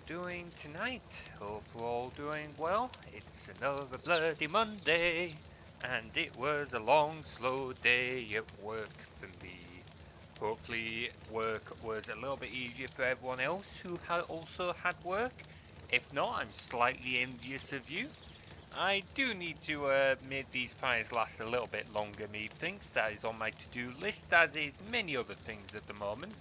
doing tonight? Hope we're all doing well. It's another bloody Monday, and it was a long, slow day at work for me. Hopefully work was a little bit easier for everyone else who also had work. If not, I'm slightly envious of you. I do need to make these fires last a little bit longer, methinks. That is on my to-do list, as is many other things at the moment.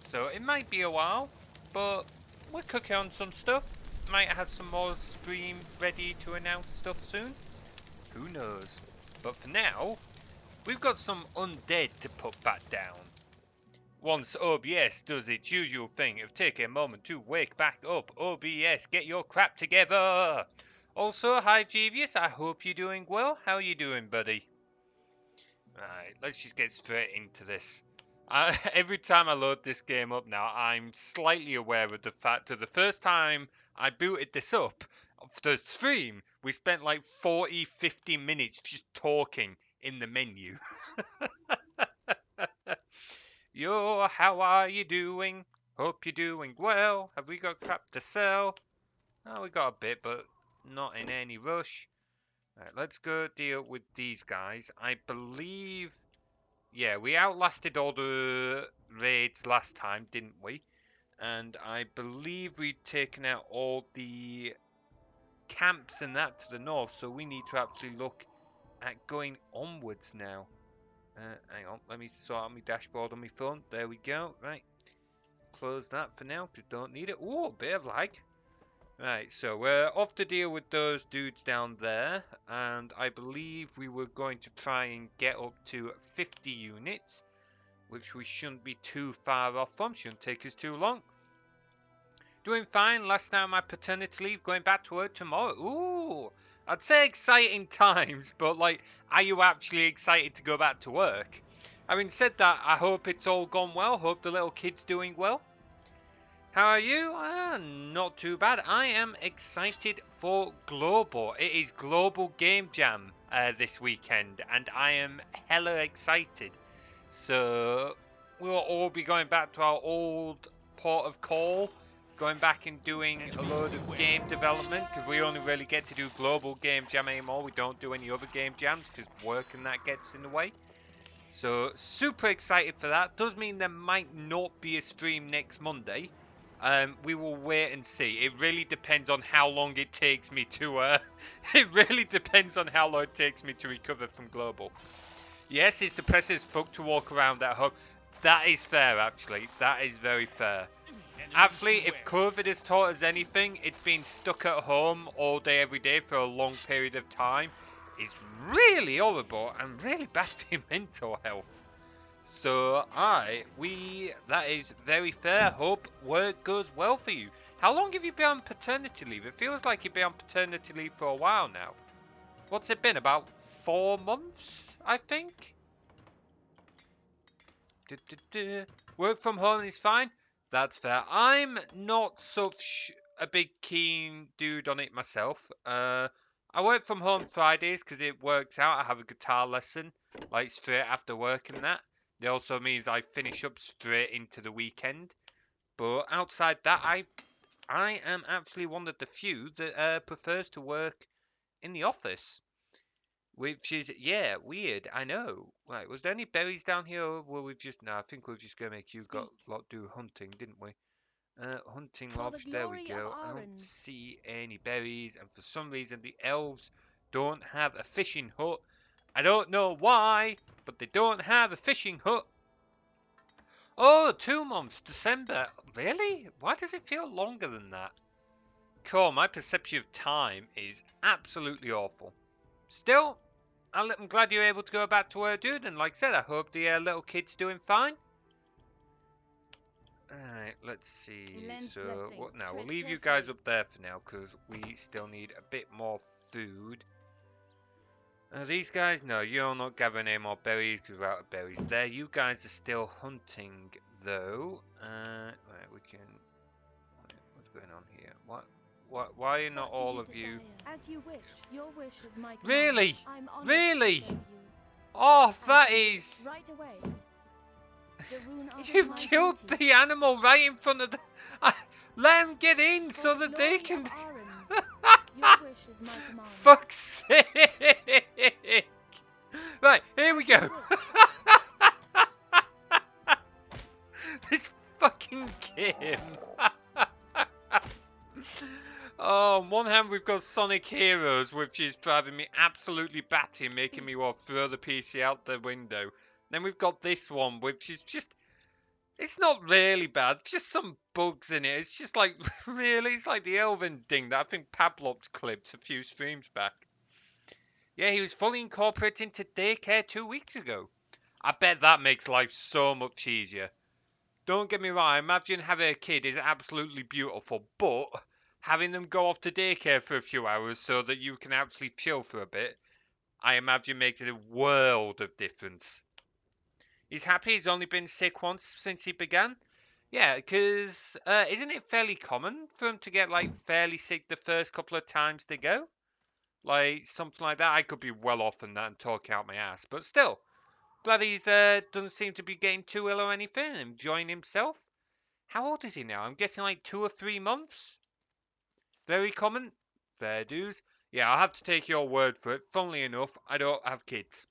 So it might be a while, but we're cooking on some stuff. Might have some more stream ready to announce stuff soon. Who knows? But for now, we've got some undead to put back down. Once OBS does its usual thing of taking a moment to wake back up, OBS, get your crap together! Also, hi Jeevius, I hope you're doing well. How are you doing, buddy? Right, let's just get straight into this. Every time I load this game up now, I'm slightly aware of the fact that the first time I booted this up, the stream, we spent like 40-50 minutes just talking in the menu. Yo, how are you doing? Hope you're doing well. Have we got crap to sell? Oh, we got a bit, but not in any rush. Right, let's go deal with these guys. I believe... Yeah, we outlasted all the raids last time, didn't we? And I believe we'd taken out all the camps and that to the north, so we need to actually look at going onwards now. Hang on, let me sort out my dashboard on my phone. There we go. Right, close that for now, because don't need it. Ooh, a bit of lag. Right, so we're off to deal with those dudes down there, and I believe we were going to try and get up to 50 units, which we shouldn't be too far off from, shouldn't take us too long. Doing fine, last time my paternity leave, going back to work tomorrow. Ooh, I'd say exciting times, but like, are you actually excited to go back to work? Having said that, I hope it's all gone well, hope the little kid's doing well. How are you? Not too bad. I am excited for Global. It is Global Game Jam this weekend, and I am hella excited. So we'll all be going back to our old port of call, going back and doing a load of game development, because we only really get to do Global Game Jam anymore. We don't do any other game jams because work and that gets in the way. So super excited for that. Does mean there might not be a stream next Monday. We will wait and see. It really depends on how long it takes me to. It really depends on how long it takes me to recover from Global. Yes, it's depressing as fuck to walk around at home. That is fair, actually. That is very fair. Actually, if COVID has taught us anything, it's been stuck at home all day, every day for a long period of time. It's really horrible and really bad for your mental health. So, that is very fair. Hope work goes well for you. How long have you been on paternity leave? It feels like you've been on paternity leave for a while now. What's it been? About 4 months, I think? Work from home is fine. That's fair. I'm not such a big keen dude on it myself. I work from home Fridays because it works out. I have a guitar lesson, like straight after work and that. It also means I finish up straight into the weekend. But outside that, I am actually one of the few that prefers to work in the office. Which is, yeah, weird, I know. Right, was there any berries down here, or were we just... No, I think we were just going to make you do hunting, didn't we? Hunting lodge, there we go. I don't see any berries, and for some reason the elves don't have a fishing hut. I don't know why, but they don't have a fishing hut. Oh, 2 months, December. Really? Why does it feel longer than that? Cool, my perception of time is absolutely awful. Still, I'm glad you're able to go back to work, dude. And like I said, I hope the little kid's doing fine. Alright, let's see. So, what now? We'll leave you guys up there for now, because we still need a bit more food. These guys, no, you're not gathering any more berries because we're out of berries there. You guys are still hunting, though. Right, we can... What's going on here? Why are not all of you... As you wish. Your wish is my command. Really? I'm honored Really? to serve you. Oh, that is... Right away. The rune of You've my killed beauty. the animal right in front of the... Let them get in For so the that they glory can. of Arons, your wish is my command. Fuck's sake! Right, here we As you go. wish. This fucking game. Oh, on one hand we've got Sonic Heroes, which is driving me absolutely batty, making me want to throw the PC out the window. Then we've got this one, which is just, it's not really bad, it's just some bugs in it. It's just like, really, it's like the Elven thing that I think Pablopped clipped a few streams back. Yeah, he was fully incorporated into daycare 2 weeks ago. I bet that makes life so much easier. Don't get me wrong, I imagine having a kid is absolutely beautiful, but having them go off to daycare for a few hours so that you can actually chill for a bit, I imagine makes it a world of difference. He's happy he's only been sick once since he began. Yeah, because isn't it fairly common for him to get like fairly sick the first couple of times they go? Like something like that. I could be well off than that and talking out my ass, but still, glad he's doesn't seem to be getting too ill or anything, enjoying himself. How old is he now? I'm guessing like 2 or 3 months. Very common. Fair dues. Yeah, I'll have to take your word for it. Funnily enough, I don't have kids.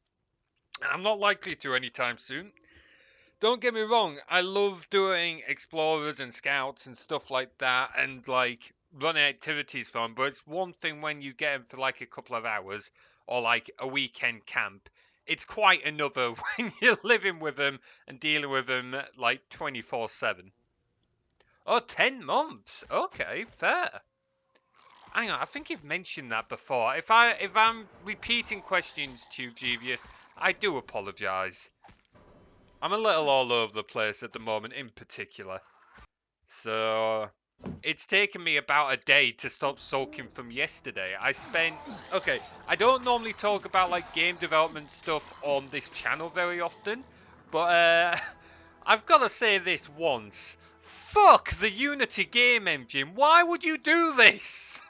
I'm not likely to anytime soon. Don't get me wrong, I love doing explorers and scouts and stuff like that and like running activities for them, but it's one thing when you get them for like a couple of hours or like a weekend camp. It's quite another when you're living with them and dealing with them like 24/7. Oh, 10 months. Okay, fair. Hang on, I think you've mentioned that before. If I'm repeating questions to you, Jeevious, I do apologise. I'm a little all over the place at the moment in particular. So it's taken me about a day to stop sulking from yesterday. Okay, I don't normally talk about like game development stuff on this channel very often, but I've got to say this once. Fuck the Unity game engine. Why would you do this?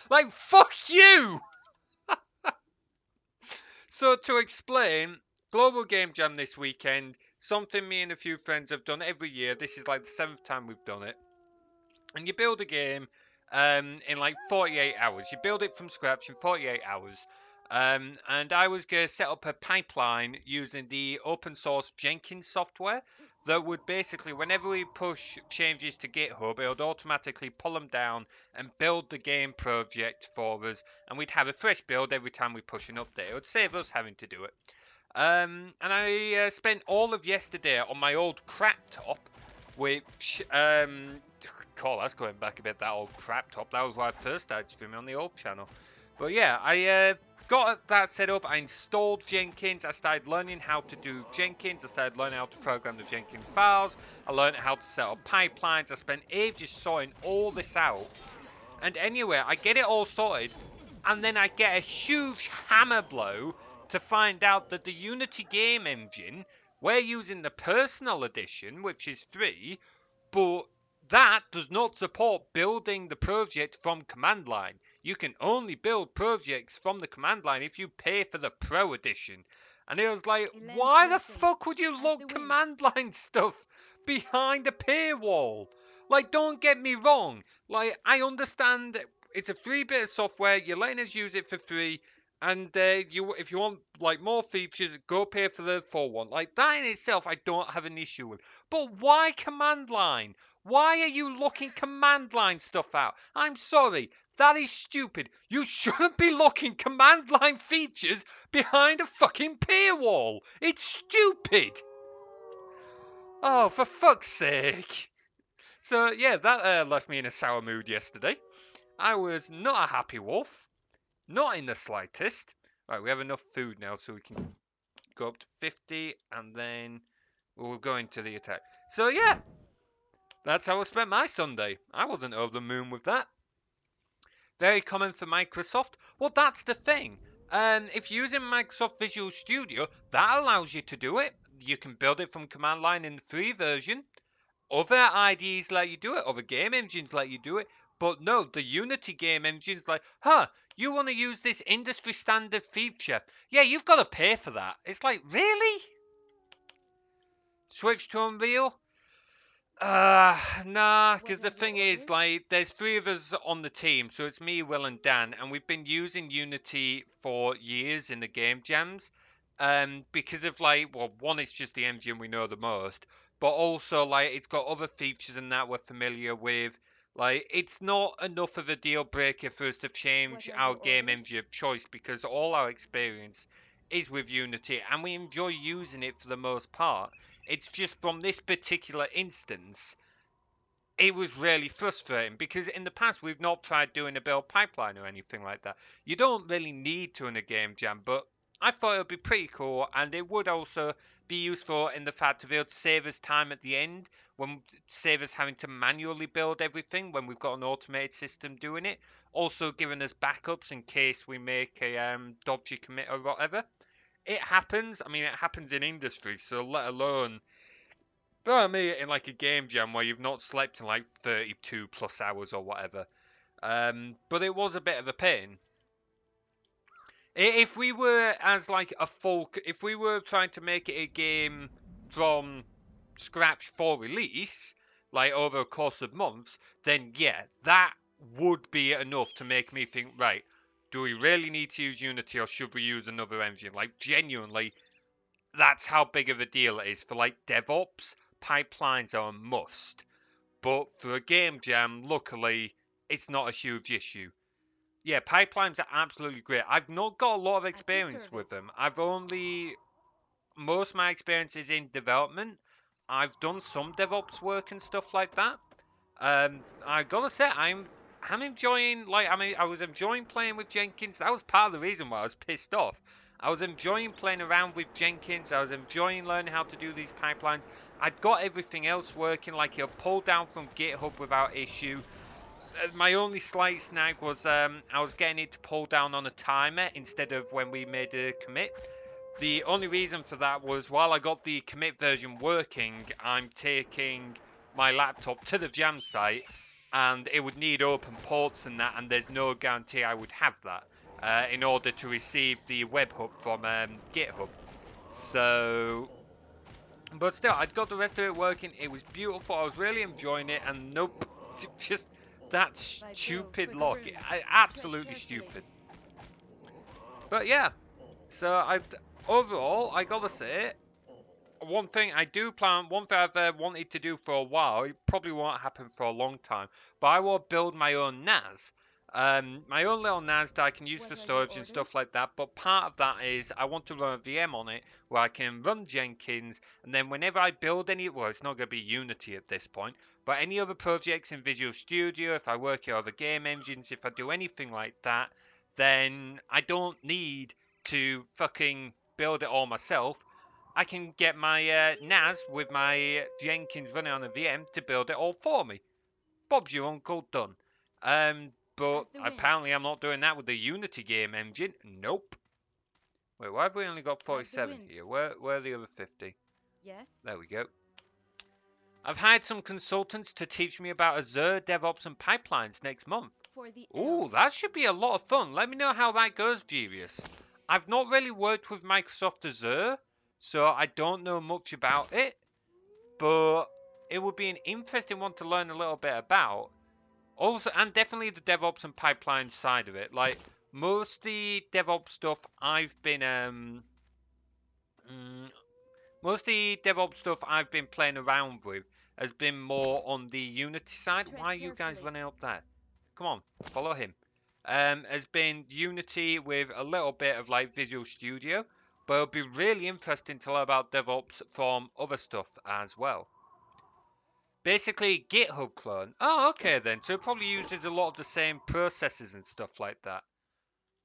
Like, fuck you! So, to explain, Global Game Jam this weekend, something me and a few friends have done every year. This is like the 7th time we've done it. And you build a game in like 48 hours. You build it from scratch in 48 hours. And I was going to set up a pipeline using the open source Jenkins software that would basically, whenever we push changes to GitHub, it would automatically pull them down and build the game project for us. And we'd have a fresh build every time we push an update. It would save us having to do it. And I spent all of yesterday on my old crap top, which God, that's going back a bit. That old crap top. That was why I first started streaming on the old channel. But yeah, I got that set up. I installed Jenkins. I started learning how to do Jenkins. I started learning how to program the Jenkins files. I learned how to set up pipelines. I spent ages sorting all this out. And anyway, I get it all sorted, and then I get a huge hammer blow to find out that the Unity game engine, we're using the personal edition, which is free, but that does not support building the project from command line. You can only build projects from the command line if you pay for the pro edition. And it was like, why the fuck would you look command line stuff behind a paywall? Like, don't get me wrong. Like, I understand it's a free bit of software. You're letting us use it for free, and if you want like more features, go pay for the full one. Like that in itself, I don't have an issue with. But why command line? Why are you looking command line stuff out? I'm sorry, that is stupid. You shouldn't be looking command line features behind a fucking paywall. It's stupid. Oh, for fuck's sake. So yeah, that left me in a sour mood yesterday. I was not a happy wolf, not in the slightest. Right, we have enough food now, so we can go up to 50, and then we'll go into the attack. So yeah, that's how I spent my Sunday. I wasn't over the moon with that. Very common for Microsoft. Well, that's the thing. If you're using Microsoft Visual Studio, that allows you to do it. You can build it from command line in the free version. Other IDEs let you do it, other game engines let you do it, but no, the Unity game engine's like, you want to use this industry standard feature? Yeah, you've got to pay for that. It's like, really? Switch to Unreal? Nah, What because the are your thing is, orders? like, there's three of us on the team, so it's me, Will, and Dan, and we've been using Unity for years in the game jams. Because of like, well, one, it's just the engine we know the most, but also like it's got other features and that we're familiar with. Like, it's not enough of a deal breaker for us to What change are our your game orders? engine of choice because all our experience is with Unity, and we enjoy using it for the most part. It's just from this particular instance, it was really frustrating because in the past we've not tried doing a build pipeline or anything like that. You don't really need to in a game jam, but I thought it would be pretty cool, and it would also be useful in the fact to be able to save us time at the end, when save us having to manually build everything when we've got an automated system doing it. Also giving us backups in case we make a dodgy commit or whatever. It happens. I mean, it happens in industry, so let alone for me in like a game jam where you've not slept in like 32 plus hours or whatever. But it was a bit of a pain. If we were as like a full, if we were trying to make it a game from scratch for release, like over a course of months, then yeah, that would be enough to make me think, right, do we really need to use Unity or should we use another engine? Like genuinely, that's how big of a deal it is for like DevOps. Pipelines are a must. But for a game jam, luckily, it's not a huge issue. Yeah, pipelines are absolutely great. I've not got a lot of At your experience with service. them. I've only most of my experience is in development. I've done some DevOps work and stuff like that. I gotta say, I'm enjoying I was enjoying playing with Jenkins. That was part of the reason why I was pissed off. I was enjoying playing around with Jenkins. I was enjoying learning how to do these pipelines. I'd got everything else working, like he'll pull down from GitHub without issue. My only slight snag was I was getting it to pull down on a timer instead of when we made a commit. The only reason for that was while I got the commit version working, I'm taking my laptop to the jam site and it would need open ports and that, and there's no guarantee I would have that in order to receive the webhook from GitHub. So, but still, I'd got the rest of it working. It was beautiful. I was really enjoying it, and nope, just that By Jove, stupid for the lock. room. Tread Absolutely carefully. stupid. But yeah, so I overall, I gotta say, one thing I've wanted to do for a while, it probably won't happen for a long time, but I will build my own NAS. My own little NAS that I can use for What are your storage and stuff orders? like that, but part of that is I want to run a VM on it where I can run Jenkins, and then whenever I build any, well, it's not going to be Unity at this point, but any other projects in Visual Studio, if I work in other game engines, if I do anything like that, then I don't need to fucking build it all myself. I can get my NAS with my Jenkins running on a VM to build it all for me. Bob's your uncle, done. But As the wind. apparently I'm not doing that with the Unity game engine. Nope. Wait, why have we only got Like the 47 wind. here? Where are the other 50? Yes? There we go. I've hired some consultants to teach me about Azure, DevOps, and pipelines next month. For the Ooh, elves. that should be a lot of fun. Let me know how that goes, Genius. I've not really worked with Microsoft Azure, so I don't know much about it, but it would be an interesting one to learn a little bit about. Also, and definitely the DevOps and pipeline side of it. Like most of the DevOps stuff I've been mm, most of the DevOps stuff I've been playing around with has been more on the Unity side. Tread Why are you guys carefully. running up there? Come on, follow him. Has been Unity with a little bit of like Visual Studio, but it'll be really interesting to learn about DevOps from other stuff as well. Basically, GitHub clone. Oh, okay then. So it probably uses a lot of the same processes and stuff like that.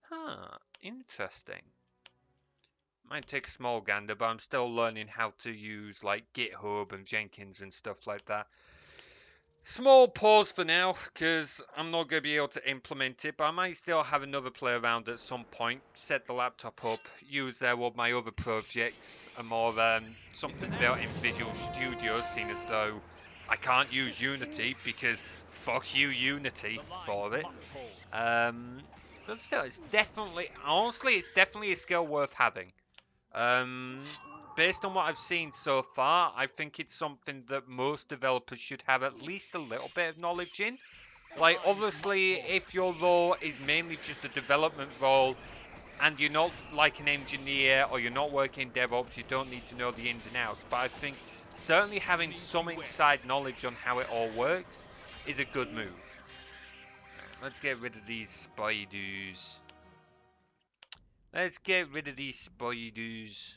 Huh, interesting. Might take a small gander, but I'm still learning how to use like GitHub and Jenkins and stuff like that. Small pause for now, because I'm not going to be able to implement it, but I might still have another play around at some point, set the laptop up, use one of my other projects, and more something built in Visual Studio, seeing as though I can't use Unity, because fuck you Unity for it. But still, it's definitely, honestly, it's definitely a skill worth having. Um, based on what I've seen so far, I think it's something that most developers should have at least a little bit of knowledge in. Like, obviously, if your role is mainly just a development role and you're not like an engineer or you're not working in DevOps, you don't need to know the ins and outs. But I think certainly having some inside knowledge on how it all works is a good move. Let's get rid of these spiders. Let's get rid of these spiders.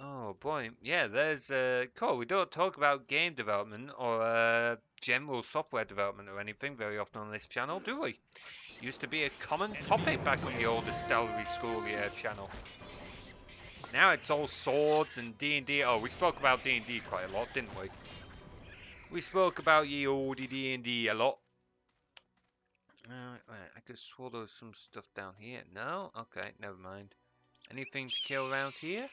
Oh boy, yeah, there's cool. We don't talk about game development or general software development or anything very often on this channel, do we? Used to be a common topic back on the older Stellary School channel. Now it's all swords and D&D. Oh, we spoke about D&D quite a lot, didn't we? We spoke about ye old D&D a lot. Right, I could swallow some stuff down here. No? Okay, never mind. Anything to kill around here?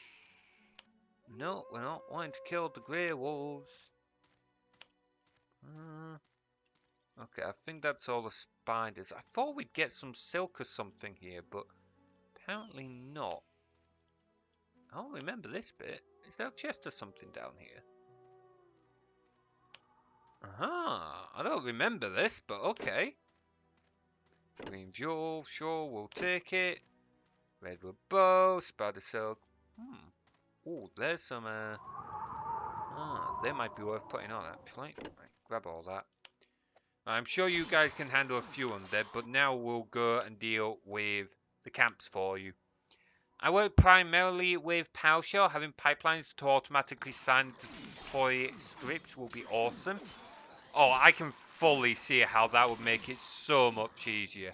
No, we're not wanting to kill the grey wolves. Okay, I think that's all the spiders. I thought we'd get some silk or something here, but apparently not. I don't remember this bit. Is there a chest or something down here? Aha! I don't remember this, but okay. Green jewel, sure, we'll take it. Redwood bow, spider silk. Oh, there's some, they might be worth putting on, actually. Right, grab all that. I'm sure you guys can handle a few undead, but now we'll go and deal with the camps for you. I work primarily with PowerShell. Having pipelines to automatically sign and deploy scripts will be awesome. Oh, I can fully see how that would make it so much easier.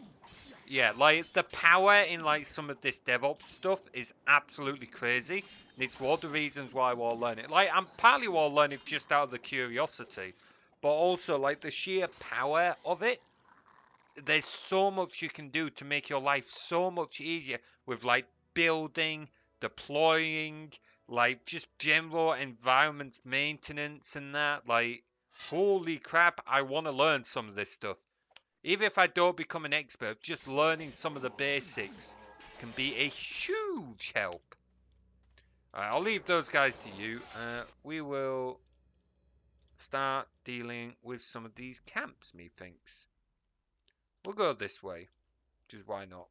Yeah, like the power in like some of this DevOps stuff is absolutely crazy. And it's one of the reasons why I want to learn it. Like, I'm partly want to learn it just out of the curiosity, but also like the sheer power of it. There's so much you can do to make your life so much easier with like building, deploying, like just general environment maintenance and that. Like, holy crap, I want to learn some of this stuff. Even if I don't become an expert, just learning some of the basics can be a huge help. Alright, I'll leave those guys to you. We will start dealing with some of these camps, methinks. We'll go this way, which is why not.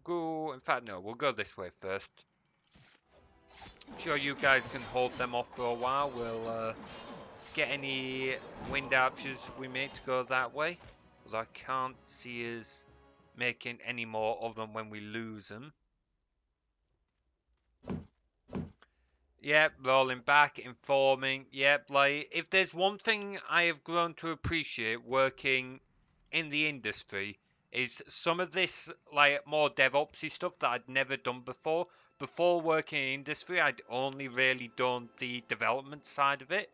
Go, in fact, no, we'll go this way first. I'm sure you guys can hold them off for a while. We'll get any wind archers we make to go that way. Because I can't see us making any more of them when we lose them. Yep, rolling back, informing. Yep, like, if there's one thing I have grown to appreciate working in the industry is some of this, like, more DevOpsy stuff that I'd never done before. Before working in industry, I'd only really done the development side of it.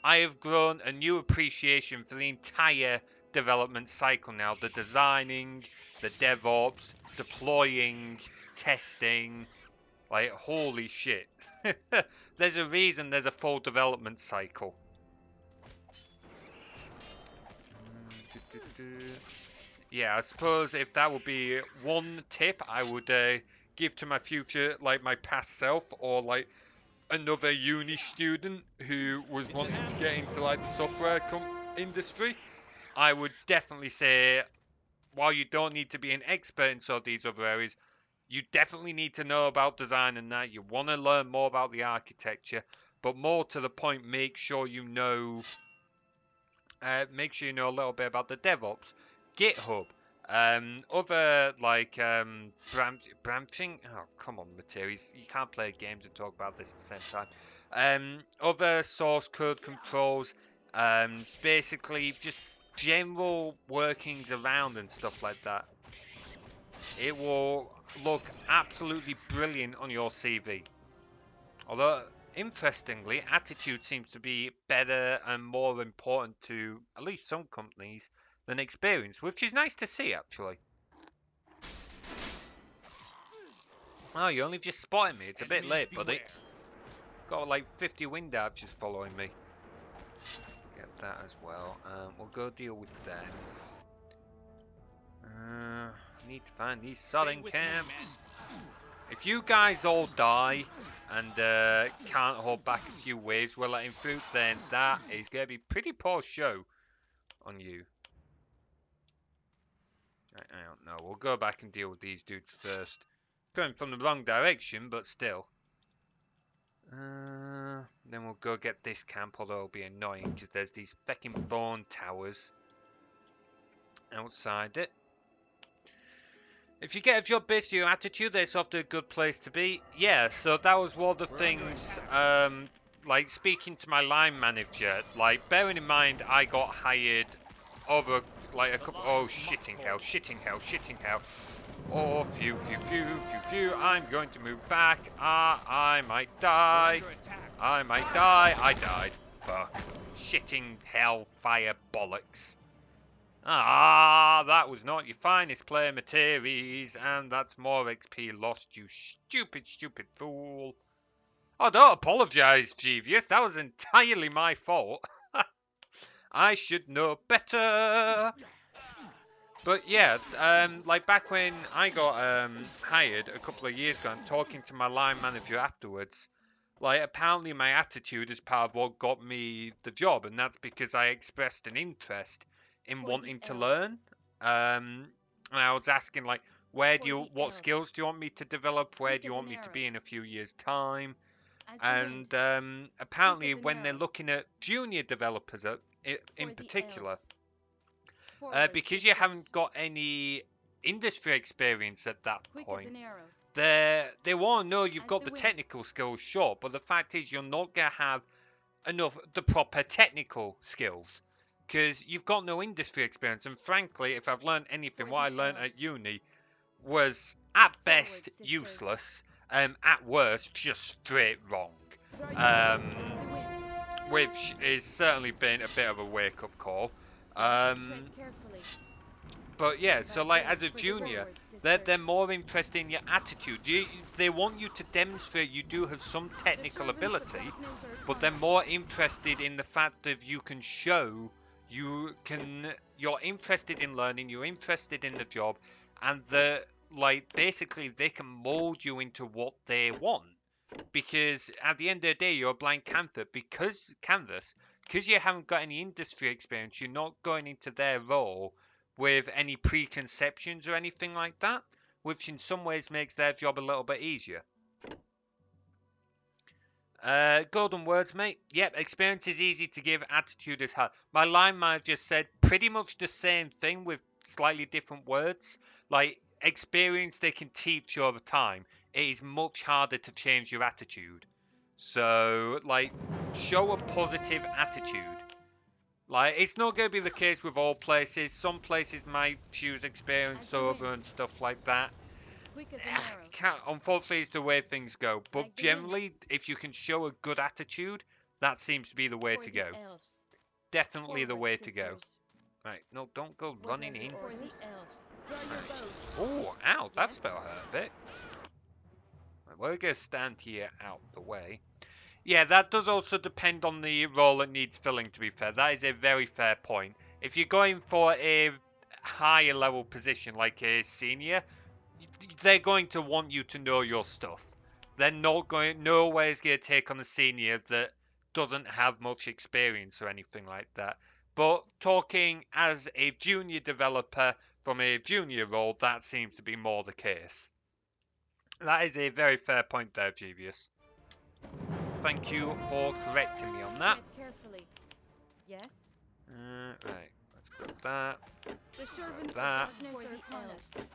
I have grown a new appreciation for the entire development cycle now. The designing, the DevOps, deploying, testing. Like, holy shit. There's a reason there's a full development cycle. Yeah, I suppose if that would be one tip I would give to my future, like my past self, or like another uni student who was wanting to get into like the software industry, I would definitely say, while you don't need to be an expert in some of these other areas, you definitely need to know about design and that. You want to learn more about the architecture, but more to the point, make sure you know a little bit about the DevOps, GitHub, other like branching. Oh, come on, Materis, you can't play games and talk about this at the same time. Other source code controls, basically just general workings around and stuff like that. It will look absolutely brilliant on your CV. Although, interestingly, attitude seems to be better and more important to at least some companies than experience, which is nice to see, actually. Oh, you only just spotted me. It's a bit late, buddy. Got like 50 wind archers following me. Get that as well. We'll go deal with them. Need to find these southern camps. If you guys all die and can't hold back a few waves while letting through, then that is going to be pretty poor show on you. I don't know. We'll go back and deal with these dudes first. Going from the wrong direction, but still. Then we'll go get this camp, although it'll be annoying because there's these feckin' bone towers outside it. If you get a job based on your attitude, that's often a good place to be. Yeah, so that was one of the things, like speaking to my line manager, like bearing in mind I got hired over like a couple, oh shitting hell, shitting hell, shitting hell. Oh, phew, phew, phew, phew, phew, I'm going to move back. I might die. I might die. I died. Fuck. Shitting hell, fire bollocks. That was not your finest player materials, and that's more XP lost, you stupid, stupid fool. Oh, don't apologise, Jeevious. That was entirely my fault. I should know better. But yeah, like back when I got hired a couple of years ago and talking to my line manager afterwards, like apparently my attitude is part of what got me the job, and that's because I expressed an interest in wanting to learn. And I was asking like, what skills do you want me to develop? Where do you want me to be in a few years' time? And apparently when they're looking at junior developers in particular, because you haven't got any industry experience at that point, they want to know you've got the technical skills, sure, but the fact is you're not going to have enough the proper technical skills because you've got no industry experience. And frankly, if I've learned anything, what I learned at uni was at best useless, at worst just straight wrong, which is certainly been a bit of a wake-up call. But yeah, so like as a junior, they're more interested in your attitude. They want you to demonstrate you do have some technical ability, but they're more interested in the fact that you can show you're interested in learning, you're interested in the job, and basically they can mold you into what they want. Because at the end of the day, you're a blank canvas. Because you haven't got any industry experience, you're not going into their role with any preconceptions or anything like that, which in some ways makes their job a little bit easier. Golden words, mate. Yep, experience is easy to give, attitude is hard. My line manager said pretty much the same thing with slightly different words. Like, experience they can teach you over time. It is much harder to change your attitude. So, like, show a positive attitude. Like, it's not going to be the case with all places. Some places might choose experience over and stuff like that. Unfortunately, it's the way things go. But generally, if you can show a good attitude, that seems to be the way to go. Definitely the way to go. Right, no, don't go running in. Oh, ow, that spell hurt a bit. Right, we're going to stand here out the way. Yeah, that does also depend on the role that needs filling, to be fair. That is a very fair point. If you're going for a higher level position, like a senior, they're going to want you to know your stuff. They're not going, nowhere's going to take on a senior that doesn't have much experience or anything like that. But talking as a junior developer from a junior role, that seems to be more the case. That is a very fair point there, Jeevious. Thank you for correcting me on that. Yes. Right, let's grab that. Grab that.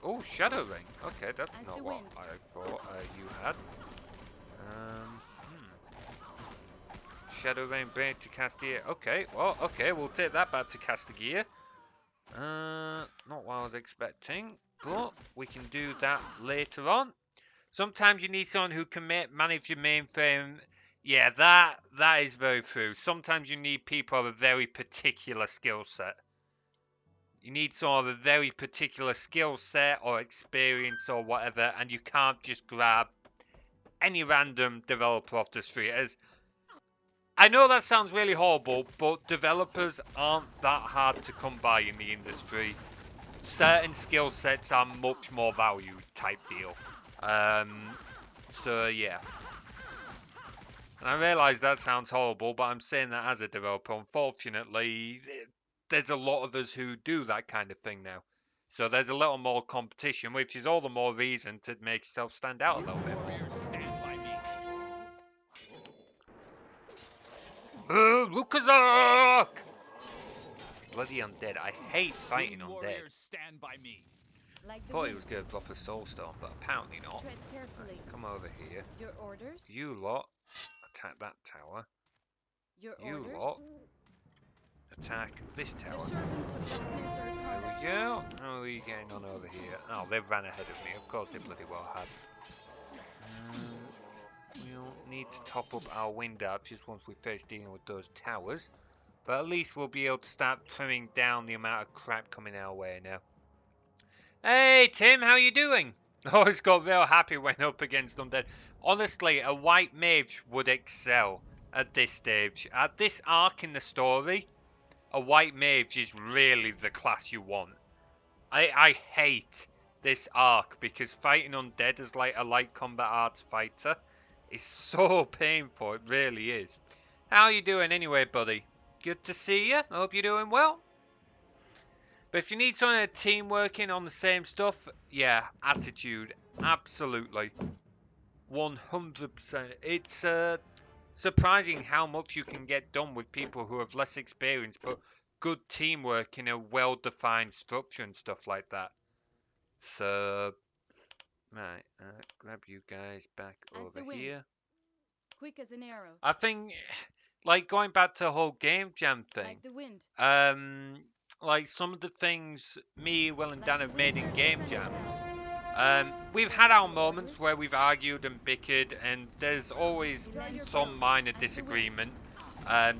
Oh, Shadow Ring. Okay, that's not what I thought you had. Shadow Ring, bring it to Castigir. Okay, well, okay, we'll take that back to Castigir. Not what I was expecting, but we can do that later on. Sometimes you need someone who can manage your mainframe. Yeah, that is very true. Sometimes you need people of a very particular skill set. You need someone of a very particular skill set or experience or whatever, and you can't just grab any random developer off the street. As I know that sounds really horrible, but developers aren't that hard to come by in the industry. certain skill sets are much more valued type deal. So yeah. And I realise that sounds horrible, but I'm saying that as a developer. Unfortunately, there's a lot of us who do that kind of thing now. So there's a little more competition, which is all the more reason to make yourself stand out a little bit more. Lucas! Bloody undead. I hate fighting undead. Stand by me. Like the Thought he wind. was going to drop a soulstone, but apparently not. Tread carefully. Come over here. Your orders? You lot, attack that tower. Your You orders? lot, attack this The tower. servants of darkness are upon There us. we go. How are we getting on over here? Oh, they ran ahead of me. Of course they bloody well had. We'll need to top up our wind archers once we finish dealing with those towers. But at least we'll be able to start trimming down the amount of crap coming our way now. Hey, Tim, how you doing? Always got real happy when up against undead. Honestly, a white mage would excel at this stage. At this arc in the story, a white mage is really the class you want. I hate this arc because fighting undead as like a light combat arts fighter is so painful. It really is. How you doing anyway, buddy? Good to see you. Hope you're doing well. But if you need someone team working on the same stuff, yeah, attitude, absolutely, 100%. It's surprising how much you can get done with people who have less experience, but good teamwork in a well-defined structure and stuff like that. So, right, grab you guys back As over the wind. here. Quick as an arrow. I think, like going back to the whole game jam thing, Like the wind. like some of the things me, Will, and Dan Like have the made wind. in game Defend jams. ourselves. We've had our moments where we've argued and bickered, and there's always Defend your some post. minor As the wind. disagreement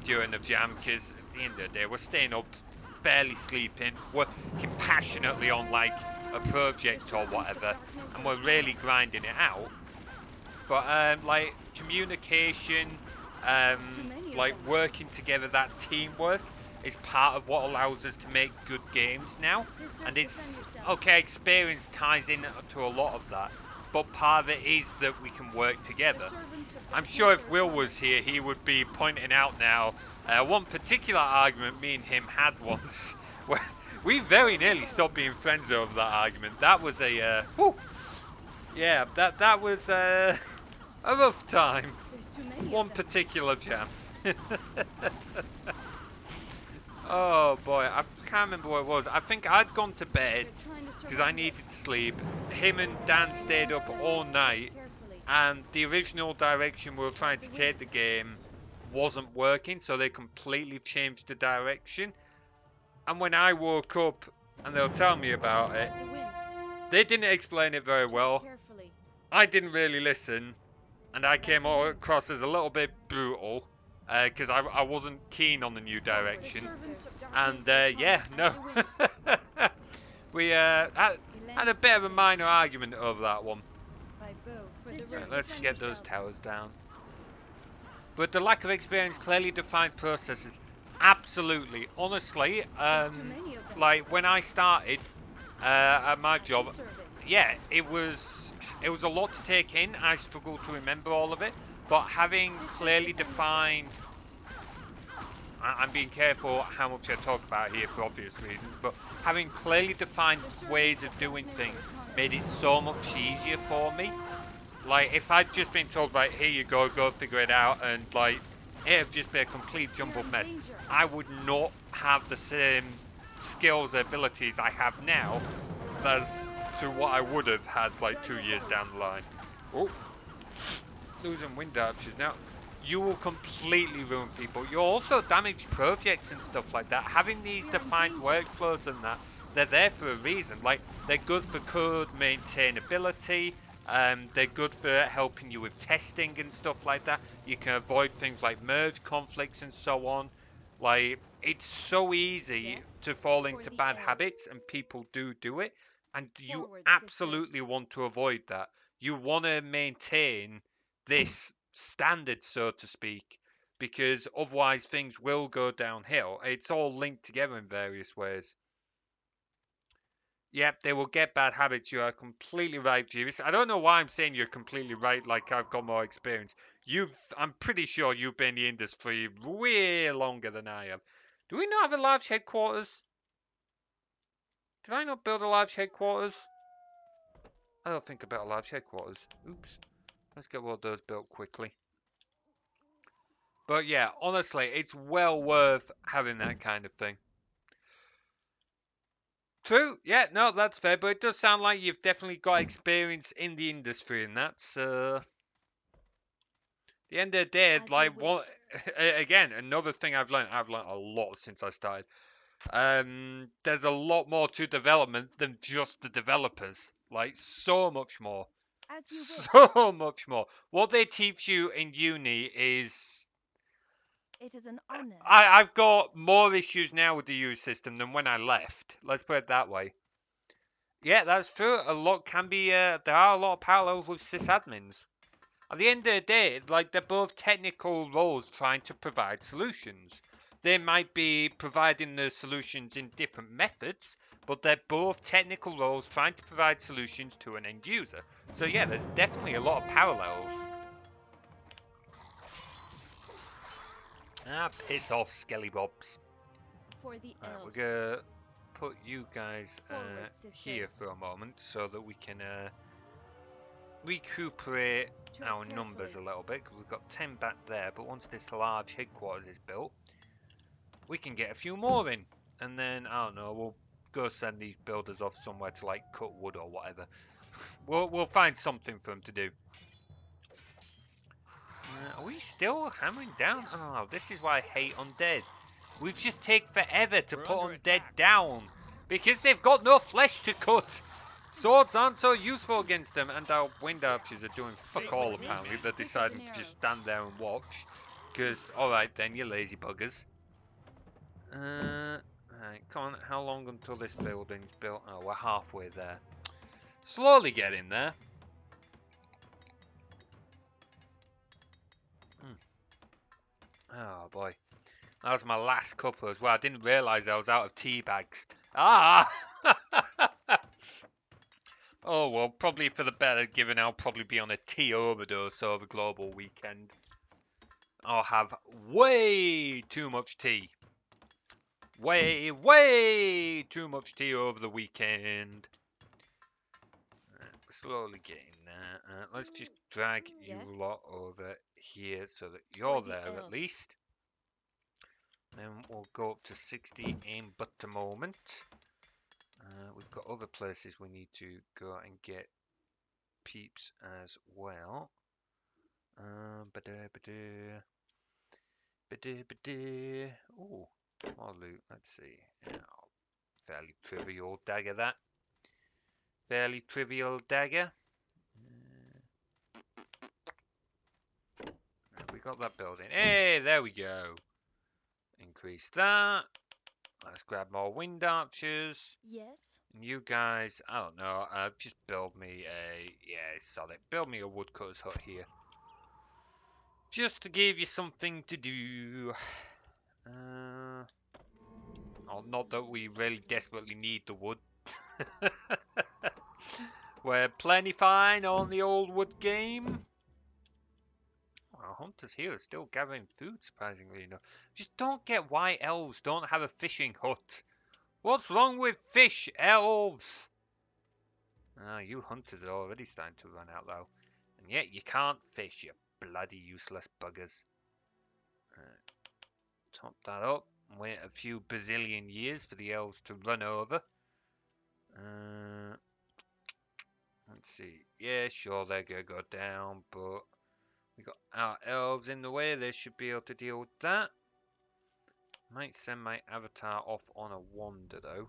during the jam, because at the end of the day, we're staying up, barely sleeping, working passionately on like a project or whatever, and we're really grinding it out. But like communication, like working together, that teamwork is part of what allows us to make good games now. And it's okay, experience ties in to a lot of that, but part of it is that we can work together. I'm sure if Will was here, he would be pointing out now one particular argument me and him had once, where we very nearly stopped being friends over that argument. That was a yeah, that was a rough time. One particular jam. Oh boy, I can't remember what it was. I think I'd gone to bed because I needed to sleep. Him and Dan stayed up all night, and the original direction we were trying to take the game wasn't working, so they completely changed the direction. And when I woke up and they were telling me about it, they didn't explain it very well. I didn't really listen, and I came across as a little bit brutal because I wasn't keen on the new direction. And yeah, no. We had a bit of a minor argument over that one. Right, let's get those towers down. But the lack of experience, clearly defined processes. Absolutely. Honestly, like when I started at my job, yeah, it was a lot to take in. I struggled to remember all of it, but having clearly defined, I'm being careful how much I talk about here for obvious reasons, but having clearly defined ways of doing things made it so much easier for me. Like, if I'd just been told, like, here you go figure it out, and, like, it'd have just been a complete jumbled mess, I would not have the same skills and abilities I have now as to what I would have had, like, 2 years down the line. Oh, losing wind archers now. You will completely ruin people. You'll also damage projects and stuff like that. Having these defined workflows and that, they're there for a reason. Like, they're good for code maintainability. They're good for helping you with testing and stuff like that. You can avoid things like merge conflicts and so on. Like, it's so easy to fall into bad habits, and people do it. And you absolutely want to avoid that. You want to maintain this standard, so to speak, because otherwise things will go downhill. It's all linked together in various ways. Yep, they will get bad habits. You are completely right, Jeeves. I don't know why I'm saying you're completely right, like I've got more experience. I'm pretty sure you've been in the industry way longer than I have. Do we not have a large headquarters? Did I not build a large headquarters? I don't think about a large headquarters. Oops. Let's get one of those built quickly. But yeah, honestly, it's well worth having that kind of thing. True, yeah, no, that's fair, but it does sound like you've definitely got experience in the industry, and that's the end of the day, As you like wish. what again, another thing I've learned a lot since I started. There's a lot more to development than just the developers. Like so much more. As you wish. So much more. What they teach you in uni is It is an honor. I've got more issues now with the U system than when I left. Let's put it that way. Yeah, that's true. A lot can be. There are a lot of parallels with sysadmins. At the end of the day, like they're both technical roles trying to provide solutions. They might be providing the solutions in different methods, but they're both technical roles trying to provide solutions to an end user. So yeah, there's definitely a lot of parallels. Ah, piss off, Skellybobs. For the Alright, we're elves. gonna put you guys Forward, here sisters. for a moment so that we can recuperate Tread our numbers carefully. a little bit. 'Cause we've got 10 back there, but once this large headquarters is built, we can get a few more in. And then, I don't know, we'll go send these builders off somewhere to like cut wood or whatever. We'll find something for them to do. Are we still hammering down? Oh, this is why I hate undead. We just take forever to put undead down because they've got no flesh to cut. Swords aren't so useful against them, and our wind archers are doing fuck all apparently. They're Quick as an deciding to arrow. just stand there and watch. Because, alright then, you lazy buggers. Right, come on, how long until this building's built? Oh, we're halfway there. Slowly getting there. Oh boy. That was my last couple as well. I didn't realise I was out of tea bags. Ah! Oh well, probably for the better, given I'll probably be on a tea overdose over global weekend. I'll have way too much tea. Way too much tea over the weekend. We're slowly getting there. Let's just drag you Yes. lot over here so that For you're the there at elves. least. Then we'll go up to 60 in but a moment. We've got other places we need to go and get peeps as well. Ooh, more loot. Let's see. Oh, fairly trivial dagger that. Fairly trivial dagger. We got that building. Hey, there we go. Increase that. Let's grab more wind archers. Yes. And you guys, I don't know, just build me a, yeah, solid. Build me a woodcutter's hut here. Just to give you something to do. Oh, not that we really desperately need the wood. We're plenty fine on the old wood game. Our hunters here are still gathering food, surprisingly enough. Just don't get why elves don't have a fishing hut. What's wrong with fish, elves? Ah, you hunters are already starting to run out, though. And yet you can't fish, you bloody useless buggers. Top that up. Wait a few bazillion years for the elves to run over. Let's see. Yeah, sure, they're gonna go down, but we got our elves in the way. They should be able to deal with that. Might send my avatar off on a wander though,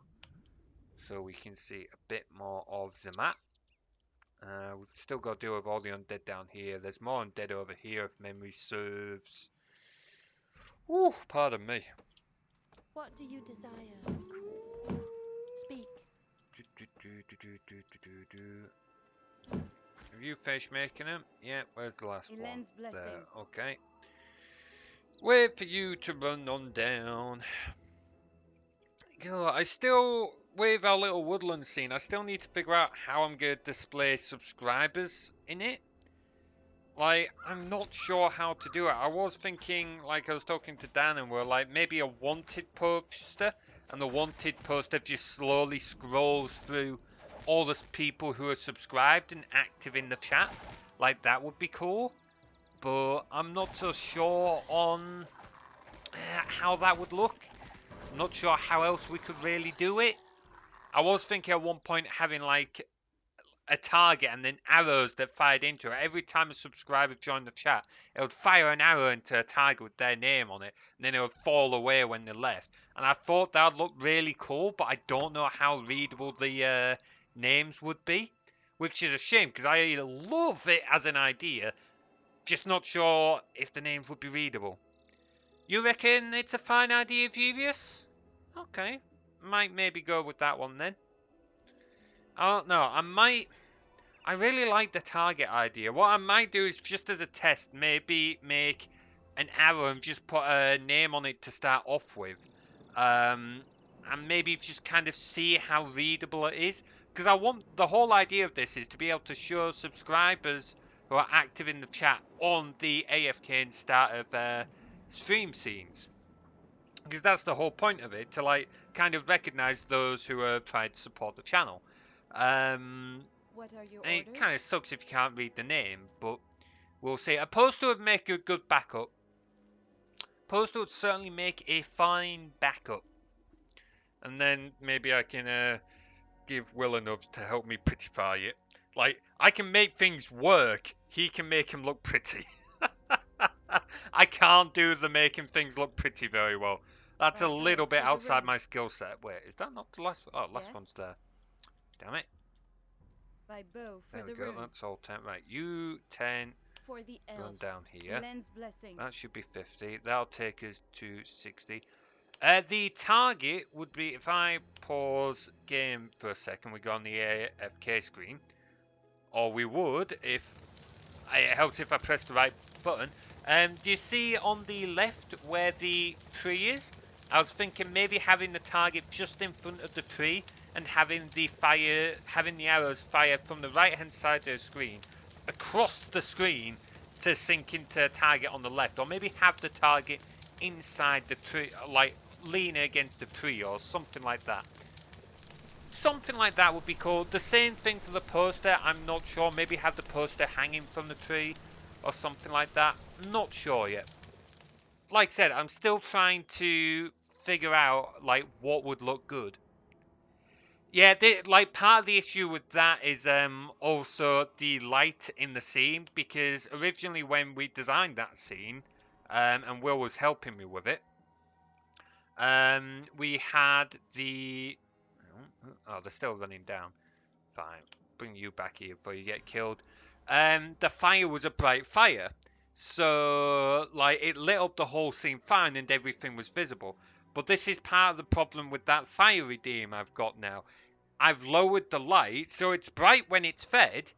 so we can see a bit more of the map. We've still got to deal with all the undead down here. There's more undead over here if memory serves. Ooh, pardon me. What do you desire? Speak. Have you finished making them? Yeah, where's the last one? Elend's blessing. There, okay. Wait for you to run on down. God, I still with our little woodland scene, I still need to figure out how I'm going to display subscribers in it. Like, I'm not sure how to do it. I was thinking, like, I was talking to Dan, and we're like, maybe a wanted poster, and the wanted poster just slowly scrolls through all the people who are subscribed and active in the chat. Like, that would be cool. But I'm not so sure on how that would look. I'm not sure how else we could really do it. I was thinking at one point having, like, a target and then arrows that fired into it. Every time a subscriber joined the chat, it would fire an arrow into a target with their name on it, and then it would fall away when they left. And I thought that would look really cool, but I don't know how readable the names would be, which is a shame because I love it as an idea, just not sure if the names would be readable. You reckon it's a fine idea, Julius? Okay, might maybe go with that one then. I don't know. I really like the target idea. What I might do is just as a test, maybe make an arrow and just put a name on it to start off with. And maybe just kind of see how readable it is. Because I want the whole idea of this is to be able to show subscribers who are active in the chat on the AFK and start of stream scenes. Because that's the whole point of it, to like kind of recognize those who are trying to support the channel. Um, What are your and it orders? kind of sucks if you can't read the name, but we'll see. A poster would make a good backup. Poster would certainly make a fine backup. And then maybe I can give Will enough to help me prettify it. Like, I can make things work. He can make them look pretty. I can't do the making things look pretty very well. That's a By little bow bit for the outside room. my skill set. Wait, is that not the last? Oh, last one's Yes. there. Damn it. By bow for There we the go. room. That's all 10. Right, you 10. For the Run elves. down here. Len's blessing. That should be 50. That'll take us to 60. The target would be, if I pause game for a second, we go on the AFK screen. Or we would if it helps if I press the right button. Do you see on the left where the tree is? I was thinking maybe having the target just in front of the tree and having the arrows fire from the right hand side of the screen across the screen to sink into a target on the left, or maybe have the target inside the tree, like lean against the tree or something like that. Something like that would be cool. The same thing for the poster. I'm not sure. Maybe have the poster hanging from the tree or something like that. Not sure yet. Like I said, I'm still trying to figure out like what would look good. Yeah, like part of the issue with that is also the light in the scene, because originally when we designed that scene, and Will was helping me with it, we had the oh, they're still running down. Fine, bring you back here before you get killed. The fire was a bright fire, so like it lit up the whole scene fine and everything was visible. But this is part of the problem with that fire redeem I've got now. I've lowered the light, so it's bright when it's fed,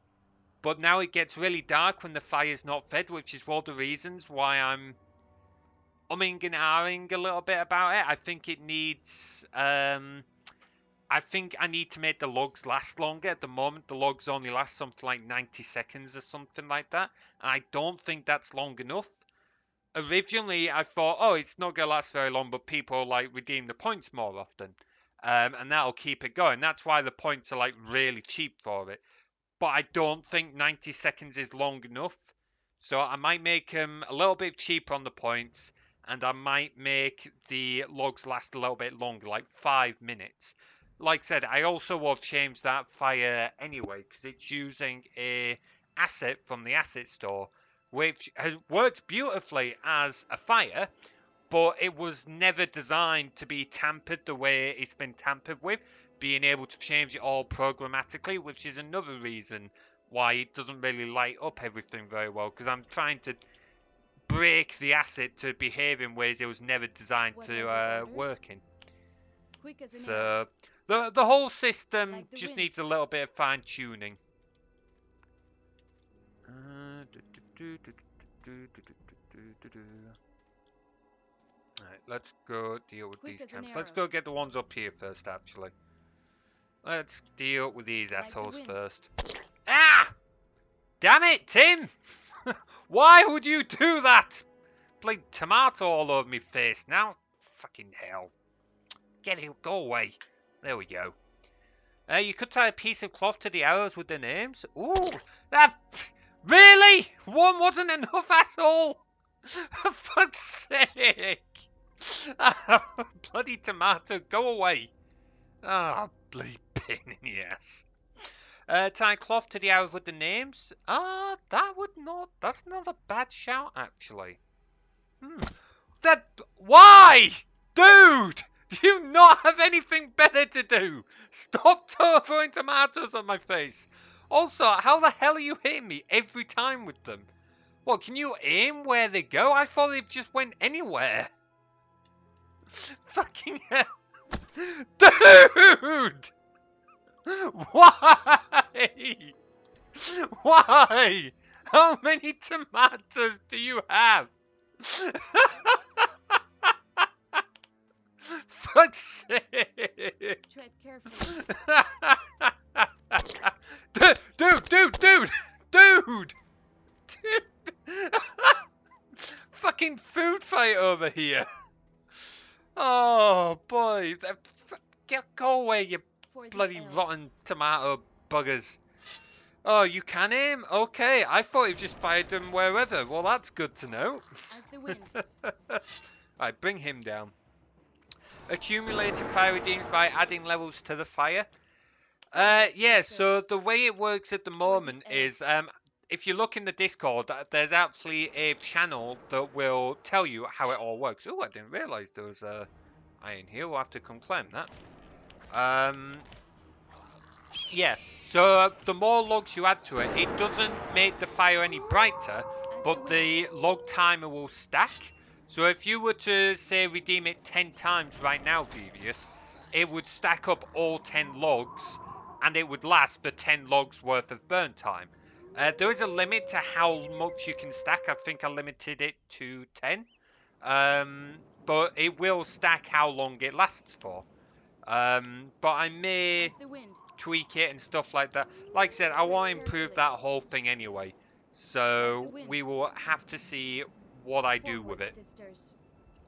but now it gets really dark when the fire's not fed, which is one of the reasons why I'm umming and ahhing a little bit about it. I think it needs I think I need to make the logs last longer. At the moment, the logs only last something like 90 seconds or something like that. And I don't think that's long enough. Originally, I thought, oh, it's not going to last very long, but people like redeem the points more often. And that'll keep it going. That's why the points are like really cheap for it. But I don't think 90 seconds is long enough. So I might make them a little bit cheaper on the points, and I might make the logs last a little bit longer, like 5 minutes. Like I said, I also will change that fire anyway, because it's using a asset from the asset store, which has worked beautifully as a fire, but it was never designed to be tampered the way it's been tampered with, being able to change it all programmatically, which is another reason why it doesn't really light up everything very well, because I'm trying to break the asset to behave in ways it was never designed What are your to orders? work in. Quick as an arrow. So the whole system Like the just wind. needs a little bit of fine tuning. Alright, let's go deal with Quick these as an camps. Let's arrow. go get the ones up here first, actually. Let's deal with these Like the assholes wind. first. Ah! Damn it, Tim! Why would you do that? Bloody tomato all over me face now. Fucking hell. Get it, go away. There we go. You could tie a piece of cloth to the arrows with their names. Ooh, that really? One wasn't enough, asshole. For fuck's sake! Bloody tomato, go away. Ah, bloody pain in the ass. Tie cloth to the arrows with the names. That would not. That's not a bad shout, actually. That. Why? Dude! Do you not have anything better to do? Stop throwing tomatoes on my face. Also, how the hell are you hitting me every time with them? What, can you aim where they go? I thought they just went anywhere. Fucking hell. Dude! Why? Why? How many tomatoes do you have? Fuck's sake! Tread carefully. Dude! Fucking food fight over here. Oh boy, go away, you For the bloody elves. rotten tomato buggers. Oh, you can aim? Okay, I thought you just fired them wherever. Well, that's good to know. As the wind. Right, bring him down. Accumulating fire redeems by adding levels to the fire. Yeah, so the way it works at the moment is, if you look in the Discord, there's actually a channel that will tell you how it all works. Oh, I didn't realise there was a iron here. We'll have to come claim that. Yeah, so the more logs you add to it, it doesn't make the fire any brighter, but the log timer will stack. So if you were to, say, redeem it 10 times right now, Devious, it would stack up all 10 logs, and it would last for 10 logs worth of burn time. There is a limit to how much you can stack. I think I limited it to 10. But it will stack how long it lasts for. But I may As the wind. tweak it and stuff like that. Like I said, I want to improve that whole thing anyway. So we will have to see what I do with it. Sisters.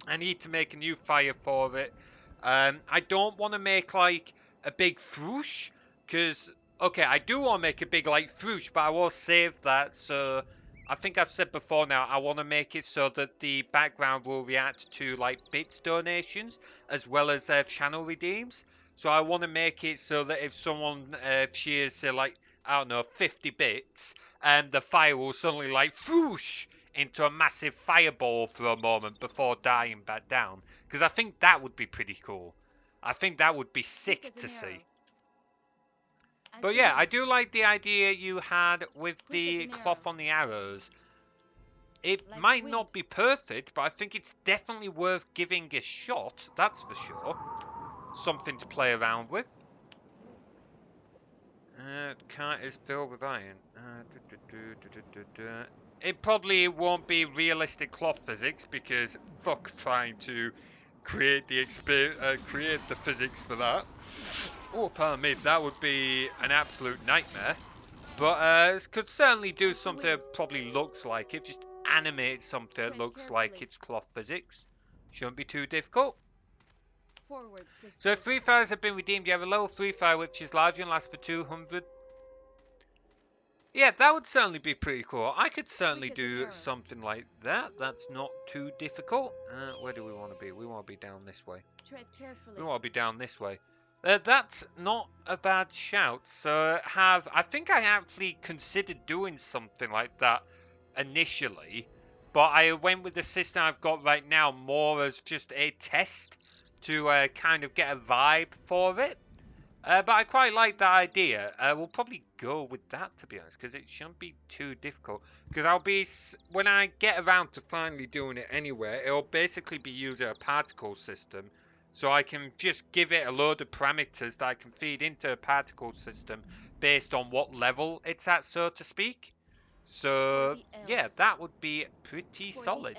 I need to make a new fire for it. I don't want to make like a big swoosh, because okay, I do want to make a big like swoosh, but I will save that. So I think I've said before now, I want to make it so that the background will react to like bits donations as well as channel redeems. So I want to make it so that if someone cheers, say like, I don't know, 50 bits, and the fire will suddenly like whoosh into a massive fireball for a moment before dying back down. Because I think that would be pretty cool. I think that would be sick to see. But yeah, I do like the idea you had with the cloth on the arrows. It might not be perfect, but I think it's definitely worth giving a shot, that's for sure. Something to play around with. Cart is filled with iron. It probably won't be realistic cloth physics, because fuck trying to create the create the physics for that. Oh, pardon me, that would be an absolute nightmare. But it could certainly do something that probably looks like it. Just animate something that looks like it's cloth physics. Shouldn't be too difficult. Forward, So if 3 fires have been redeemed, you have a level 3 fire which is larger and lasts for 200. Yeah, that would certainly be pretty cool. I could certainly do something like that. That's not too difficult. Where do we want to be? We want to be down this way. Tread carefully. We want to be down this way. That's not a bad shout. So I think I actually considered doing something like that initially, but I went with the system I've got right now more as just a test to kind of get a vibe for it. But I quite like that idea. We'll probably go with that, to be honest, because it shouldn't be too difficult. Because when I get around to finally doing it anywhere, it'll basically be using a particle system. So I can just give it a load of parameters that I can feed into a particle system based on what level it's at, so to speak. So, yeah, that would be pretty solid.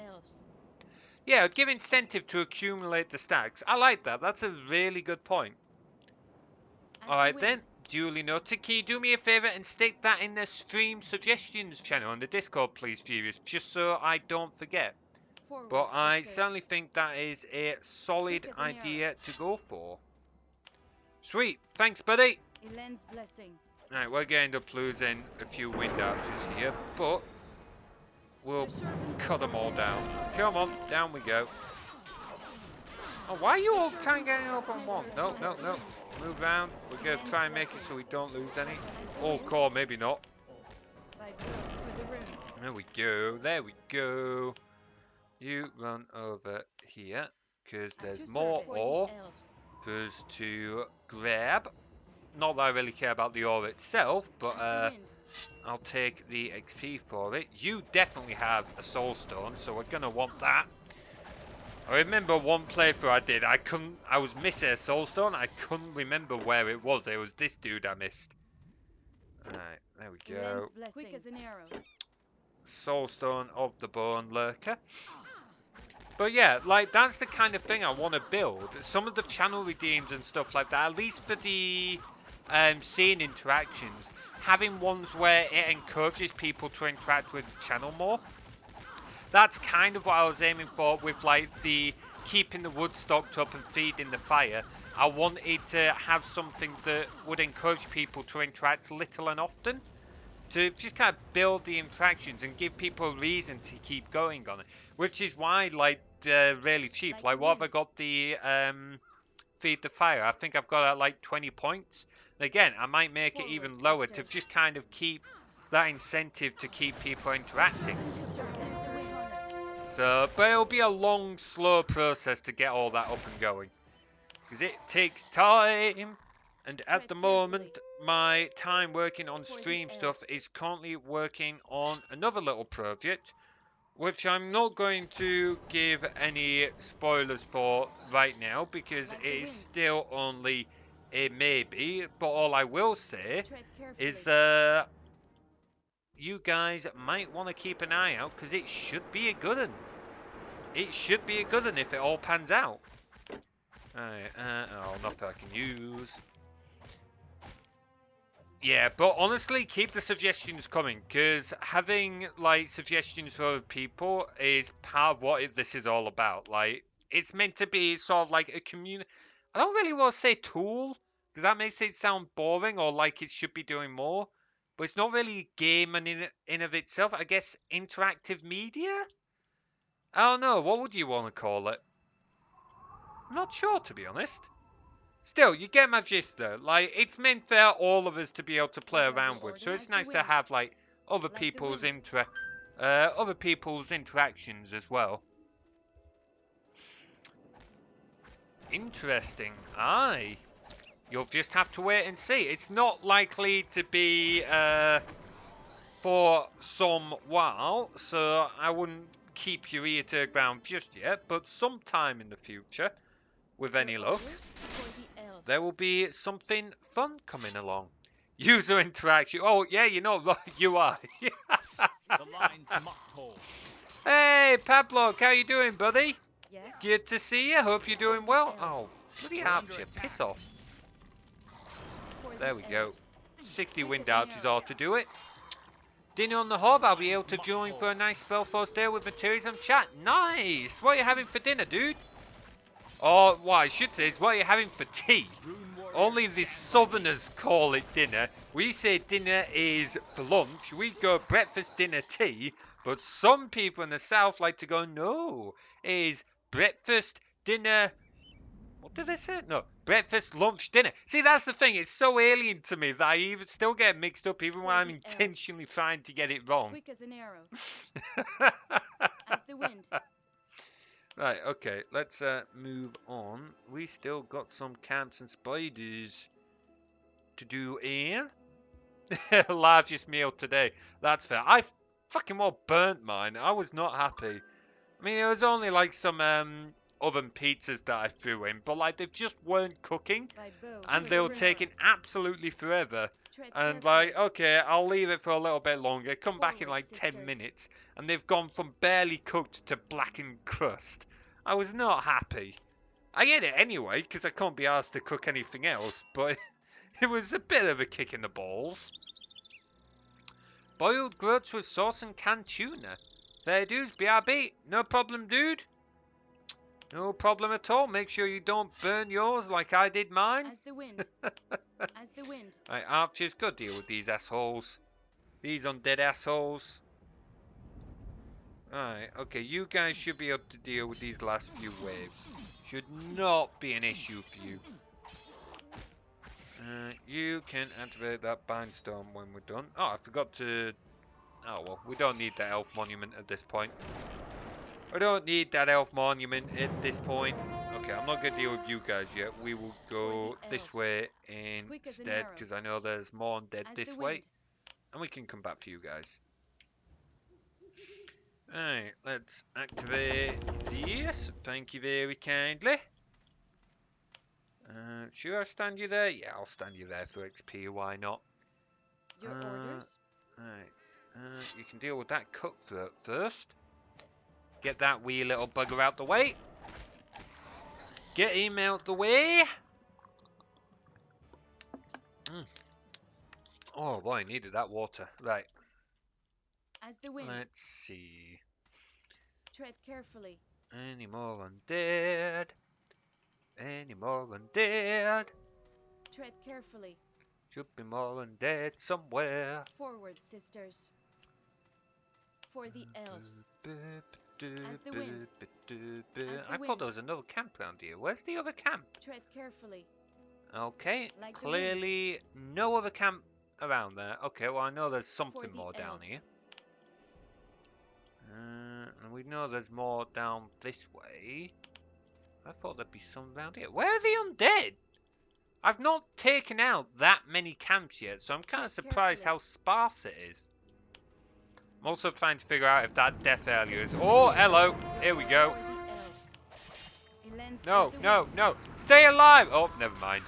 Yeah, give incentive to accumulate the stacks. I like that. That's a really good point. As the Alright then, wind. duly noted. Can you do me a favour and stick that in the stream suggestions channel on the Discord, please, Genius, just so I don't forget. Forward, But I sisters. certainly think that is a solid Quick as an arrow. idea to go for. Sweet, thanks, buddy. Elend's blessing. Right, we're going to end up losing a few wind archers here, but we'll Your servants cut them all are down. Come on, down we go. Oh, why are you Your all trying servants getting up on are one? desert No, on no, the no. wind. Move around. We're going to try and make it so we don't lose any. Oh, core, maybe not. Thy will for the room. There we go. There we go. You run over here, because At there's your more service. ore Elves. for us to grab. Not that I really care about the ore itself, but As the wind. I'll take the XP for it. You definitely have a soul stone, so we're gonna want that. I remember one playthrough I did, I was missing a soul stone, I couldn't remember where it was. It was this dude I missed. Alright, there we go. Elend's blessing. Quick as an arrow. Soul stone of the bone lurker. But yeah, like, that's the kind of thing I want to build. Some of the channel redeems and stuff like that, at least for the scene interactions, having ones where it encourages people to interact with the channel more. That's kind of what I was aiming for with, like, the keeping the wood stocked up and feeding the fire. I wanted to have something that would encourage people to interact little and often, to just kind of build the interactions and give people a reason to keep going on it. Which is why, like, really cheap. Like, what have I got the feed the fire? I think I've got at like 20 points. And again, I might make it even lower to just kind of keep that incentive to keep people interacting. So, but it'll be a long, slow process to get all that up and going, because it takes time. And at the moment, my time working on stream stuff is currently working on another little project, which I'm not going to give any spoilers for right now, because it is still only a maybe. But all I will say is you guys might want to keep an eye out, because it should be a good one. It should be a good one if it all pans out. Alright, oh, nothing I can use. Yeah, but honestly, keep the suggestions coming, because having, like, suggestions for other people is part of what this is all about. Like, it's meant to be sort of like a community. I don't really want to say tool, because that makes it sound boring or like it should be doing more. But it's not really a game in of itself. I guess interactive media? I don't know. What would you want to call it? I'm not sure, to be honest. Still, you get my gist though. Like, it's meant for all of us to be able to play around with, so it's nice to have like other people's interactions as well. Interesting. Aye. You'll just have to wait and see. It's not likely to be for some while, so I wouldn't keep your ear to the ground just yet, but sometime in the future, with any luck, there will be something fun coming along. User interaction. Oh, yeah, you know, you are. The lines must hold. Hey, Pablo, how you doing, buddy? Yes. Good to see you. Hope you're doing well. Oh, bloody archer, piss off. There we go. 60 wind archers ought to do it. Dinner on the hub. I'll be able to join for a nice Spellforce day with materials and chat. Nice. What are you having for dinner, dude? Or what I should say is, what are you having for tea? Only the southerners call it dinner. We say dinner is for lunch. We go breakfast, dinner, tea. But some people in the south like to go, no, it is breakfast, dinner. What did they say? No, breakfast, lunch, dinner. See, that's the thing. It's so alien to me that I even still get mixed up even when I'm intentionally trying to get it wrong. Quick as an arrow. As the wind. Right, okay, let's move on. We still got some camps and spiders to do in. Largest meal today. That's fair. I fucking well burnt mine. I was not happy. I mean, it was only like some oven pizzas that I threw in, but like they just weren't cooking, and they were taking absolutely forever. And like, okay, I'll leave it for a little bit longer. Come back in like 10 minutes, and they've gone from barely cooked to blackened crust. I was not happy. I ate it anyway, because I can't be asked to cook anything else, but It was a bit of a kick in the balls. Boiled groats with sauce and canned tuna. Fair dues, BRB. No problem, dude. No problem at all. Make sure you don't burn yours like I did mine. As the wind. As the wind. Right, archers, go deal with these assholes. These undead assholes. Alright, okay, you guys should be able to deal with these last few waves. Should not be an issue for you. You can activate that bindstorm when we're done. Oh, I forgot to... Oh, well, we don't need that elf monument at this point. I don't need that elf monument at this point. Okay, I'm not going to deal with you guys yet. We will go this way instead, because I know there's more undead this way. And we can come back for you guys. Alright, let's activate this. Thank you very kindly. Should I stand you there? Yeah, I'll stand you there for XP, why not? Your orders? Alright, you can deal with that cutthroat first. Get that wee little bugger out the way. Get him out the way. Oh boy, I needed that water. Right. As the wind. Let's see. Tread carefully. Any more undead? Any more undead? Tread carefully. Should be more undead somewhere. Forward, sisters. For the elves. As the wind. I thought there was another camp around here. Where's the other camp? Tread carefully. Okay, Like clearly no other camp around there. Okay, well I know there's something more down here. And we know there's more down this way. I thought there'd be some around here. Where are the undead? I've not taken out that many camps yet, so I'm kind of surprised how sparse it is. I'm also trying to figure out if that death area is... Oh, hello. Here we go. No, no, no. Stay alive. Oh, never mind.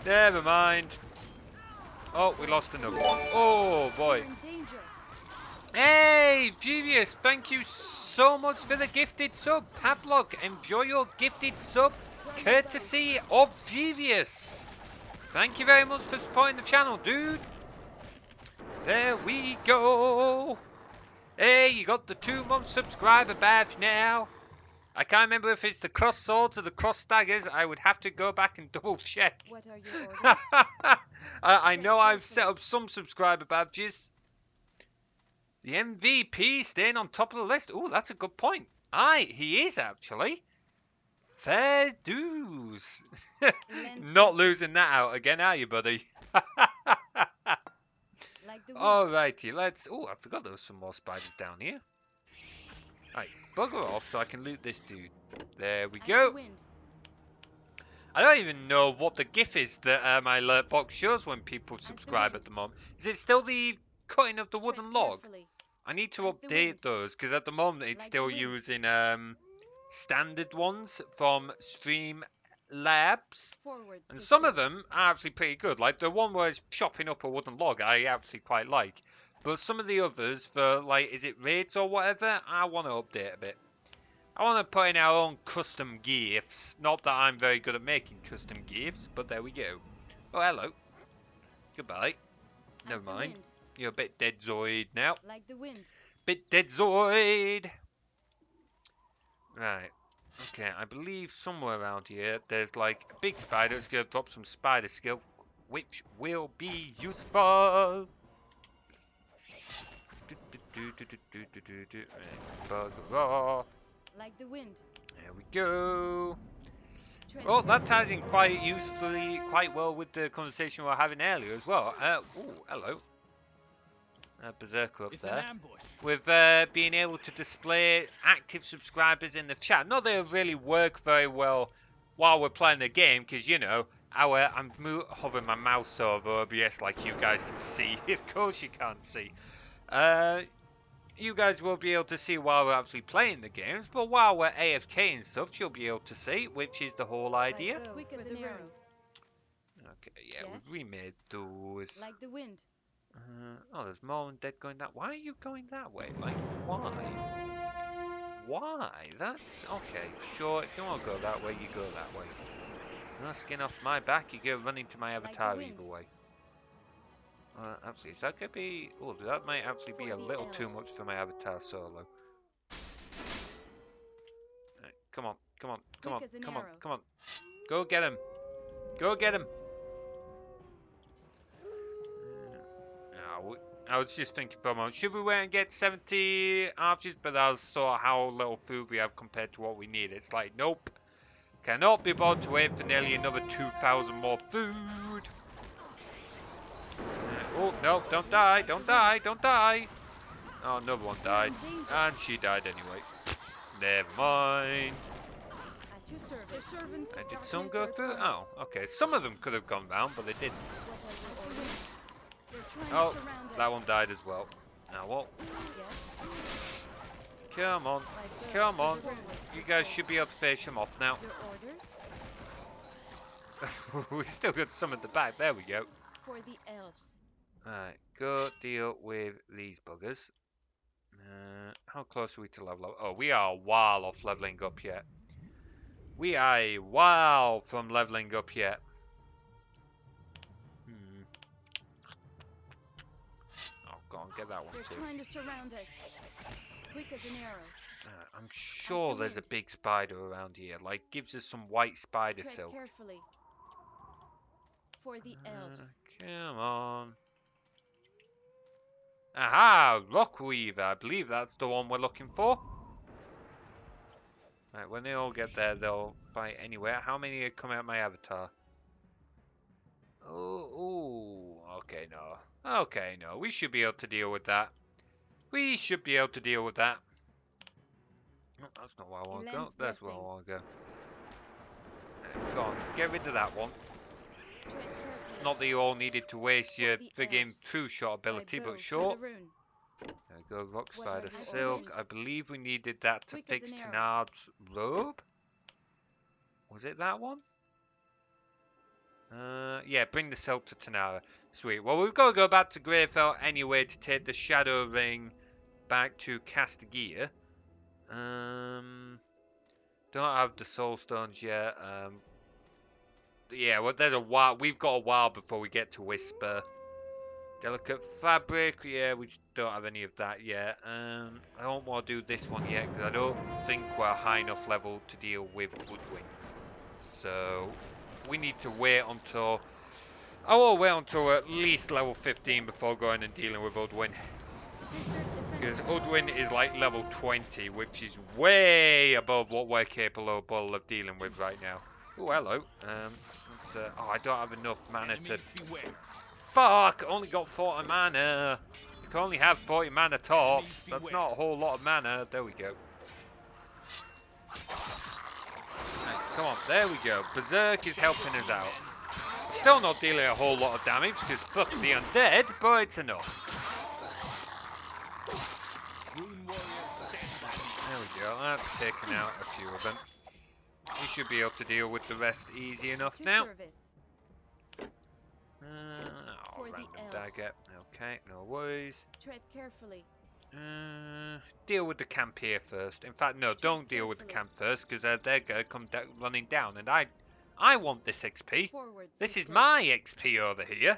Never mind. Oh, we lost another one. Oh, boy. Hey, Genius, thank you so much for the gifted sub. Pavlog, enjoy your gifted sub, courtesy of Genius. Thank you very much for supporting the channel, dude. There we go. Hey, you got the 2-month subscriber badge now. I can't remember if it's the cross swords or the cross daggers. I would have to go back and double check. What are your orders? I know I've set up some subscriber badges. The MVP staying on top of the list. Oh, that's a good point. Aye, he is actually. Fair dues. Not losing that out again, are you, buddy? Alrighty, let's... Oh, I forgot there was some more spiders down here. Right, bugger off so I can loot this dude. There we go. I don't even know what the GIF is that my alert box shows when people subscribe at the moment. Is it still the cutting of the wooden log? I need to update those because at the moment it's still using standard ones from Stream Labs, and some of them are actually pretty good. Like the one where it's chopping up a wooden log, I actually quite like. But some of the others for like, is it raids or whatever? I want to update a bit. I want to put in our own custom GIFs. Not that I'm very good at making custom GIFs, but there we go. Oh, hello. Goodbye. Never mind. You're a bit dead-zoid now. Like the wind. Bit dead-zoid. Right. Okay, I believe somewhere around here there's like a big spider that's going to drop some spider skill, which will be useful. Right, bugger off. Like the wind. There we go. Well, that ties in quite usefully, quite well with the conversation we were having earlier as well. Oh, hello. Berserker up there. With being able to display active subscribers in the chat. Not that it really work very well while we're playing the game, because you know, I'm hovering my mouse over OBS like you guys can see. Of course you can't see. You guys will be able to see while we're actually playing the games, but while we're AFK and stuff, you'll be able to see, which is the whole idea. Quick as an arrow. Okay, yeah, we remade those. Like the wind. Oh, there's more undead going that. Why are you going that way? Like, why? Why? That's okay. Sure, if you want to go that way, you go that way. No skin off my back, you go running to my the avatar wind. either way. Actually, is that gonna be... Oh, that might actually be For a the little too elves. much for my avatar solo. Right, come on, come on, come on, Quick as an come on, arrow. come on. Go get him. Go get him. I was just thinking for a moment, should we wait and get 70 archers? But I saw how little food we have compared to what we need. It's like, nope. Cannot be bothered to wait for nearly another 2,000 more food. Oh, no, don't die, don't die, don't die. Oh, another one died. And she died anyway. Never mind. At your service. The servants of Did some darkness go are through? upon Oh, us. okay. Some of them could have gone round, but they didn't. What are your orders? They're trying Oh, to surround us. that one died as well. Now what? Yes. Come on. Like Come birds on. of the wind. You guys should be able to finish them off now. Your orders We still got some at the back. There we go. for the elves. Alright, go deal with these buggers. How close are we to level up? Oh, we are a while off leveling up yet. We are a while from leveling up yet. Oh, go on, get that one They're too. trying to surround us. Quick as an arrow. I'm sure there's a wind. big spider around here. Like, gives us some white spider Tread silk. carefully. For the elves. Come on. Aha! Rockweaver. I believe that's the one we're looking for. Right, when they all get there, they'll fight anywhere. How many are coming out my avatar? Oh, okay, no. Okay, no. We should be able to deal with that. We should be able to deal with that. Oh, that's not where I want to go. Elend's That's where I blessing. want to go. Right, go on, get rid of that one. Tread carefully. Not that you all needed to waste For your the friggin' elves. true shot By ability, bow but through sure. the rune. There we go, rock What spider are your silk. orders? I believe we needed that to Quick as fix an arrow. Tenard's robe. Was it that one? Yeah, bring the silk to Tanara. Sweet. Well, we've got to go back to Greyfell anyway to take the Shadow Ring back to Castigia. Don't have the Soul Stones yet. Yeah, well, there's a while. We've got a while before we get to Whisper. Delicate fabric. Yeah, we just don't have any of that yet. I don't want to do this one yet because I don't think we're high enough level to deal with Woodwind. So we need to wait until. I will wait until at least level 15 before going and dealing with Udwin. Because Udwin is like level 20, which is way above what we're capable of dealing with right now. Oh, hello. Oh, I don't have enough mana to... Enemies beware. Fuck! Only got 40 mana. You can only have 40 mana tops. That's beware. not a whole lot of mana. There we go. Right, come on, there we go. Berserk is helping us out. Still not dealing a whole lot of damage because fuck the undead, but it's enough. Rune warriors stand by me. There we go, that's taken out a few of them. We should be able to deal with the rest easy enough To now. service. Oh, For the random elves. dagger. Okay, no worries. Tread carefully. Deal with the camp here first. In fact, no, don't deal with the camp first because they're gonna come running down, and I want this XP. Forward, This is sisters. my XP over here.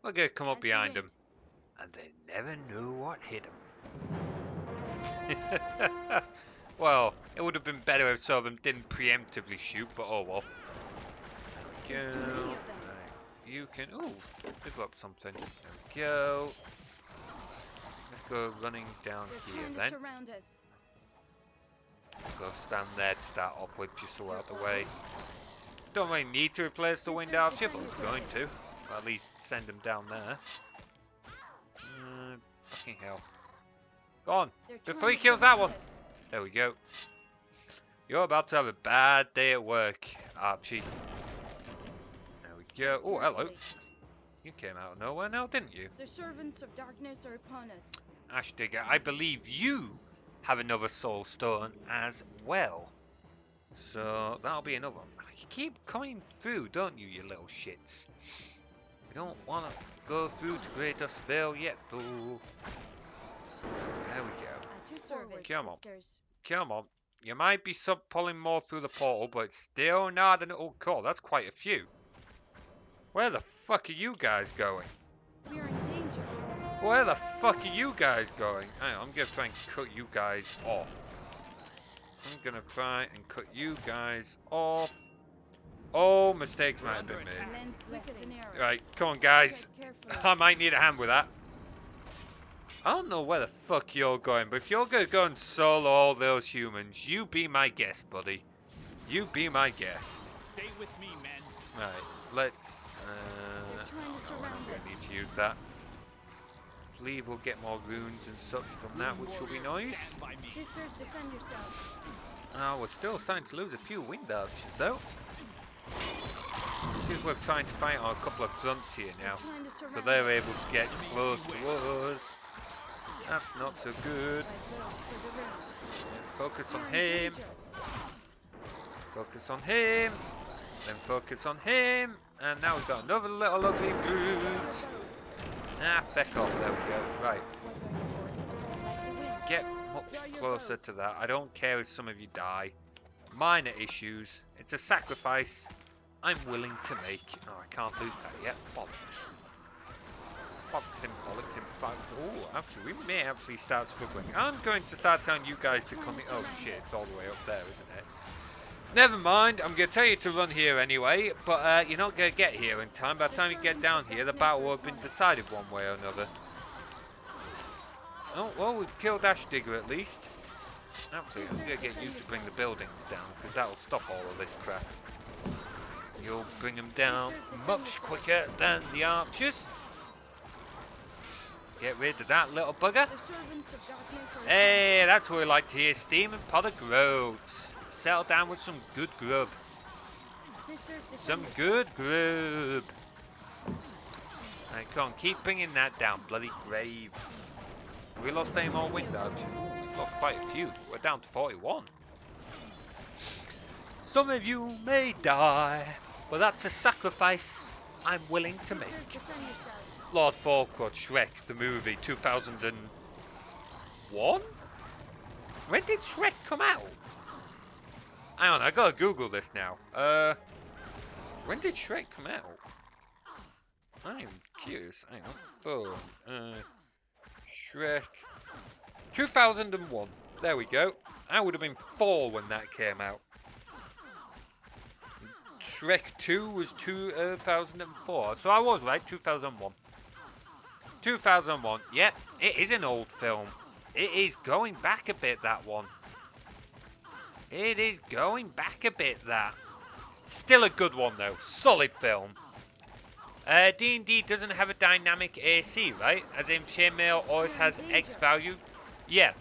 We're gonna come up As the behind them, wind. and they never knew what hit them. Well, it would have been better if some of them didn't preemptively shoot, but oh well. There we There's go. too many of them. Right, you can. Ooh, pick up something. There we go. Let's go running down They're here trying to then. surround us. Go stand there to start off with, just so we're out the way. Don't really need to replace the wind archer, but we're going to. Or at least send them down there. Fucking hell. Go on, They're before trying he to kills that surround one. us. There we go. You're about to have a bad day at work, Archie. There we go. Oh, hello. Carefully. You came out of nowhere now, didn't you? The servants of darkness are upon us. Ashdigger, I believe you have another soul stone as well. So that'll be another one. You keep coming through, don't you, you little shits? We don't want to go through to Greater Spell yet, though. There we go. At your service, Come on. sisters. Come on. You might be pulling more through the portal, but it's still not an old core. That's quite a few. Where the fuck are you guys going? We are in danger. Where the fuck are you guys going? Hang on, I'm gonna try and cut you guys off. I'm gonna try and cut you guys off. Oh, mistakes might have been made. Lens quick as an arrow. Right, come on guys. Tread carefully. I might need a hand with that. I don't know where the fuck you're going, but if you're gonna go and solo all those humans, you be my guest, buddy. You be my guest. Stay with me, men. Right, let's... They're trying to I'm surround gonna us. need to use that. I believe we'll get more runes and such from that, which will be nice. Stand by me. Sisters, defend yourselves. Oh, we're still starting to lose a few wind archers, though. Because we're trying to fight on a couple of fronts here now. Trying to So surround they're us. able to get close to us. That's not so good. I go for the ring. Focus on We're in him. danger. Focus on him. Then focus on him. And now we've got another little ugly brute. Ah, feck off. There we go. Right. As the wind. Get much closer to that. I don't care if some of you die. Minor issues. It's a sacrifice I'm willing to make. Oh, I can't lose that yet. Bollocks. Bollocks and bollocks and bollocks. Oh, actually, we may actually start struggling. I'm going to start telling you guys to come in. Oh shit, it's all the way up there, isn't it? Never mind, I'm going to tell you to run here anyway, but you're not going to get here in time. By the time you get down here, the battle will have been decided one way or another. Oh, well, we've killed Ash Digger at least. Actually, I'm going to get you to bring the buildings down, because that will stop all of this crap. You'll bring them down much quicker than the archers. Get rid of that little bugger. The servants of darkness are Hey, that's what we like to hear. Steaming pot of groats. Settle down with some good grub. Sisters, defend Some yourselves. good grub. Right, come on, keep bringing that down, bloody grave. We lost any more wind archers? Ooh, we've lost quite a few. We're down to 41. Some of you may die, but that's a sacrifice I'm willing to make. Sisters, defend yourselves. Lord Farquaad, Shrek, the movie, 2001? When did Shrek come out? Hang on, I gotta Google this now. When did Shrek come out? I'm curious. Hang on. Phone. Shrek. 2001. There we go. I would have been 4 when that came out. Shrek 2 was 2004. So I was right, 2001. 2001. Yep, it is an old film. It is going back a bit, that one. It is going back a bit, that. Still a good one, though. Solid film. D&D doesn't have a dynamic AC, right? As in, chainmail always has X value. Yeah.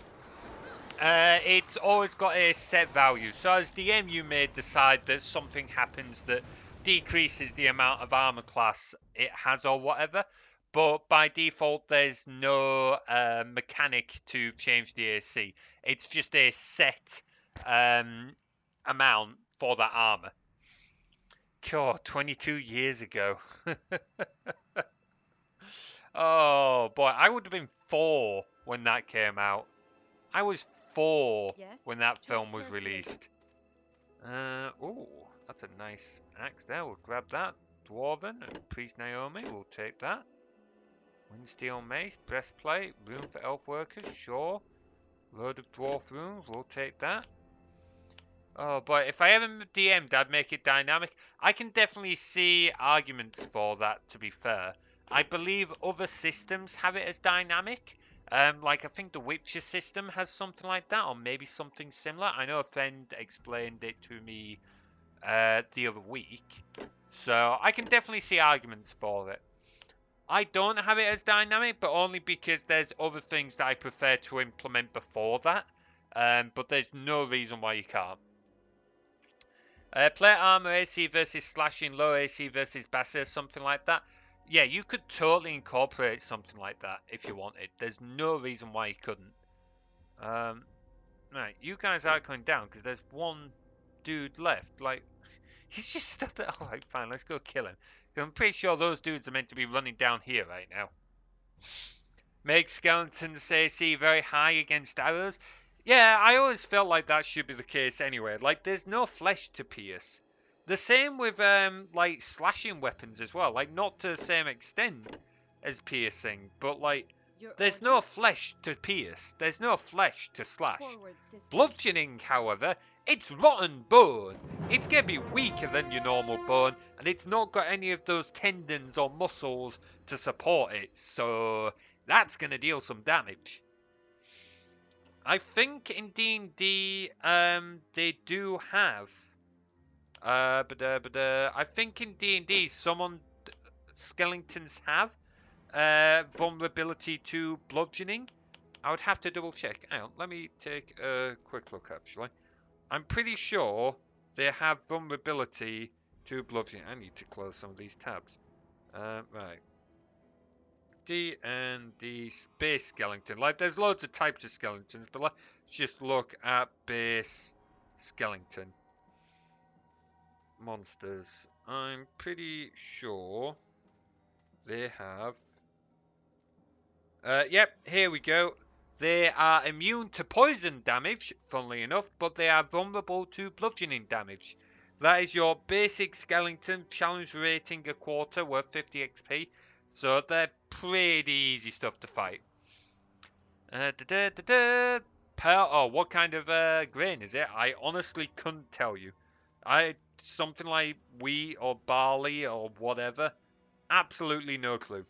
It's always got a set value. So as DM, you may decide that something happens that decreases the amount of armor class it has or whatever. But by default, there's no mechanic to change the AC. It's just a set amount for that armor. God, 22 years ago. Oh boy, I would have been 4 when that came out. I was 4 Yes, when that tread film was carefully. released. Oh, that's a nice axe there. We'll grab that. Dwarven and Priest Naomi, we'll take that. Windsteel Mace, Breastplate, Room for Elf Workers, sure. Load of Dwarf Runes, we'll take that. Oh boy, if I ever DM'd, I'd make it dynamic. I can definitely see arguments for that, to be fair. I believe other systems have it as dynamic. Like I think the Witcher system has something like that, or maybe something similar. I know a friend explained it to me the other week. So I can definitely see arguments for it. I don't have it as dynamic, but only because there's other things that I prefer to implement before that. But there's no reason why you can't. Plate armor AC versus slashing, low AC versus Basser, something like that. Yeah, you could totally incorporate something like that if you wanted. There's no reason why you couldn't. Right, you guys are going down because there's one dude left. Like, he's just stood there. Alright, fine, let's go kill him. I'm pretty sure those dudes are meant to be running down here right now. Make skeletons AC very high against arrows. Yeah, I always felt like that should be the case anyway. Like, there's no flesh to pierce. The same with like slashing weapons as well. Like, not to the same extent as piercing, but like, Your there's no orders? flesh to pierce. There's no flesh to slash. Forward, sisters. Bludgeoning, however, it's rotten bone. It's gonna be weaker than your normal bone, and it's not got any of those tendons or muscles to support it. So that's gonna deal some damage. I think in D&D, they do have, I think in D&D, skeletons have, vulnerability to bludgeoning. I would have to double check. Hang on, let me take a quick look actually. I'm pretty sure they have vulnerability to bludgeoning. I need to close some of these tabs. Right. D and D space skeleton. Like, there's loads of types of skeletons, but let's just look at base skeleton monsters. I'm pretty sure they have. Yep, here we go. They are immune to poison damage, funnily enough, but they are vulnerable to bludgeoning damage. That is your basic skeleton, challenge rating a quarter, worth 50 XP. So they're pretty easy stuff to fight. Pearl. Oh, what kind of grain is it? I honestly couldn't tell you. Something like wheat or barley or whatever. Absolutely no clue.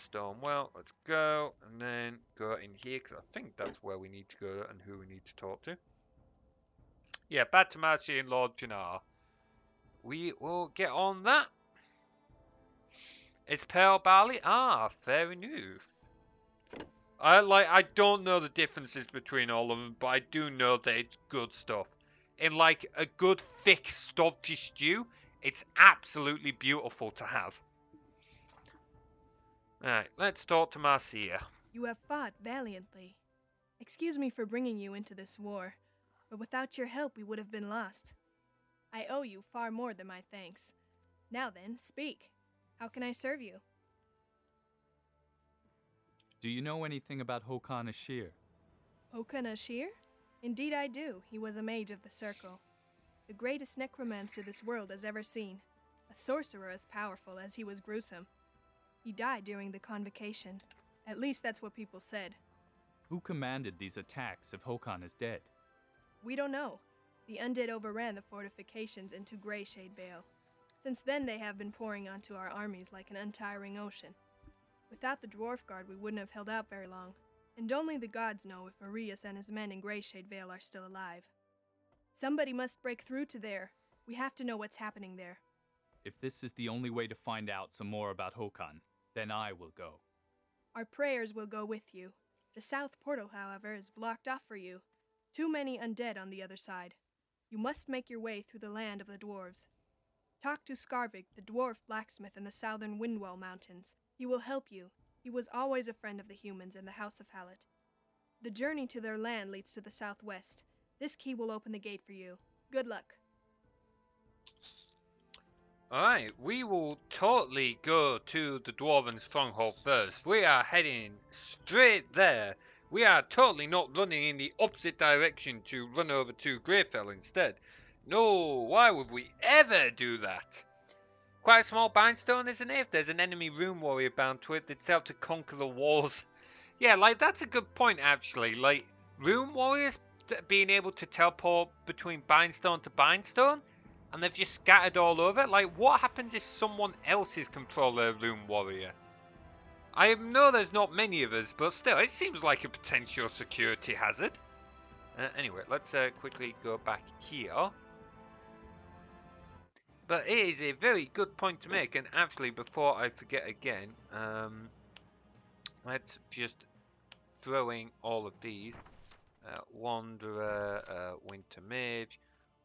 Stone well, let's go, and then go in here because I think that's where we need to go and who we need to talk to. Yeah, back to Marcy and Lord Jannar. We will get on that. It's pearl barley. Ah, fair enough. I don't know the differences between all of them, but I do know that it's good stuff. In like a good thick stodgy stew, it's absolutely beautiful to have. Alright, let's talk to Marcia. You have fought valiantly. Excuse me for bringing you into this war, but without your help we would have been lost. I owe you far more than my thanks. Now then, speak. How can I serve you? Do you know anything about Hokan Ashir? Hokan Ashir? Indeed I do. He was a mage of the Circle. The greatest necromancer this world has ever seen. A sorcerer as powerful as he was gruesome. He died during the convocation. At least that's what people said. Who commanded these attacks if Hokan is dead? We don't know. The undead overran the fortifications into Greyshade Vale. Since then they have been pouring onto our armies like an untiring ocean. Without the Dwarf Guard we wouldn't have held out very long, and only the gods know if Arius and his men in Greyshade Vale are still alive. Somebody must break through to there. We have to know what's happening there. If this is the only way to find out some more about Hokan, then I will go. Our prayers will go with you. The south portal, however, is blocked off for you. Too many undead on the other side. You must make your way through the land of the dwarves. Talk to Skarvik, the dwarf blacksmith in the southern Windwell Mountains. He will help you. He was always a friend of the humans and the House of Hallett. The journey to their land leads to the southwest. This key will open the gate for you. Good luck. Alright, we will totally go to the Dwarven Stronghold first. We are heading straight there. We are totally not running in the opposite direction to run over to Greyfell instead. No, why would we ever do that? Quite a small bindstone, isn't it? If there's an enemy rune warrior bound to it, they'd help to conquer the walls. Yeah, like, that's a good point, actually. Like, rune warriors being able to teleport between bindstone to bindstone, and they've just scattered all over. Like, what happens if someone else is controller of rune warrior? I know there's not many of us, but still, it seems like a potential security hazard. Anyway, let's quickly go back here. But it is a very good point to make, and actually, before I forget again, let's just throwing all of these. Wanderer, Winter Mage.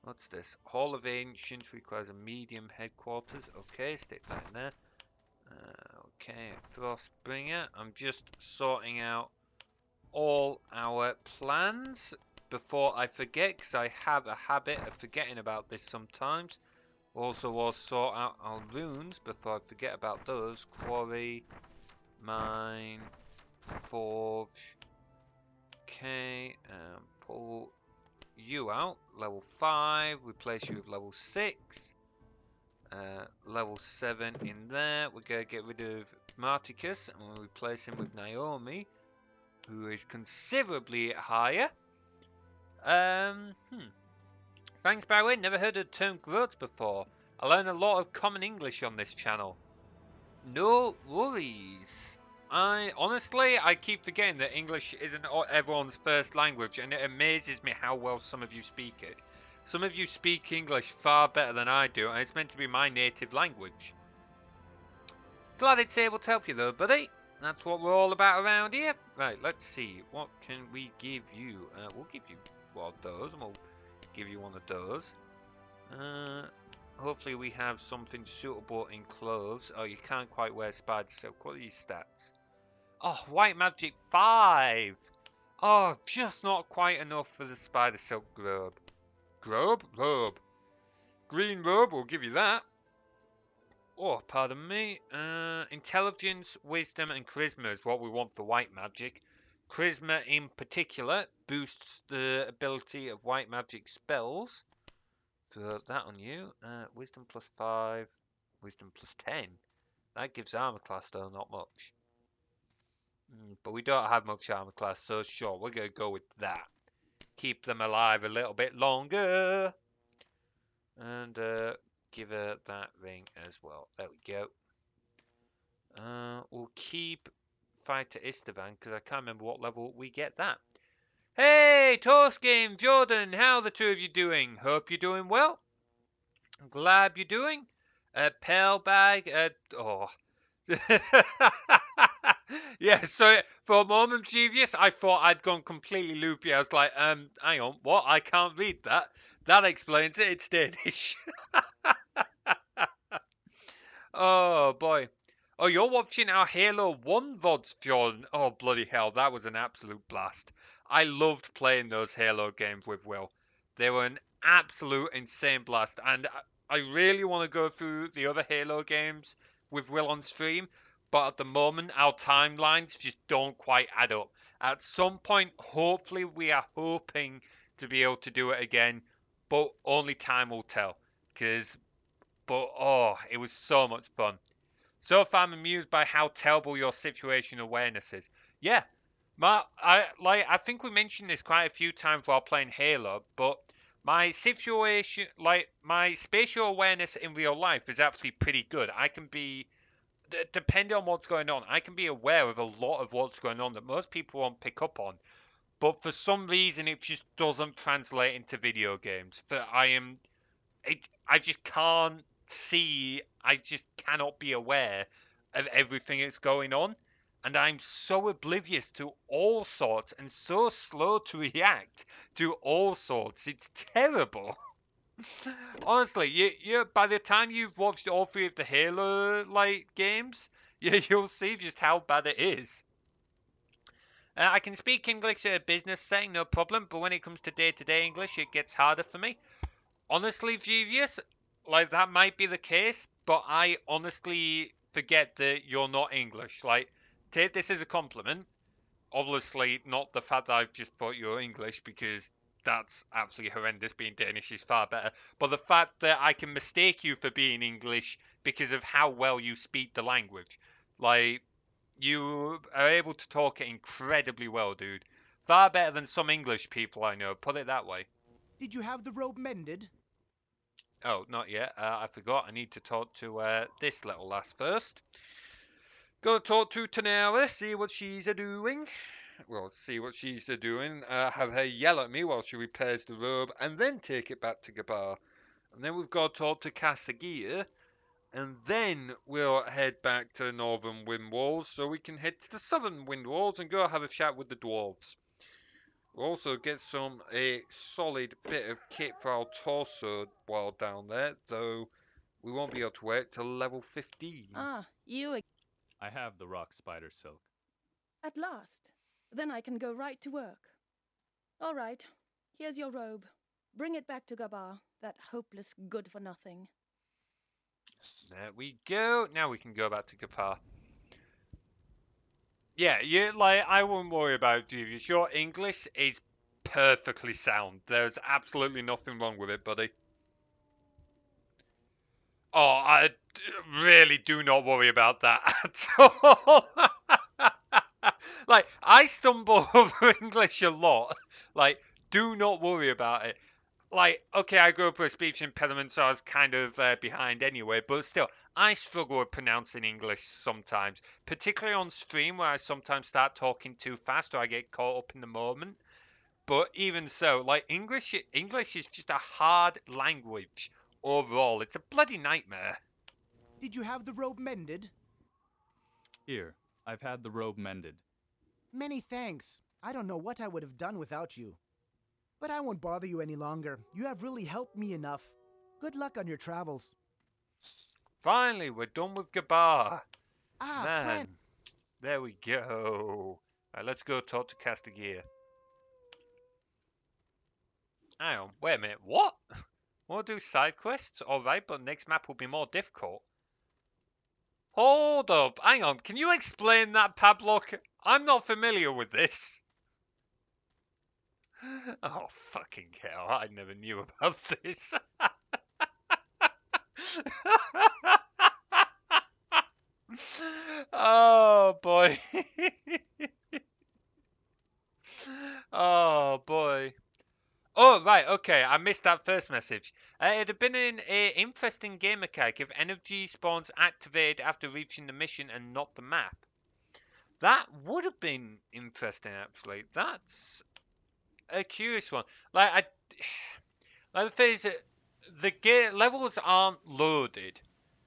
What's this? Hall of Ancients requires a medium headquarters. Okay, stick that in there. Okay, Frostbringer. I'm just sorting out all our plans before I forget, because I have a habit of forgetting about this sometimes. Also, we'll sort out our runes before I forget about those. Quarry, Mine, Forge, Okay, pull you out. Level 5. Replace you with level 6. Level 7 in there. We're going to get rid of Marticus and we'll replace him with Naomi, who is considerably higher. Thanks, by the way. Never heard of the term growth before. I learn a lot of common English on this channel. No worries. I keep forgetting that English isn't everyone's first language, and it amazes me how well some of you speak it. Some of you speak English far better than I do, and it's meant to be my native language. Glad it's able to help you though, buddy. That's what we're all about around here. Right, let's see. What can we give you? We'll give you one of those, and we'll give you one of those. Hopefully we have something suitable in clothes. Oh, you can't quite wear spider silk. What are your stats? Oh, white magic 5. Oh, just not quite enough for the spider silk robe. Robe. Green robe, we'll give you that. Oh, pardon me. Intelligence, wisdom, and charisma is what we want for white magic. Charisma in particular boosts the ability of white magic spells. Throw that on you. Wisdom plus 5. Wisdom plus 10. That gives armor class though, not much. But we don't have much armor class, so sure, we're going to go with that. Keep them alive a little bit longer. And give her that ring as well. There we go. We'll keep Fighter Istavan, because I can't remember what level we get that. Hey, Toast Game, Jordan, how are the two of you doing? Hope you're doing well. I'm glad you're doing. Pale bag, oh. Yeah, so for a moment, Jeevious, I thought I'd gone completely loopy. I was like, hang on, what? I can't read that. That explains it. It's Danish. Oh, boy. Oh, you're watching our Halo 1 VODs, John. Oh, bloody hell. That was an absolute blast. I loved playing those Halo games with Will. They were an absolute insane blast. And I really want to go through the other Halo games with Will on stream. But at the moment, our timelines just don't quite add up. At some point, hopefully, we are hoping to be able to do it again. But only time will tell. But oh, it was so much fun. So far, I'm amused by how terrible your situation awareness is. Yeah, I think we mentioned this quite a few times while playing Halo, but my spatial awareness in real life is actually pretty good. I can be, depending on what's going on, I can be aware of a lot of what's going on that most people won't pick up on. But for some reason, it just doesn't translate into video games. I just can't see, I just cannot be aware of everything that's going on. And I'm so oblivious to all sorts and so slow to react to all sorts. It's terrible. Honestly, you by the time you've watched all 3 of the Halo games, you'll see just how bad it is. I can speak English at a business setting, no problem, but when it comes to day-to-day English, it gets harder for me. Honestly, Jeevious, that might be the case, but I honestly forget that you're not English. Take this as a compliment. Obviously, not the fact that I've just thought you're English, because that's absolutely horrendous. Being Danish is far better. But the fact that I can mistake you for being English because of how well you speak the language. You are able to talk it incredibly well, dude. Far better than some English people I know, put it that way. Did you have the robe mended? Oh, not yet. I forgot. I need to talk to this little lass first. Gotta talk to Tanara, see what she's a-doing. Well, see what she's a-doing. Have her yell at me while she repairs the robe, and then take it back to Gabar. And then we've got to talk to Casagear, and then we'll head back to the northern wind walls, so we can head to the southern wind walls and go have a chat with the dwarves. We'll also get a solid bit of kit for our torso while down there, though we won't be able to wait till level 15. Ah, you I have the rock spider silk. at last. Then I can go right to work. All right, here's your robe. Bring it back to Gabar, that hopeless good-for-nothing. There we go. Now we can go back to Gapar. Yeah, I wouldn't worry about Jeeves. Your English is perfectly sound. There's absolutely nothing wrong with it, buddy. Oh, I really do not worry about that at all. I stumble over English a lot. Do not worry about it. Okay, I grew up with a speech impediment, so I was kind of behind anyway, but still, I struggle with pronouncing English sometimes, particularly on stream where I sometimes start talking too fast or I get caught up in the moment. But even so, English is just a hard language overall. It's a bloody nightmare. Did you have the robe mended? Here, I've had the robe mended. Many thanks. I don't know what I would have done without you. But I won't bother you any longer. You have really helped me enough. Good luck on your travels. Finally, we're done with Gabar. Ah, friend. Man, there we go. Right, let's go talk to Castigear. Hang on, wait a minute, what? We'll do side quests? Alright, but next map will be more difficult. Hold up, hang on, can you explain that, Pablock? I'm not familiar with this. Oh, fucking hell, I never knew about this. Oh, boy. Oh, boy. Oh, right, okay, I missed that first message. It had been an interesting game mechanic if energy spawns activated after reaching the mission and not the map. That would have been interesting, actually. That's a curious one. Like, like the thing is, the levels aren't loaded,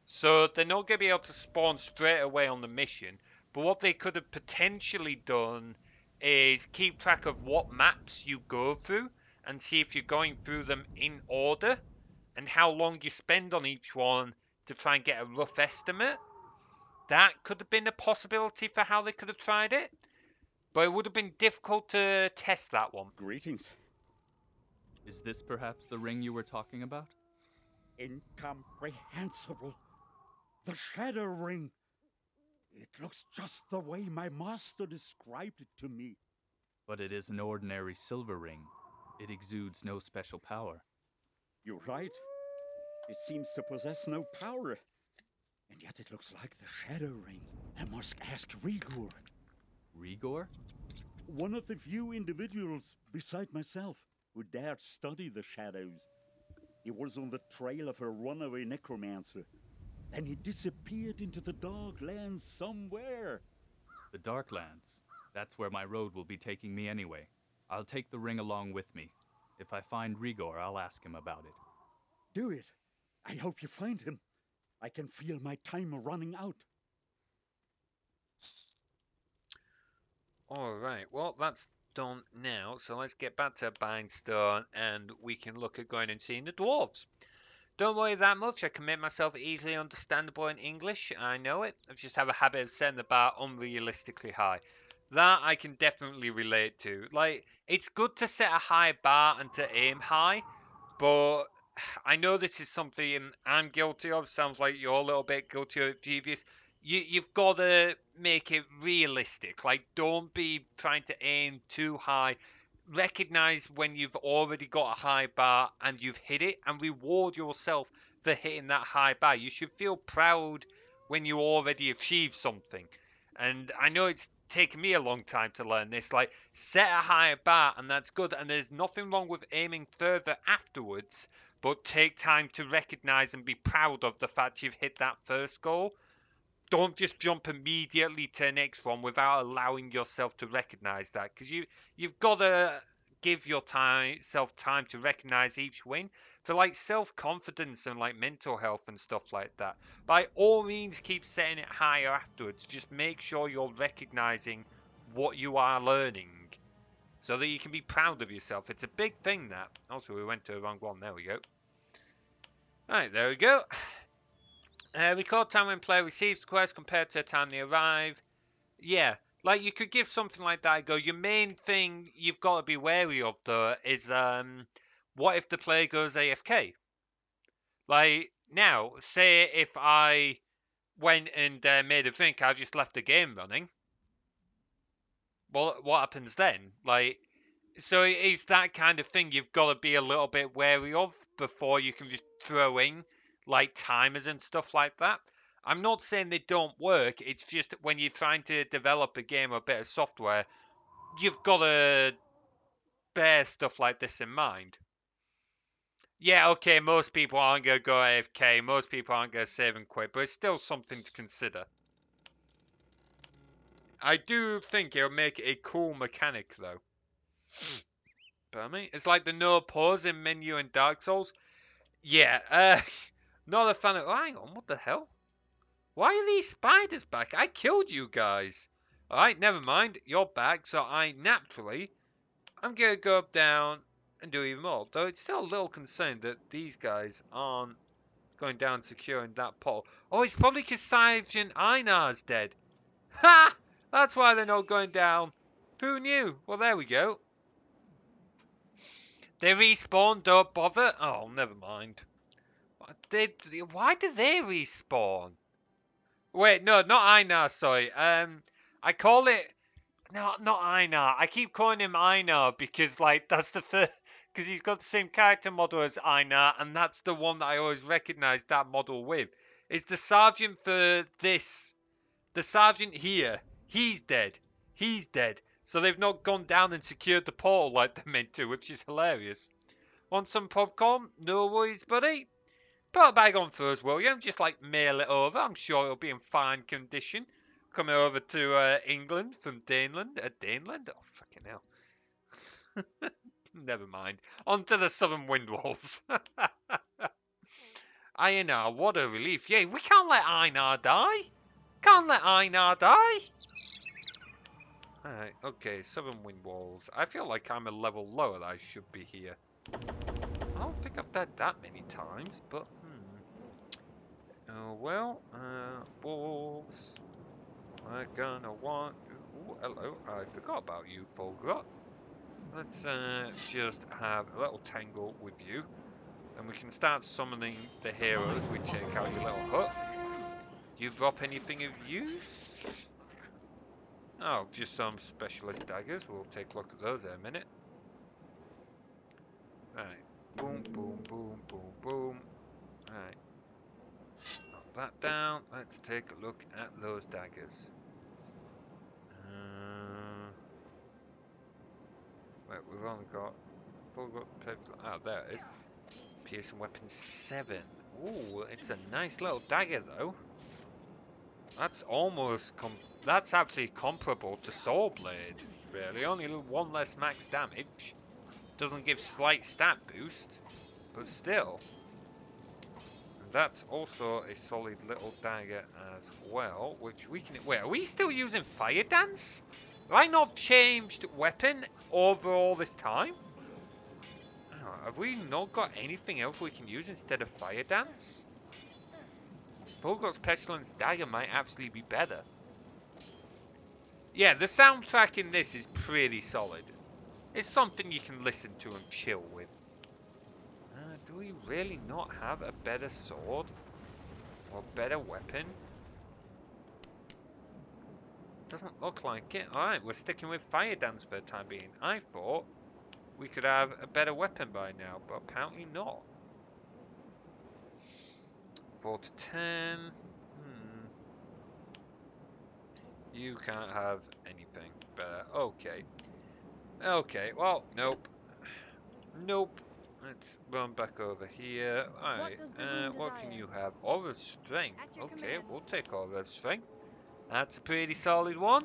so they're not going to be able to spawn straight away on the mission. But what they could have potentially done is keep track of what maps you go through and see if you're going through them in order and how long you spend on each one to try and get a rough estimate. That could have been a possibility for how they could have tried it, but it would have been difficult to test that one. Greetings. Is this perhaps the ring you were talking about? Incomprehensible. The Shadow Ring. It looks just the way my master described it to me. But it is an ordinary silver ring. It exudes no special power. You're right. It seems to possess no power. And yet it looks like the Shadow Ring. I must ask Rigor. Rigor? One of the few individuals, beside myself, who dared study the shadows. He was on the trail of a runaway necromancer. Then he disappeared into the dark lands somewhere. The Darklands. That's where my road will be taking me anyway. I'll take the ring along with me. If I find Rigor, I'll ask him about it. Do it. I hope you find him. I can feel my time running out. Alright, well, that's done now, so let's get back to Bindstone and we can look at going and seeing the dwarves. Don't worry that much, I can make myself easily understandable in English, I know it. I just have a habit of setting the bar unrealistically high. That I can definitely relate to. It's good to set a high bar and to aim high, but I know this is something I'm guilty of. Sounds like you're a little bit guilty of it, Jeevious. You've got to make it realistic. Don't be trying to aim too high. Recognize when you've already got a high bar and you've hit it, and reward yourself for hitting that high bar. You should feel proud when you already achieve something. And I know it's taken me a long time to learn this. Set a higher bar, and that's good. And there's nothing wrong with aiming further afterwards, but take time to recognize and be proud of the fact you've hit that first goal. Don't just jump immediately to the next one without allowing yourself to recognize that, because you've got to give yourself time to recognize each win for self-confidence and mental health and stuff like that. By all means, keep setting it higher afterwards. Just make sure you're recognizing what you are learning so that you can be proud of yourself. It's a big thing, that. Also, we went to the wrong one. There we go. Alright, there we go. Record time when player receives the quest compared to the time they arrive. Yeah, you could give something like that. Go. Your main thing you've got to be wary of though is what if the player goes AFK? Now, say if I went and made a drink, I just left the game running. well, what happens then? Like, so it's that kind of thing you've got to be a little bit wary of before you can just throw in like timers and stuff like that. I'm not saying they don't work. It's just that when you're trying to develop a game or a bit of software, you've got to bear stuff like this in mind. Yeah, okay, most people aren't going to go AFK, most people aren't going to save and quit, but it's still something to consider. I do think it'll make it a cool mechanic, though. Pardon me? It's like the no pause in menu in Dark Souls. Yeah, not a fan of... Oh, hang on, what the hell? Why are these spiders back? I killed you guys. Alright, never mind. You're back, so I'm going to go up, down, and do even more. Though it's still a little concerned that these guys aren't going down securing that pole. Oh, it's probably because Sergeant Einar's dead. Ha! That's why they're not going down. Who knew? Well, there we go. They respawn, don't bother. Oh, never mind. Why do they respawn? Wait, no, not Einar, sorry. I call it... No, not Einar. I keep calling him Einar because, like, that's the first... Because he's got the same character model as Einar, and that's the one that I always recognize that model with. It's the sergeant for this. The sergeant here. He's dead. He's dead. So they've not gone down and secured the portal like they're meant to, which is hilarious. Want some popcorn? No worries, buddy. Put a bag on first, William. Just like mail it over. I'm sure it'll be in fine condition. Coming over to England from Daneland. Daneland? Oh, fucking hell. Never mind. On to the Southern Windwalls. Einar, what a relief. Yeah, we can't let Einar die. Can't let Einar die. Alright, okay, Southern Windwalls. I feel like I'm a level lower than I should be here. I don't think I've died that many times, but oh well, wolves. I'm gonna want... Ooh, hello, I forgot about you, Fulgrot. Let's just have a little tangle with you. And we can start summoning the heroes. We check out your little hut. Do you drop anything of use? Oh, just some specialist daggers. We'll take a look at those in a minute. Right. Boom, boom, boom, boom, boom. Right. Knock that down. Let's take a look at those daggers. Wait, we've only got... Oh, there it is. Piercing weapon 7. Ooh, it's a nice little dagger, though. That's almost... That's actually comparable to Saw Blade, really. Only one less max damage. Doesn't give slight stat boost, but still. And that's also a solid little dagger as well, which we can... Wait, are we still using Fire Dance? Have I not changed weapon over all this time? Oh, have we not got anything else we can use instead of Fire Dance? Fulgur's Petulance Dagger might actually be better. Yeah, the soundtrack in this is pretty solid. It's something you can listen to and chill with. Do we really not have a better sword? Or better weapon? Doesn't look like it. Alright, we're sticking with Fire Dance for the time being. I thought we could have a better weapon by now, but apparently not. 4 to 10. You can't have anything better. Okay. Okay, well, nope. Nope. Let's run back over here. Alright, what can you have? Aura of Strength. Okay, we'll take Aura of Strength. That's a pretty solid one.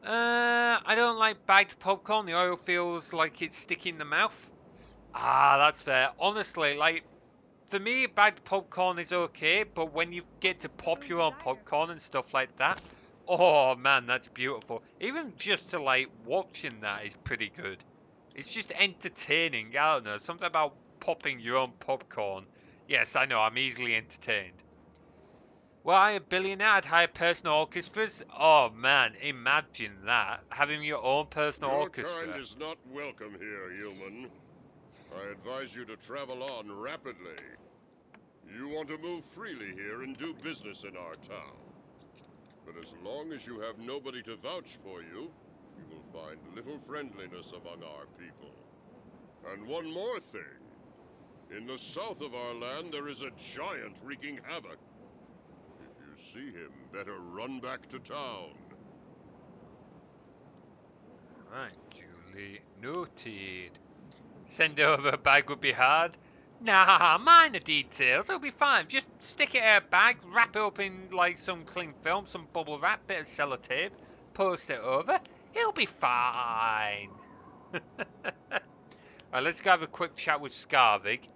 I don't like bagged popcorn. The oil feels like it's sticking in the mouth. Ah, that's fair. Honestly, like, for me, bagged popcorn is okay, but when you get to pop your own popcorn and stuff like that, oh man, that's beautiful. Even just to, like, watching that is pretty good. It's just entertaining. I don't know, something about popping your own popcorn. Yes, I know, I'm easily entertained. Were I a billionaire, I'd hire personal orchestras. Oh man, imagine that. Having your own personal orchestra. Your kind is not welcome here, human. I advise you to travel on rapidly. You want to move freely here and do business in our town. But as long as you have nobody to vouch for you, you will find little friendliness among our people. And one more thing. In the south of our land, there is a giant wreaking havoc. If you see him, better run back to town. Right, Julie. Noted. Send over a bag would be hard. Nah, minor details. It'll be fine. Just stick it in a bag, wrap it up in like some cling film, some bubble wrap, bit of sellotape, post it over. It'll be fine. Right, let's go have a quick chat with Skarvig,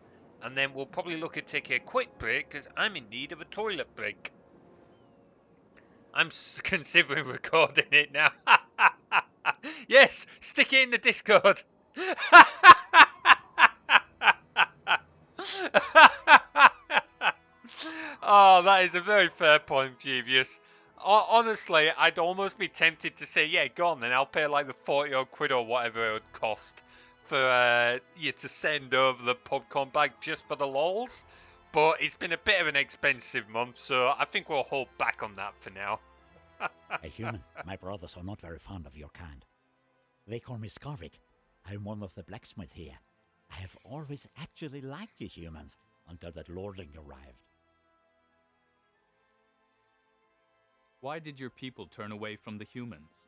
and then we'll probably look at taking a quick break because I'm in need of a toilet break. I'm considering recording it now. Yes, stick it in the Discord. Oh, that is a very fair point, Jeevius. Honestly, I'd almost be tempted to say, yeah, go on then, I'll pay like the 40 odd quid or whatever it would cost for you to send over the popcorn bag just for the lols. But it's been a bit of an expensive month, so I think we'll hold back on that for now. A human, my brothers are not very fond of your kind. They call me Skarvik. I'm one of the blacksmiths here. I have always actually liked you humans until that lordling arrived. Why did your people turn away from the humans?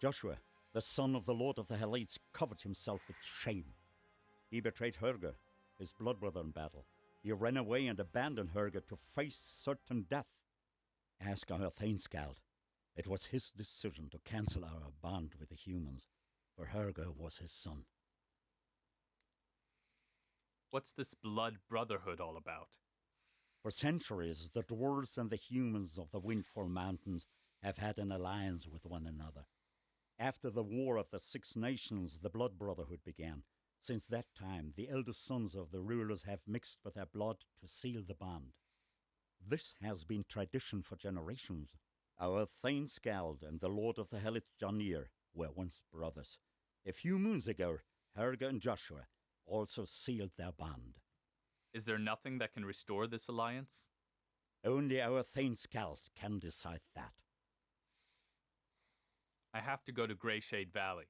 Joshua, the son of the Lord of the Helites, covered himself with shame. He betrayed Hurga, his blood brother in battle. He ran away and abandoned Hurga to face certain death. Ask our Thainscald. It was his decision to cancel our bond with the humans, for Hurga was his son. What's this blood brotherhood all about? For centuries, the dwarves and the humans of the Windfall Mountains have had an alliance with one another. After the War of the Six Nations, the Blood Brotherhood began. Since that time, the eldest sons of the rulers have mixed with their blood to seal the bond. This has been tradition for generations. Our Thainscald and the Lord of the Helits Janir were once brothers. A few moons ago, Herga and Joshua also sealed their bond. Is there nothing that can restore this alliance? Only our Thainscald can decide that. I have to go to Greyshade Valley.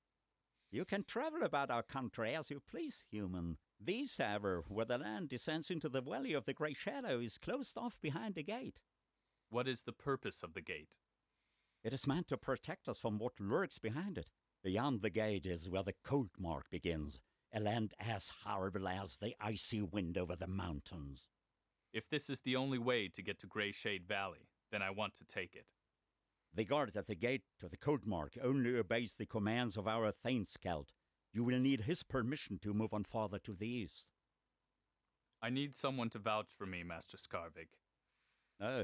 You can travel about our country as you please, human. This, however, where the land descends into the Valley of the Grey Shadow, is closed off behind a gate. What is the purpose of the gate? It is meant to protect us from what lurks behind it. Beyond the gate is where the Cold Mark begins, a land as horrible as the icy wind over the mountains. If this is the only way to get to Greyshade Valley, then I want to take it. The guard at the gate to the Cold Mark only obeys the commands of our Thainscald. You will need his permission to move on farther to the east. I need someone to vouch for me, Master Skarvig. Oh,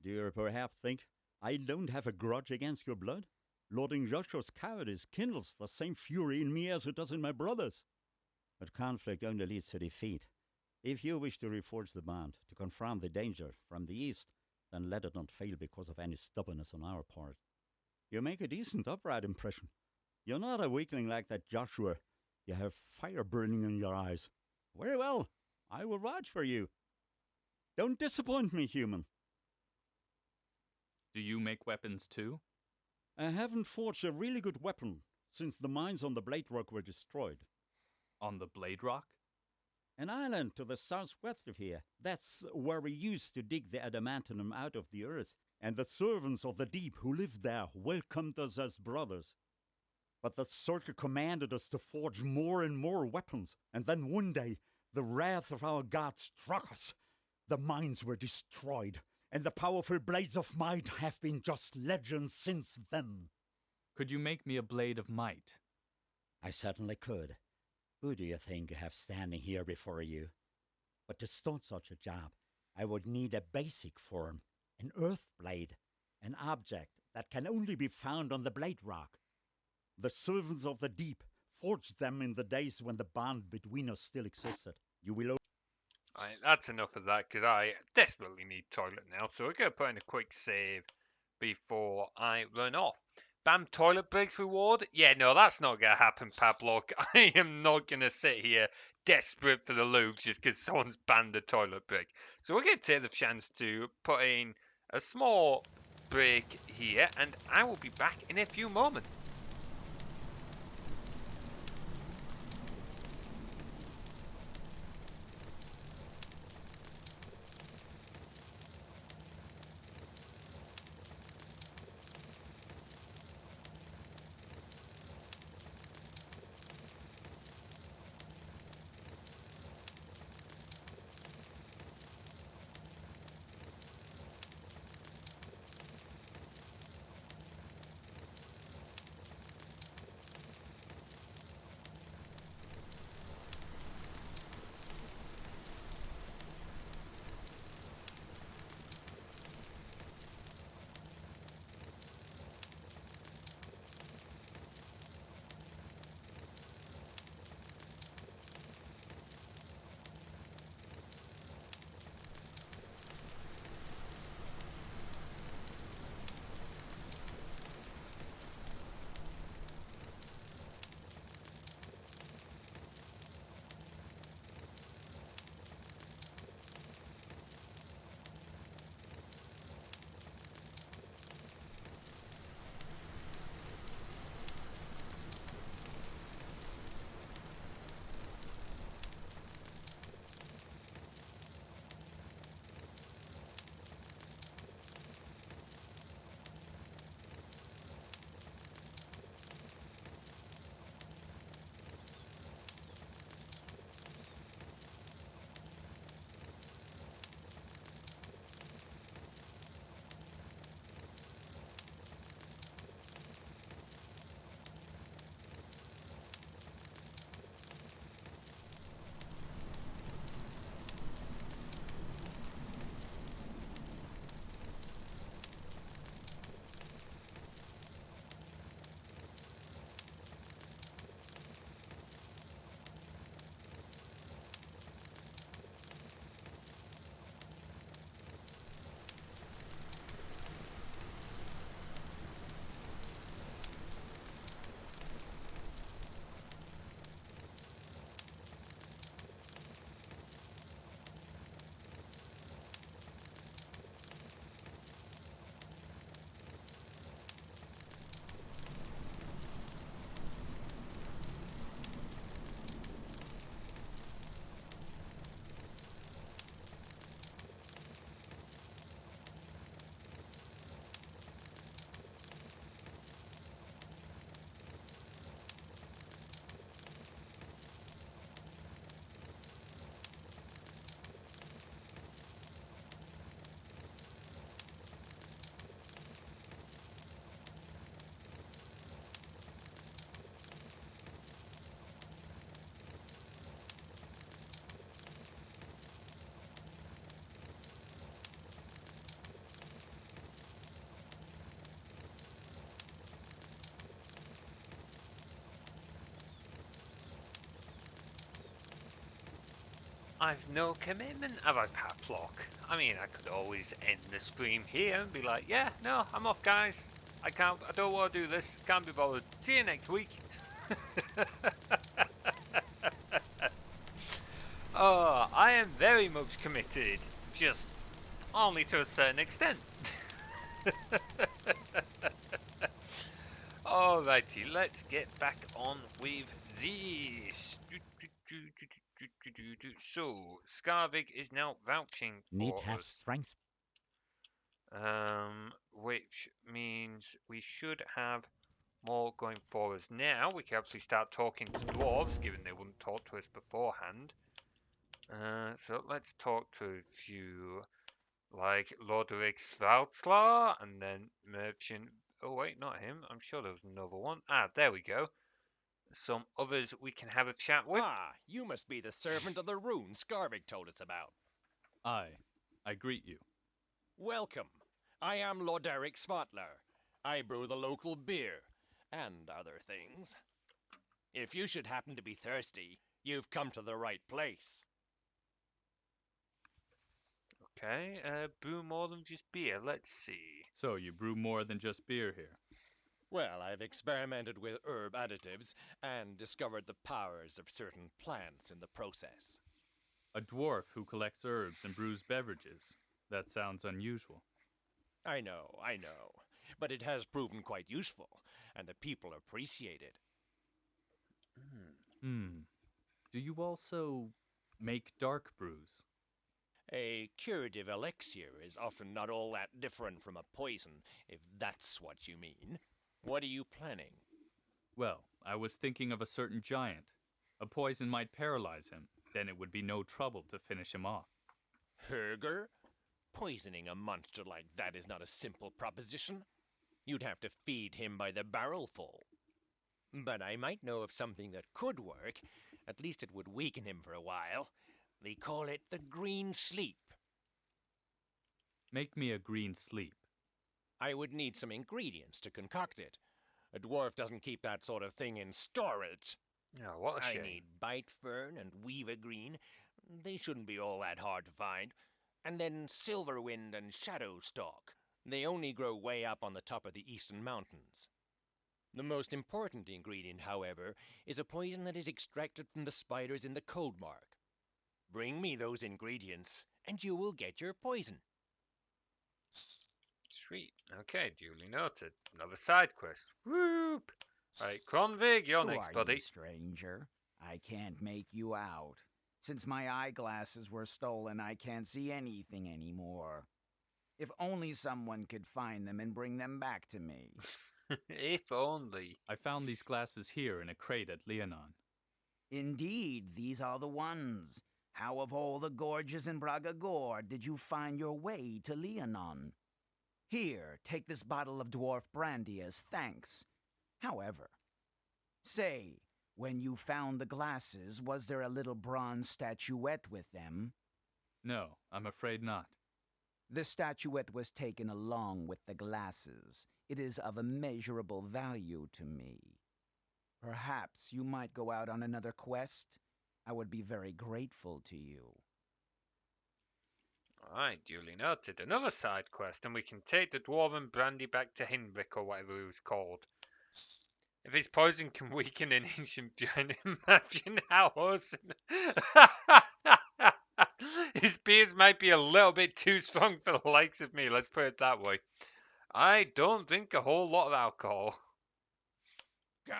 do you perhaps think I don't have a grudge against your blood? Lording Joshua's cowardice kindles the same fury in me as it does in my brothers. But conflict only leads to defeat. If you wish to reforge the bond, to confront the danger from the east, then let it not fail because of any stubbornness on our part. You make a decent, upright impression. You're not a weakling like that Joshua. You have fire burning in your eyes. Very well, I will vouch for you. Don't disappoint me, human. Do you make weapons too? I haven't forged a really good weapon since the mines on the Blade Rock were destroyed. On the Blade Rock? An island to the southwest of here. That's where we used to dig the adamantium out of the earth, and the servants of the deep who lived there welcomed us as brothers. But the circle commanded us to forge more and more weapons, and then one day, the wrath of our god struck us. The mines were destroyed, and the powerful blades of might have been just legends since then. Could you make me a blade of might? I certainly could. Who do you think you have standing here before you? But to start such a job, I would need a basic form, an earth blade, an object that can only be found on the Blade Rock. The servants of the deep forged them in the days when the bond between us still existed. You will. Right, that's enough of that because I desperately need toilet now. So we're going to put in a quick save before I run off. Bam toilet breaks reward? Yeah, no, that's not going to happen, Pablo. I am not going to sit here desperate for the loot just because someone's banned a toilet break. So we're going to take the chance to put in a small break here, and I will be back in a few moments. I've no commitment, have I, Paplock? I mean, I could always end the stream here and be like, yeah, no, I'm off, guys. I don't want to do this. Can't be bothered. See you next week. Oh, I am very much committed. Just only to a certain extent. Alrighty, let's get back on with this. So, Skarvik is now vouching Need for have us. strength. Which means we should have more going for us now. We can actually start talking to dwarves, given they wouldn't talk to us beforehand. So let's talk to a few, like Loderick Svaltzlar, and then Merchant. Oh wait, not him. I'm sure there was another one. Ah, there we go. Some others we can have a chat with. Ah, you must be the servant of the rune Skarvik told us about. I greet you. Welcome. I am Loderick Svatlar. I brew the local beer, and other things. If you should happen to be thirsty, you've come to the right place. Okay, brew more than just beer. Let's see. So, you brew more than just beer here? Well, I've experimented with herb additives and discovered the powers of certain plants in the process. A dwarf who collects herbs and brews beverages. That sounds unusual. I know. But it has proven quite useful, and the people appreciate it. Do you also make dark brews? A curative elixir is often not all that different from a poison, if that's what you mean. What are you planning? Well, I was thinking of a certain giant. A poison might paralyze him, then it would be no trouble to finish him off. Herger? Poisoning a monster like that is not a simple proposition. You'd have to feed him by the barrelful. But I might know of something that could work. At least it would weaken him for a while. They call it the green sleep. Make me a green sleep. I would need some ingredients to concoct it. A dwarf doesn't keep that sort of thing in storage. Oh, what a I shame. need bite fern and weaver green. They shouldn't be all that hard to find. And then silverwind and shadowstalk. They only grow way up on the top of the eastern mountains. The most important ingredient, however, is a poison that is extracted from the spiders in the code mark. Bring me those ingredients, and you will get your poison. Sweet. Okay, duly noted. Another side quest. Whoop! Right, Kronvig, you're Who next, are buddy. you, stranger? I can't make you out. Since my eyeglasses were stolen, I can't see anything anymore. If only someone could find them and bring them back to me. If only. I found these glasses here in a crate at Leonon. Indeed, these are the ones. How of all the gorges in Braga Gore did you find your way to Leonon? Here, take this bottle of dwarf brandy as thanks. However, say, when you found the glasses, was there a little bronze statuette with them? No, I'm afraid not. The statuette was taken along with the glasses. It is of immeasurable value to me. Perhaps you might go out on another quest? I would be very grateful to you. Alright, duly noted. Another side quest, and we can take the dwarven brandy back to Hinrik or whatever he was called. If his poison can weaken an ancient giant, imagine how awesome. His spears might be a little bit too strong for the likes of me, let's put it that way. I don't drink a whole lot of alcohol. Go,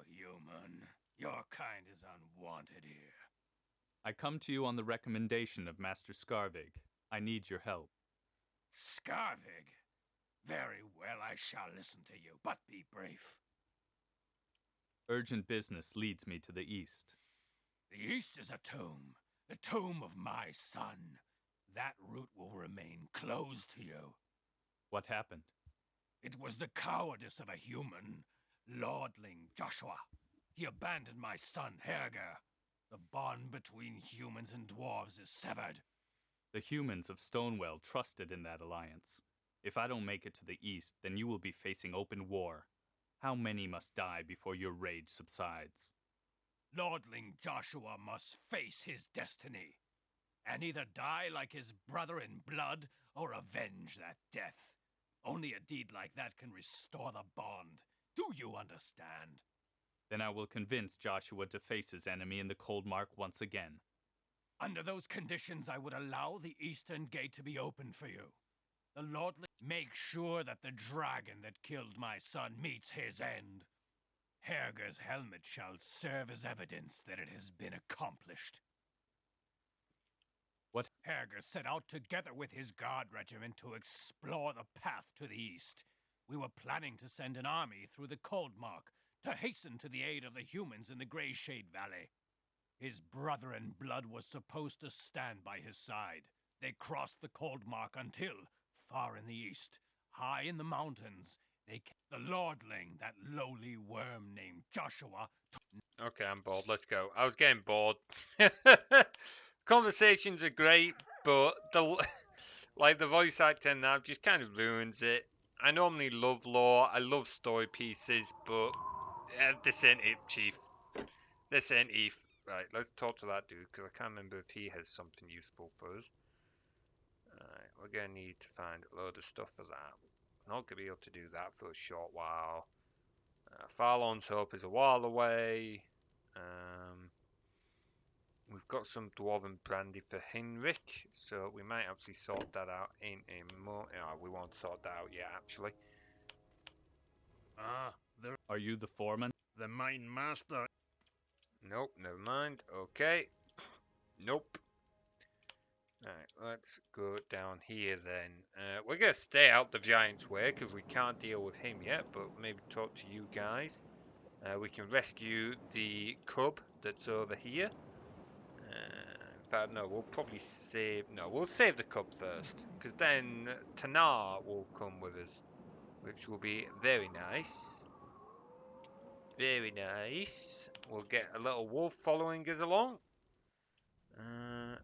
human. Your kind is unwanted here. I come to you on the recommendation of Master Skarvig. I need your help. Skarvig? Very well, I shall listen to you, but be brief. Urgent business leads me to the east. The east is a the tomb of my son. That route will remain closed to you. What happened? It was the cowardice of a human, lordling Joshua. He abandoned my son, Herger. The bond between humans and dwarves is severed. The humans of Stonewell trusted in that alliance. If I don't make it to the east, then you will be facing open war. How many must die before your rage subsides? Lordling Joshua must face his destiny, and either die like his brother in blood or avenge that death. Only a deed like that can restore the bond. Do you understand? Then I will convince Joshua to face his enemy in the Cold Mark once again. Under those conditions, I would allow the eastern gate to be opened for you. The lordling make sure that the dragon that killed my son meets his end. Herger's helmet shall serve as evidence that it has been accomplished. What? Herger set out together with his guard regiment to explore the path to the east. We were planning to send an army through the Cold Mark to hasten to the aid of the humans in the Grey Shade Valley. His brother in blood was supposed to stand by his side. They crossed the Cold Mark until, far in the east, high in the mountains, the lordling, that lowly worm named Joshua. Okay, I'm bored. Let's go. I was getting bored. Conversations are great, but the voice acting now just kind of ruins it. I normally love lore. I love story pieces, but this ain't it, Chief. This ain't it. Right, let's talk to that dude because I can't remember if he has something useful for us. Alright, we're gonna need to find a load of stuff for that. Not gonna be able to do that for a short while. Farlon's Hope is a while away. We've got some dwarven brandy for Hinrich, so we might actually sort that out in a moment. Oh, we won't sort that out yet, actually. Ah, Are you the foreman? the mine master. Nope, never mind. Okay. Nope. Alright, let's go down here then. We're going to stay out the giant's way because we can't deal with him yet, but maybe talk to you guys. We can rescue the cub that's over here. In fact, no, we'll probably save... No, we'll save the cub first, because then Tanar will come with us, which will be very nice. Very nice. We'll get a little wolf following us along.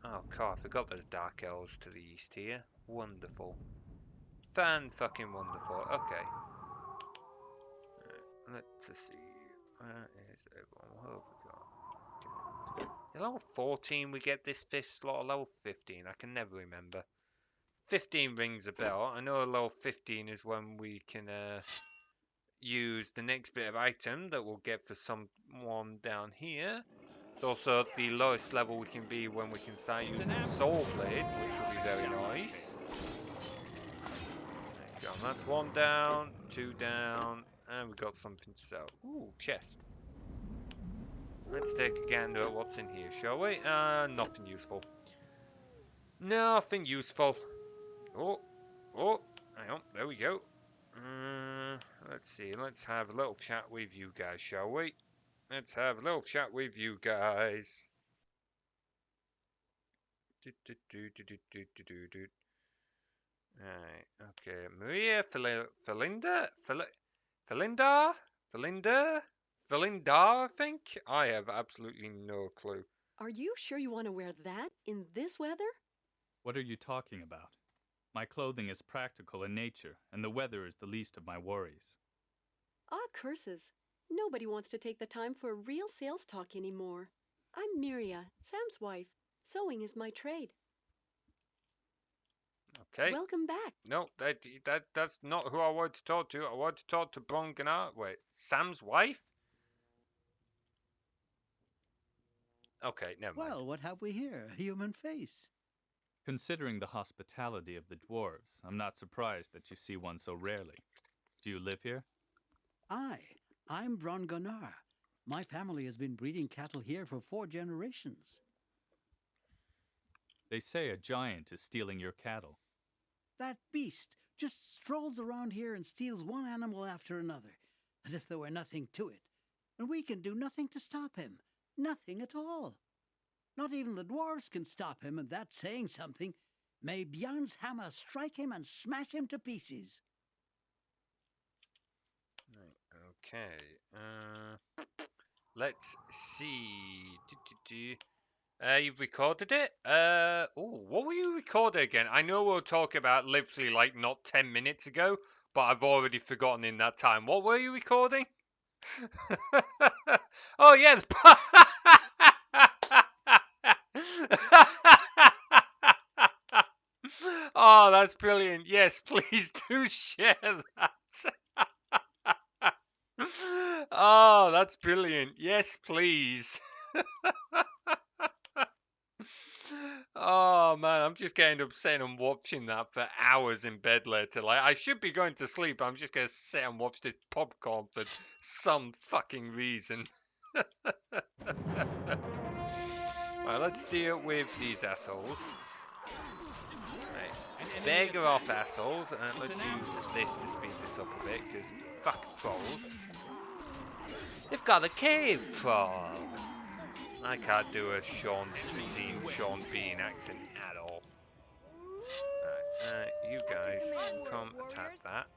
Oh, God, I forgot there's dark elves to the east here. Wonderful. Fan-fucking-wonderful. Okay. Let's see. Where is everyone? What have we got? Level 14 we get this 5th slot, or level 15? I can never remember. 15 rings a bell. I know level 15 is when we can use the next bit of item that we'll get for someone down here. It's also the lowest level we can be when we can start using Soul Blade, which will be very nice. There you go. That's 1 down, 2 down, and we got something to sell. Ooh, chest. Let's take a gander at what's in here, shall we? Nothing useful. Nothing useful. Oh, hang on, there we go. Let's see, let's have a little chat with you guys, shall we? Let's have a little chat with you guys. Alright, okay. Maria Felinda, I think? I have absolutely no clue. Are you sure you want to wear that in this weather? What are you talking about? My clothing is practical in nature, and the weather is the least of my worries. Ah, curses. Nobody wants to take the time for real sales talk anymore. I'm Miria, Sam's wife. Sewing is my trade. Okay. Welcome back. No, that's not who I wanted to talk to. I wanted to talk to Bronganar. Wait, Sam's wife? Okay, never mind. Well, what have we here? A human face. Considering the hospitality of the dwarves, I'm not surprised that you see one so rarely. Do you live here? I'm Bronganar. My family has been breeding cattle here for 4 generations. They say a giant is stealing your cattle. That beast just strolls around here and steals one animal after another, as if there were nothing to it. And we can do nothing to stop him. Nothing at all. Not even the dwarves can stop him, and that's saying something. May Bjarn's hammer strike him and smash him to pieces. Okay. Let's see. You've recorded it? What were you recording again? I know we'll talk about literally like not 10 minutes ago, but I've already forgotten in that time. What were you recording? Oh, yeah. Oh, that's brilliant. Yes, please do share that. Oh, that's brilliant. Yes, please. Oh man, I'm just getting upset and watching that for hours in bed later. Like, I should be going to sleep. I'm just gonna sit and watch this popcorn for some fucking reason. Right, let's deal with these assholes. Right, beggar off assholes, and let's use this to speed this up a bit, because fuck trolls. They've got a cave troll. I can't do a Sean Bean accent at all. Right, you guys come attack that.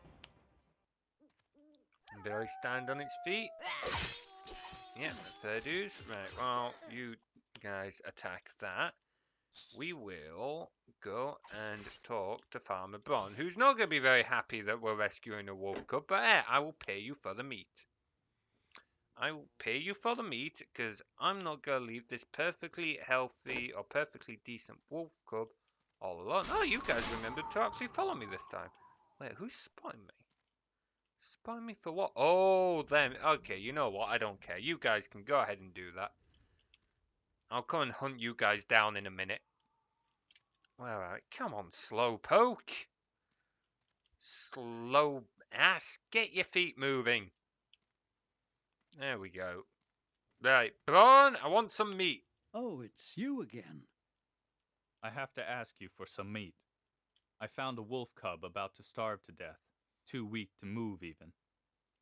And Billy stand on its feet. Yeah, fair dues. Right, well, you guys attack that. We will go and talk to Farmer Bron, who's not going to be very happy that we're rescuing a wolf cub, but hey, I will pay you for the meat. I will pay you for the meat, because I'm not going to leave this perfectly healthy or perfectly decent wolf cub all alone. Oh, you guys remembered to actually follow me this time. Wait, who's spotting me? Spotting me for what? Oh, them. Okay, you know what? I don't care. You guys can go ahead and do that. I'll come and hunt you guys down in a minute. Alright, come on, Slowpoke. Slow ass, get your feet moving. There we go. Right, Braun, I want some meat. Oh, it's you again. I have to ask you for some meat. I found a wolf cub about to starve to death, too weak to move even.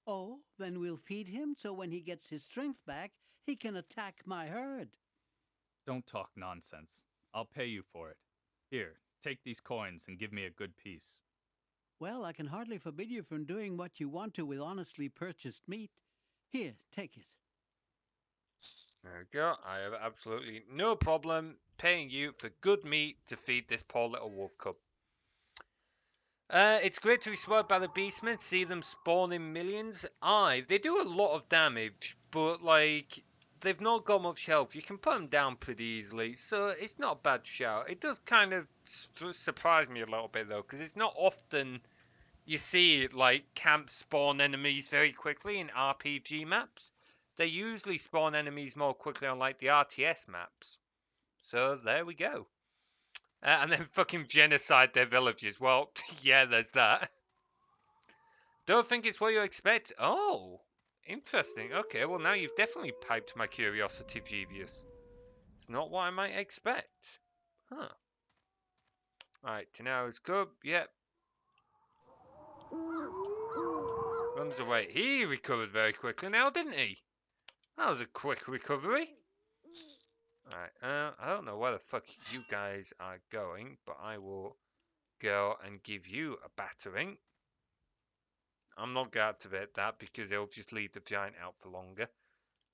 Oh, then we'll feed him so when he gets his strength back, he can attack my herd. Don't talk nonsense. I'll pay you for it. Here, take these coins and give me a good piece. Well, I can hardly forbid you from doing what you want to with honestly purchased meat. Here, take it. There we go. I have absolutely no problem paying you for good meat to feed this poor little wolf cub. It's great to be spotted by the beastmen, see them spawn in millions. They do a lot of damage, but like, they've not got much health. You can put them down pretty easily, so it's not a bad shout. It does kind of surprise me a little bit though, because it's not often you see like camp spawn enemies very quickly in RPG maps. They usually spawn enemies more quickly on like the RTS maps. So there we go. And then fucking genocide their villages. Well, yeah, there's that. Don't think it's what you expect. Oh, interesting. Okay, well now you've definitely piped my curiosity, Jeevious. It's not what I might expect. Huh. Alright, Tanao's good. Yep. Runs away. He recovered very quickly now, didn't he? That was a quick recovery. Alright, I don't know where the fuck you guys are going, but I will go and give you a battering. I'm not going to activate that because it'll just leave the giant out for longer.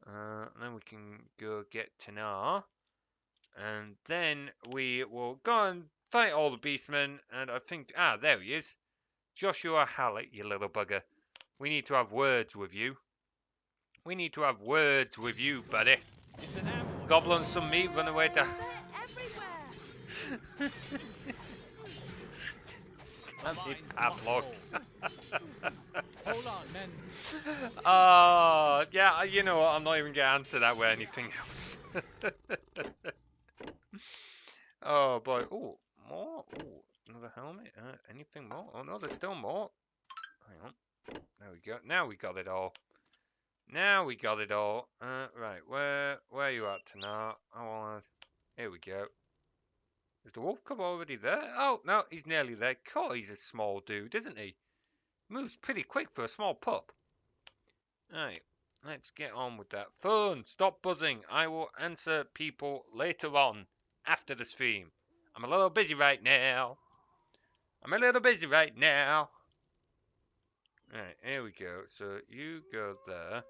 And then we can go get Tanar. And then we will go and fight all the beastmen. And I think, there he is. Joshua Hallett, you little bugger. We need to have words with you. We need to have words with you, buddy. Goblin some meat, run away to... Damn it, Pavlok. Hold on, men. Yeah, you know what? I'm not even going to answer that with anything else. Oh, boy. Oh, more? Oh, another helmet? Anything more? Oh, no, there's still more. Hang on. There we go. Now we got it all. Now we got it all. Right, where are you at tonight? I want... Here we go. Is the wolf cub already there? Oh, no, he's nearly there. God, he's a small dude, isn't he? Moves pretty quick for a small pup. Right, let's get on with that. Phone, stop buzzing. I will answer people later on, after the stream. I'm a little busy right now. Right, here we go. So you go there,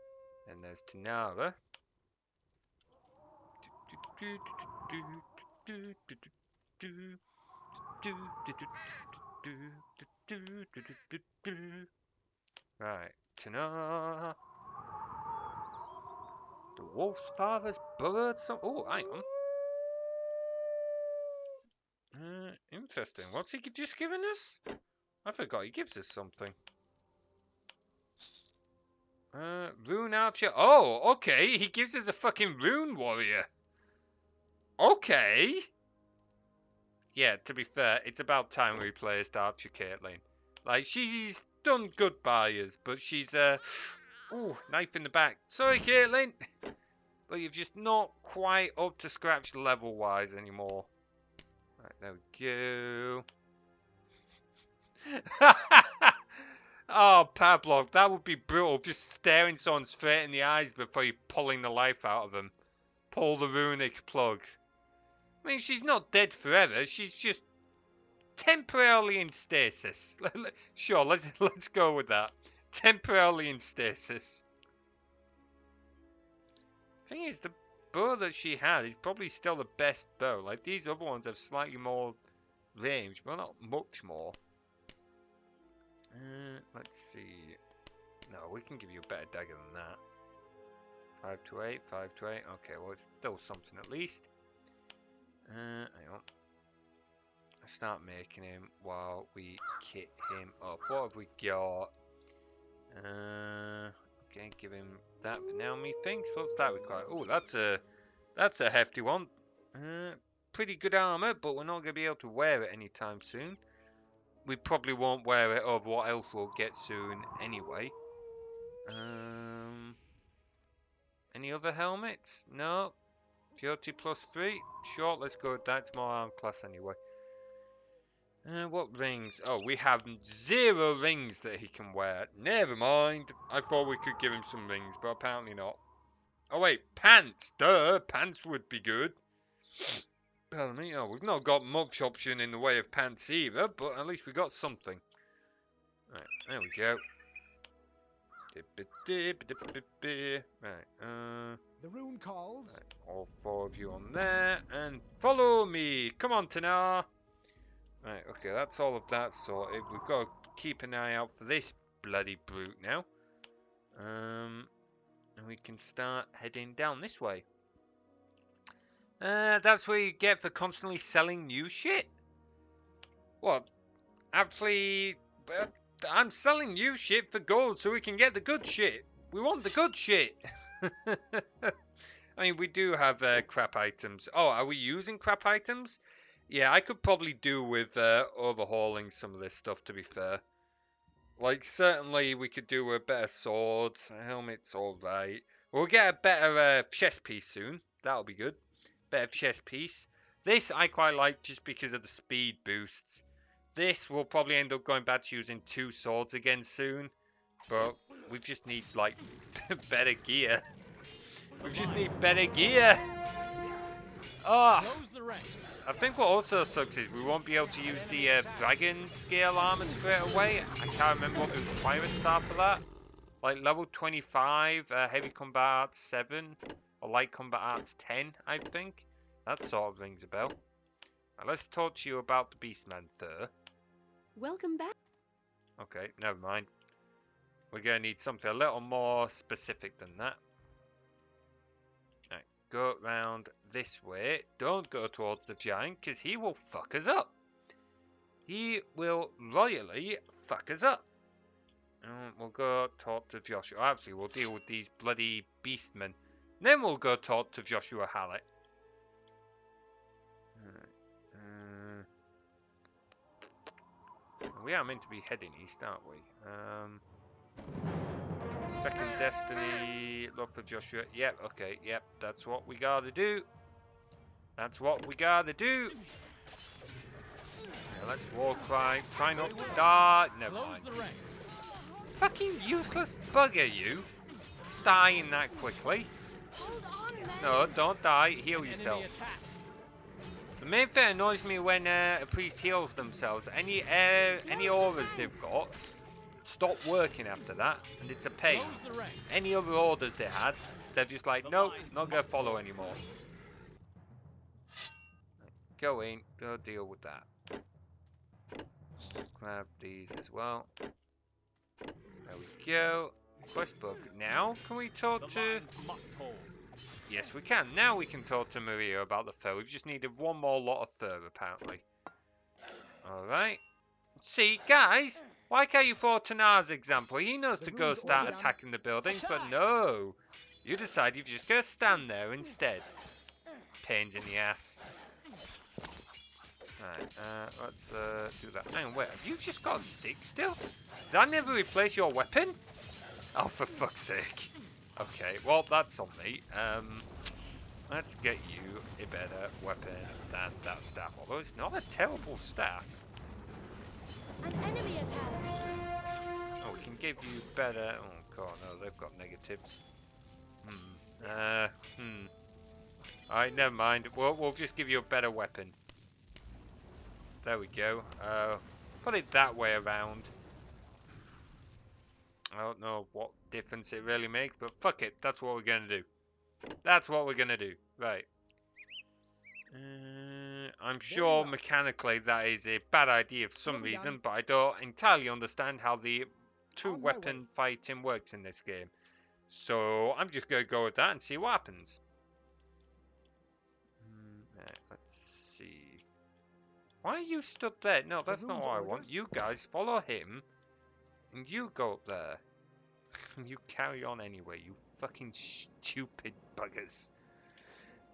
and there's Tanara. Right, Tanara. The wolf's father's bird. Oh, hang on. Interesting. What's he just given us? I forgot he gives us something. Rune Archer. Oh, okay. He gives us a fucking Rune Warrior. Okay. Yeah, to be fair, it's about time we replaced Archer Caitlyn. Like, she's done good by us, but she's, ooh, knife in the back. Sorry, Caitlyn. But you're just not quite up to scratch level-wise anymore. Right, there we go. Oh, Pavlov, that would be brutal. Just staring someone straight in the eyes before you're pulling the life out of them. Pull the runic plug. I mean, she's not dead forever. She's just temporarily in stasis. Sure, let's go with that. Temporarily in stasis. Thing is, the bow that she had is probably still the best bow. Like, these other ones have slightly more range, but not much more. Let's see. No, we can give you a better dagger than that. 528, 528. Okay, well, it's still something at least. Hang on. I start making him while we kit him up. What have we got? Okay, give him that for now, methinks. What's that require? Oh, that's a That's a hefty one. Pretty good armor, but we're not going to be able to wear it anytime soon. We probably won't wear it over what else we'll get soon anyway. Any other helmets? No. Purity +3? Sure, let's go with that. It's more arm class anyway. What rings? Oh, we have 0 rings that he can wear. Never mind. I thought we could give him some rings, but apparently not. Oh wait, pants! Duh! Pants would be good. Pardon me. Oh, we've not got much option in the way of pants either, but at least we got something. Right, there we go. Right, The rune calls. right, all 4 of you on there, and follow me! Come on, Tanar! Right, okay, that's all of that sorted. We've got to keep an eye out for this bloody brute now. And we can start heading down this way. That's what you get for constantly selling new shit. What? Actually, I'm selling new shit for gold so we can get the good shit. We want the good shit. I mean, we do have crap items. Oh, are we using crap items? Yeah, I could probably do with overhauling some of this stuff, to be fair. Like, certainly we could do a better sword. A helmet's alright. We'll get a better chest piece soon. That'll be good. Better chest piece. This I quite like just because of the speed boosts. This we'll probably end up going back to using 2 swords again soon. But we just need, like, better gear. We just need better gear. Oh, I think what also sucks is we won't be able to use the dragon scale armor straight away. I can't remember what the requirements are for that. Like level 25, heavy combat arts 7, or light combat arts 10, I think. That sort of rings a bell. Now let's talk to you about the Beastman Thur. Welcome back. Okay, never mind. We're going to need something a little more specific than that. Right, go round this way. Don't go towards the giant, because he will fuck us up. He will royally fuck us up. We'll go talk to Joshua. Actually, we'll deal with these bloody beastmen. Then we'll go talk to Joshua Hallett. We are meant to be heading east, aren't we? Second Destiny, look for Joshua. Yep, okay, yep, that's what we gotta do. That's what we gotta do. Yeah, let's walk right. Try not to die. Never mind. Fucking useless bugger, you. Dying that quickly. No, don't die. Heal yourself. The main thing that annoys me when a priest heals themselves. Any auras they've got stop working after that, and it's a pain. Any other orders they had, they're just like, nope, not gonna follow anymore. Go in, go deal with that. Grab these as well. There we go. Quest book. Now, can we talk to... Yes, we can. Now we can talk to Maria about the fur. We've just needed one more lot of fur, apparently. Alright. See, guys, why can't you follow Tanar's example? He knows to go start attacking the buildings, but no. You decide you're just going to stand there instead. Pains in the ass. Right, let's do that. Hang on, wait, have you just got a stick still? Did I never replace your weapon? Oh, for fuck's sake. Okay, well, that's on me. Let's get you a better weapon than that staff. Although it's not a terrible staff. An enemy attack. Oh, we can give you better... Oh, god, no, they've got negatives. Alright, never mind. We'll just give you a better weapon. There we go. Put it that way around. I don't know what difference it really makes, but fuck it. That's what we're going to do. That's what we're going to do. Right. I'm sure mechanically that is a bad idea for some reason, but I don't entirely understand how the two-weapon fighting works in this game. So I'm just going to go with that and see what happens. Right, let's see. Why are you stood there? No, that's not what I want. You guys follow him, and you go up there. You carry on anyway, you fucking stupid buggers.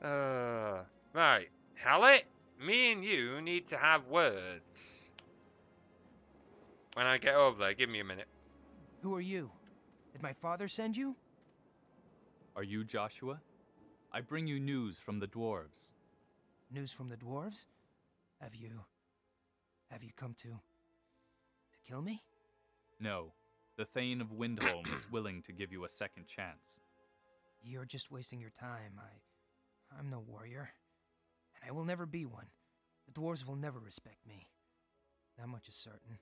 Right. Hallet, me and you need to have words. When I get over there, give me a minute. Who are you? Did my father send you? Are you Joshua? I bring you news from the dwarves. News from the dwarves? Have you come to kill me? No. The Thane of Windholm is willing to give you a second chance. You're just wasting your time. I'm no warrior. And I will never be one. The dwarves will never respect me. That much is certain.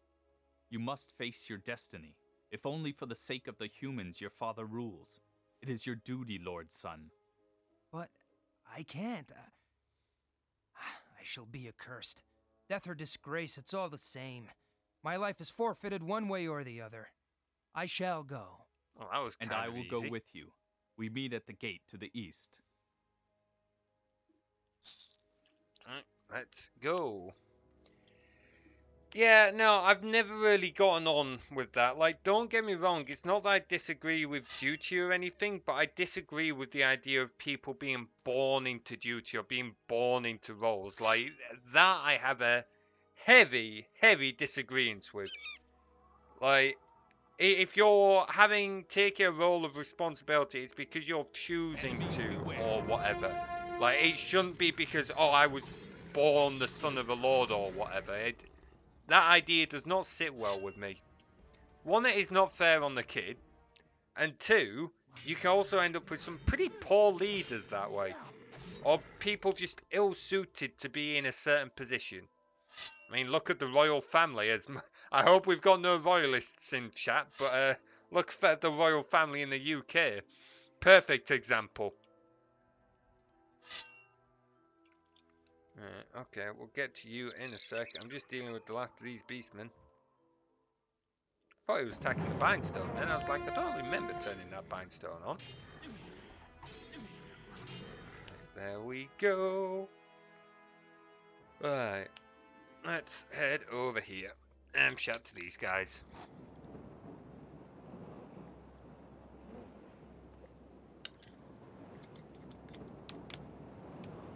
You must face your destiny, if only for the sake of the humans your father rules. It is your duty, Lord's son. But I can't. I shall be accursed. Death or disgrace, it's all the same. My life is forfeited one way or the other. I shall go. Well, that was and kind I of will easy. go with you. We meet at the gate to the east. Alright, let's go. Yeah, no, I've never really gotten on with that. Like, don't get me wrong, it's not that I disagree with duty or anything, but I disagree with the idea of people being born into duty or being born into roles. Like, that I have a heavy, heavy disagreement with. Like, if you're taking a role of responsibility, it's because you're choosing to or whatever. Like, it shouldn't be because, oh, I was born the son of a lord or whatever. That idea does not sit well with me. One, it is not fair on the kid. And two, you can also end up with some pretty poor leaders that way. Or people just ill-suited to be in a certain position. I mean, look at the royal family. I hope we've got no royalists in chat, but look at the royal family in the UK. Perfect example. Okay, we'll get to you in a sec. I'm just dealing with the last of these beastmen. I thought he was attacking the bindstone, then I was like, I don't remember turning that bindstone on. There we go. Right, let's head over here and chat to these guys.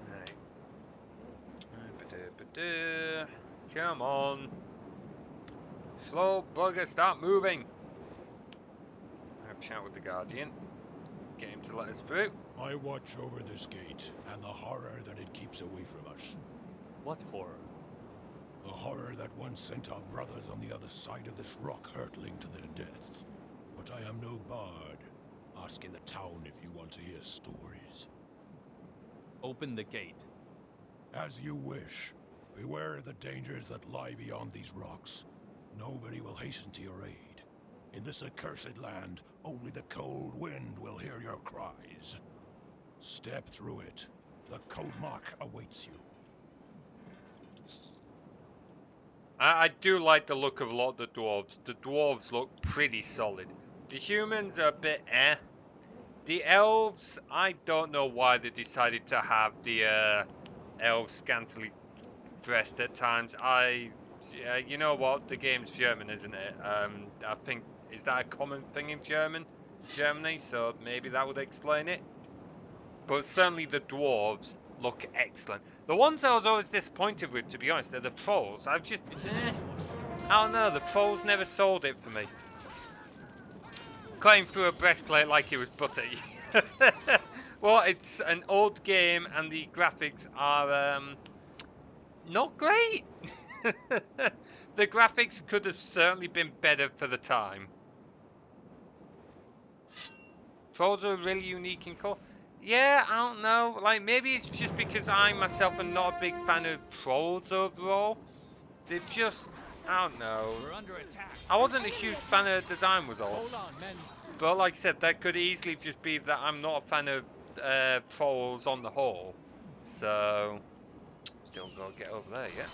Right. Come on. Slow bugger, stop moving. Have a chat with the Guardian. Get him to let us through. I watch over this gate and the horror that it keeps away from us. What horror? The horror that once sent our brothers on the other side of this rock hurtling to their death. But I am no bard. Ask in the town if you want to hear stories. Open the gate. As you wish. Beware the dangers that lie beyond these rocks. Nobody will hasten to your aid. In this accursed land, only the cold wind will hear your cries. Step through it. The code mark awaits you. I do like the look of a lot of the dwarves. The dwarves look pretty solid. The humans are a bit eh. The elves, I don't know why they decided to have the elves scantily dressed at times. You know what? The game's German, isn't it? I think, is that a common thing in Germany? So maybe that would explain it. But certainly the dwarves look excellent. The ones I was always disappointed with, to be honest, are the trolls. I don't know, the trolls never sold it for me. Cutting through a breastplate like it was butter. Well, it's an old game and the graphics are not great. The graphics could have certainly been better for the time. Trolls are really unique in core. Yeah, I don't know. Like, maybe it's just because I myself am not a big fan of trolls overall. They've just, I don't know. We're under attack. I wasn't a huge fan of the design was all. Hold on, men. But like I said, that could easily just be that I'm not a fan of trolls on the whole. So, still gotta get over there, yeah.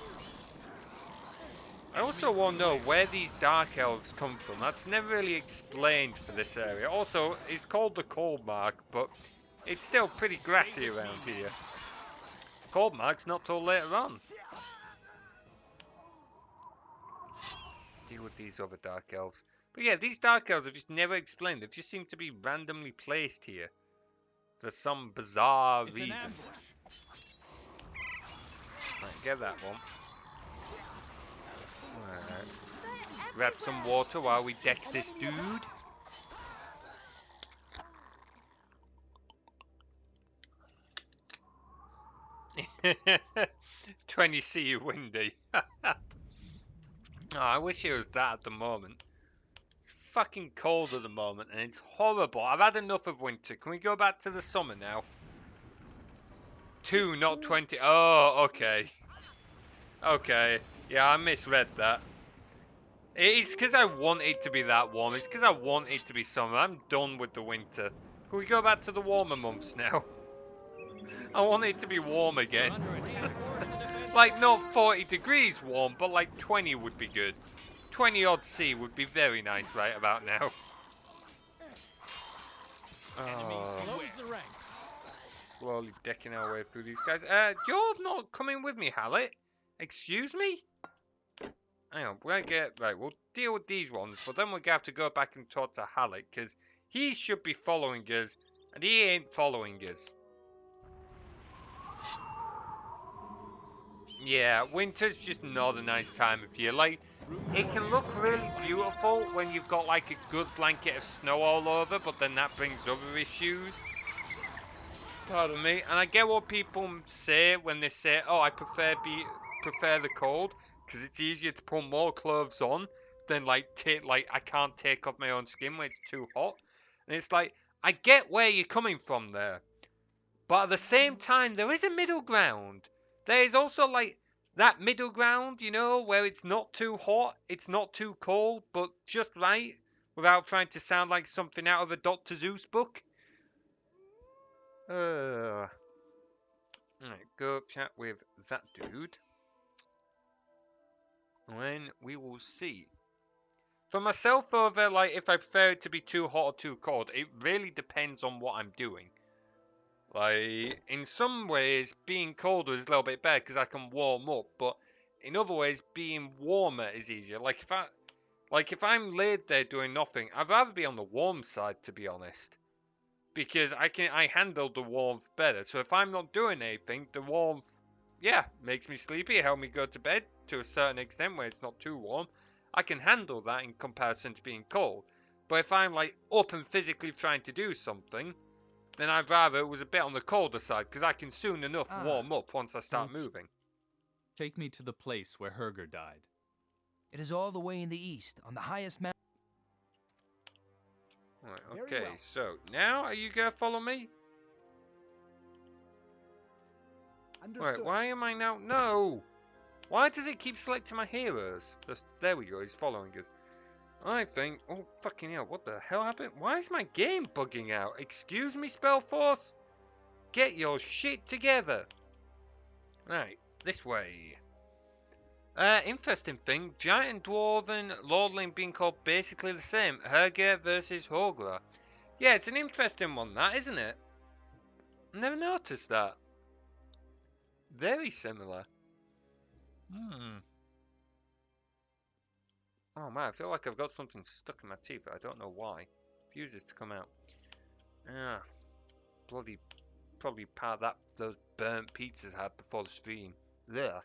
I also want to know where these dark elves come from. That's never really explained for this area. Also, it's called the Cold Mark, but it's still pretty grassy around here. Cold Mark's not till later on. Deal with these other dark elves. But yeah, these dark elves are just never explained. They just seem to be randomly placed here. For some bizarre It's an reason. ambush. Right, get that one. Alright. Grab some water while we deck this dude. 20C windy. Oh, I wish it was that at the moment. It's fucking cold at the moment and it's horrible. I've had enough of winter. Can we go back to the summer now? 2, not 20. Oh, okay. Okay. Yeah, I misread that. It's because I want it to be that warm. It's because I want it to be summer. I'm done with the winter. Can we go back to the warmer months now? I want it to be warm again. Like, not 40 degrees warm, but like 20 would be good. 20 odd C would be very nice right about now. Oh. Slowly decking our way through these guys. You're not coming with me, Hallet. Excuse me? Hang on, we're gonna get... Right, we'll deal with these ones, but then we're gonna have to go back and talk to Hallet, because he should be following us, and he ain't following us. Yeah, winter's just not a nice time of year. Like, it can look really beautiful when you've got like a good blanket of snow all over, but then that brings other issues. Pardon me. And I get what people say when they say, "Oh, I prefer the cold because it's easier to put more clothes on than like I can't take off my own skin when it's too hot." And it's like, I get where you're coming from there. But at the same time, there is a middle ground. There is also like that middle ground, you know, where it's not too hot, it's not too cold, but just right, without trying to sound like something out of a Dr. Seuss book. Alright, go chat with that dude. And then we will see. For myself over, like, if I prefer it to be too hot or too cold, it really depends on what I'm doing. Like, in some ways, being colder is a little bit better because I can warm up, but in other ways, being warmer is easier. Like if I'm laid there doing nothing, I'd rather be on the warm side, to be honest, because I handle the warmth better. So if I'm not doing anything, the warmth, yeah, makes me sleepy, help me go to bed to a certain extent where it's not too warm. I can handle that in comparison to being cold. But if I'm like up and physically trying to do something, then I'd rather it was a bit on the colder side, because I can soon enough warm up once I start moving. Take me to the place where Herger died. It is all the way in the east, on the highest mountain. Right, okay, so now are you gonna follow me? Understood. Right, why am I now? No! Why does it keep selecting my heroes? Just, there we go, he's following us. I think... Oh, fucking hell, what the hell happened? Why is my game bugging out? Excuse me, Spellforce? Get your shit together. Right, this way. Interesting thing, Giant and Dwarven Lordling being called basically the same. Herger versus Hogra. Yeah, it's an interesting one, that, isn't it? Never noticed that. Very similar. Oh man, I feel like I've got something stuck in my teeth, but I don't know why. Refuses to come out. Ah, bloody, probably part that those burnt pizzas had before the stream. There.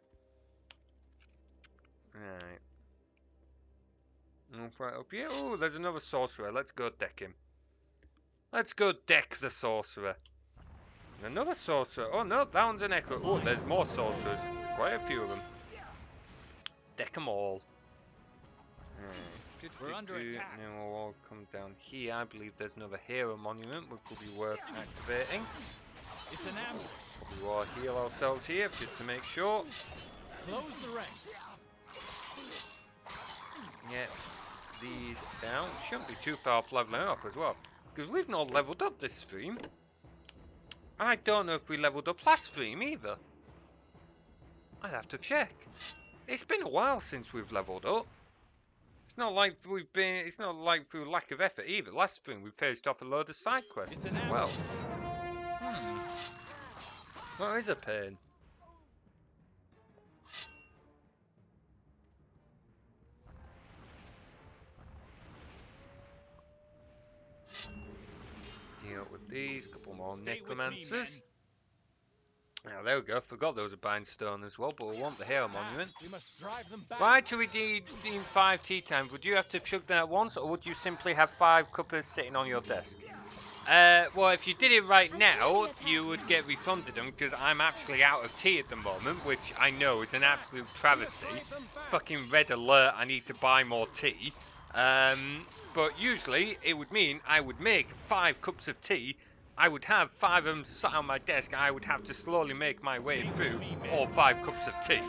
Right. Right up here. Oh, there's another sorcerer. Let's go deck him. Let's go deck the sorcerer. Another sorcerer. Oh no, that one's an echo. Oh, there's more sorcerers. Quite a few of them. Deck them all. We're under attack. Now we'll all come down here. I believe there's another hero monument which will be worth activating. It's an ambush. We will heal ourselves here just to make sure. Close the ranks. Get these down. Shouldn't be too far off leveling up as well, because we've not leveled up this stream. I don't know if we leveled up last stream either. I'd have to check. It's been a while since we've leveled up. It's not like it's not like through lack of effort either. Last stream we faced off a load of side quests as well. That is a pain. Deal up with these. Couple more necromancers. Now, there we go. Forgot there was a bind stone as well, but we want the hero monument. We must drive them back. Why do we need 5 tea times? Would you have to chug them at once, or would you simply have 5 cuppers sitting on your desk? Well, if you did it right now, you would get refunded them, because I'm actually out of tea at the moment, which I know is an absolute travesty. Fucking red alert, I need to buy more tea. But usually, it would mean I would make 5 cups of tea, I would have 5 of them sat on my desk, and I would have to slowly make my way through all 5 cups of tea.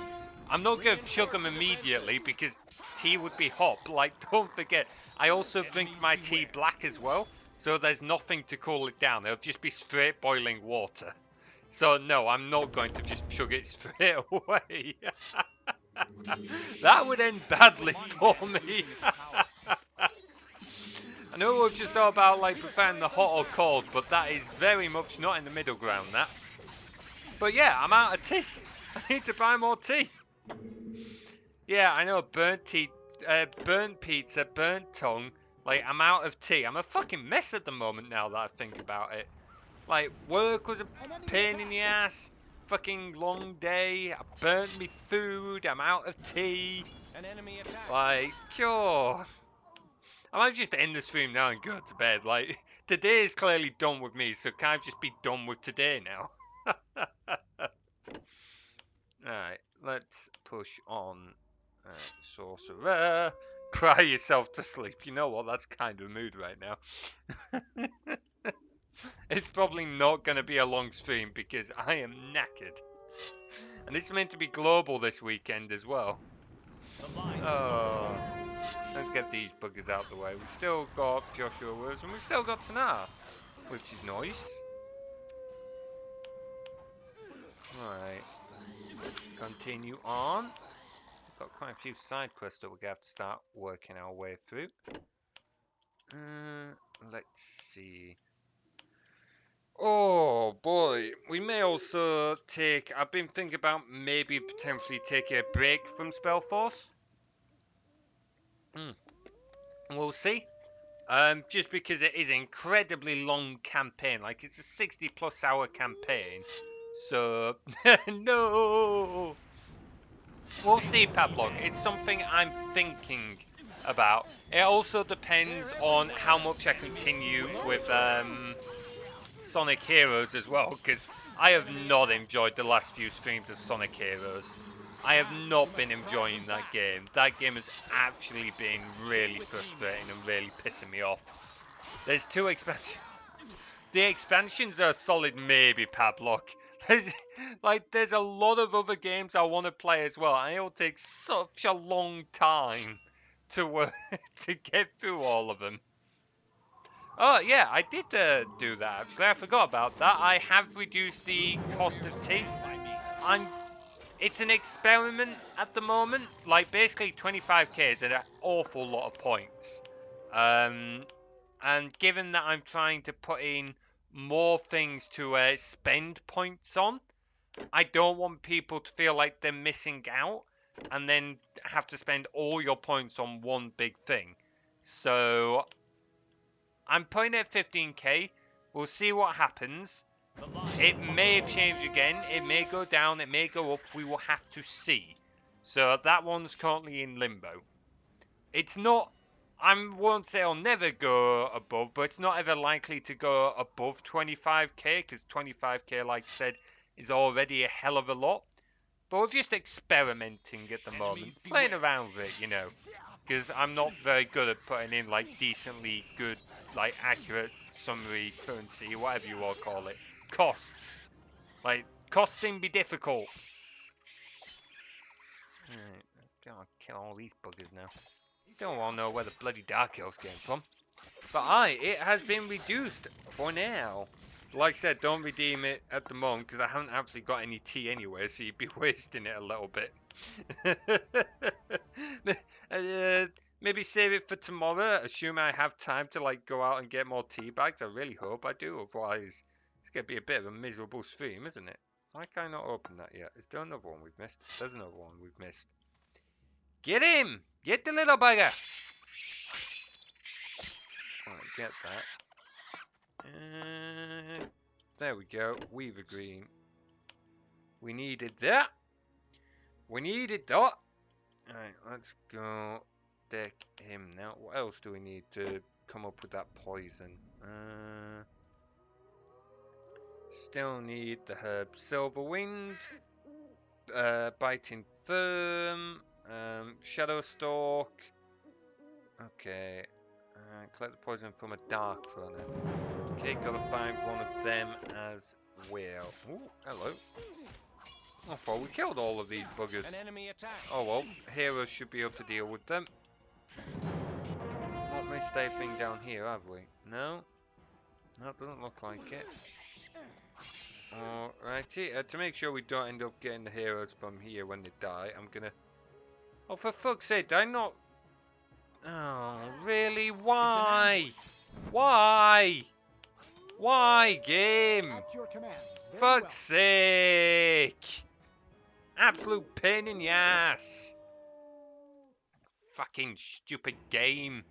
I'm not going to chug them immediately, because tea would be hot. Like, don't forget, I also drink my tea black as well. So there's nothing to cool it down. It'll just be straight boiling water. So no, I'm not going to just chug it straight away. That would end badly for me. I know we've just thought about like preferring the hot or cold, but that is very much not in the middle ground, that. But yeah, I'm out of tea. I need to buy more tea. Yeah, I know, burnt tea, burnt pizza, burnt tongue. Like, I'm out of tea. I'm a fucking mess at the moment now that I think about it. Like, work was a pain in the ass. Fucking long day. I burnt me food. I'm out of tea. An enemy attack. Like, sure. I might just end the stream now and go to bed. Like, today is clearly done with me, so can I just be done with today now? Alright, let's push on. Sorcerer. Cry yourself to sleep. You know what? That's kind of a mood right now. It's probably not going to be a long stream because I am knackered. And it's meant to be global this weekend as well. Oh, let's get these buggers out the way. We've still got Joshua Woods and we've still got Tanar, which is nice. Alright, continue on. We've got quite a few side quests that we're going to have to start working our way through. Let's see. Oh boy, we may also take, I've been thinking about maybe potentially taking a break from Spellforce. We'll see. Just because it is an incredibly long campaign, like it's a 60+ hour campaign. So, no! We'll see, Padlock. It's something I'm thinking about. It also depends on how much I continue with, Sonic Heroes as well, because I have not enjoyed the last few streams of Sonic Heroes. I have not been enjoying that game. That game has actually been really frustrating and really pissing me off. There's 2 expansions. The expansions are solid maybe, Padlock. There's a lot of other games I want to play as well, and it'll take such a long time to to get through all of them. Oh, yeah, I did do that, actually. I forgot about that. I have reduced the cost of tea. It's an experiment at the moment. Like, basically, 25k is an awful lot of points. And given that I'm trying to put in more things to spend points on, I don't want people to feel like they're missing out and then have to spend all your points on one big thing. So I'm putting it at 15k. We'll see what happens. It may change again. It may go down. It may go up. We will have to see. So that one's currently in limbo. It's not... I won't say I'll never go above, but it's not ever likely to go above 25k, because 25k, like I said, is already a hell of a lot. But we're just experimenting at the moment. Playing around with it, you know. Because I'm not very good at putting in, like, decently good, like, accurate summary currency, whatever you all call it. Costs. Like, costing be difficult. Alright, gotta kill all these buggers now. Don't want to know where the bloody Dark Elves came from. But it has been reduced for now. Like I said, don't redeem it at the moment because I haven't actually got any tea anyway, so you'd be wasting it a little bit. Maybe save it for tomorrow, assuming I have time to like go out and get more tea bags. I really hope I do, otherwise it's going to be a bit of a miserable stream, isn't it? Why can I not open that yet? Is there another one we've missed? There's another one we've missed. Get him! Get the little bugger! Alright, get that. There we go. Weaver green. We needed that. We needed that. Alright, let's go deck him now. What else do we need to come up with that poison? Still need the herb Silverwind, Biting Firm, Shadow Stalk. Okay, collect the poison from a Dark Runner. Okay, gotta find one of them as well. Ooh, hello. I thought we killed all of these buggers. An enemy attack. Oh well, heroes should be able to deal with them. Not missed anything down here, have we? No? That doesn't look like it. Alrighty, to make sure we don't end up getting the heroes from here when they die, I'm gonna... Oh, for fuck's sake, did I not... Oh, really? Why? Why? Why, game? Fuck's sake! Absolute pain in the ass. Fucking stupid game.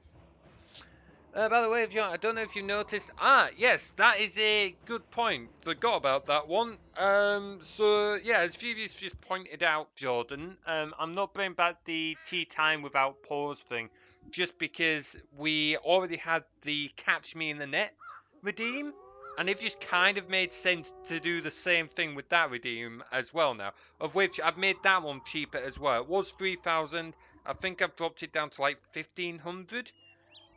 By the way, John, I don't know if you noticed. Yes, that is a good point. Forgot about that one. So yeah, as Vivius just pointed out, Jordan, I'm not bringing back the tea time without pause thing, just because we already had the catch me in the net redeem, and it just kind of made sense to do the same thing with that redeem as well now. Of which I've made that one cheaper as well. It was 3,000. I think I've dropped it down to like 1,500.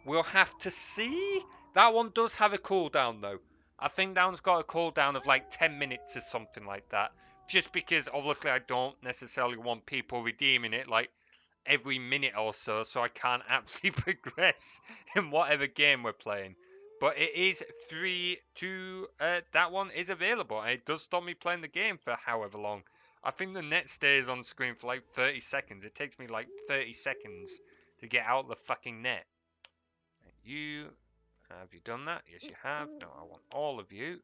We'll have to see. That one does have a cooldown though. I think that one's got a cooldown of like 10 minutes or something like that. Just because obviously I don't necessarily want people redeeming it like every minute or so, so I can't actually progress in whatever game we're playing. But it is that one is available, and it does stop me playing the game for however long. I think the net stays on screen for like 30 seconds. It takes me like 30 seconds to get out of the fucking net. Have you done that? Yes, you have. No, I want all of you.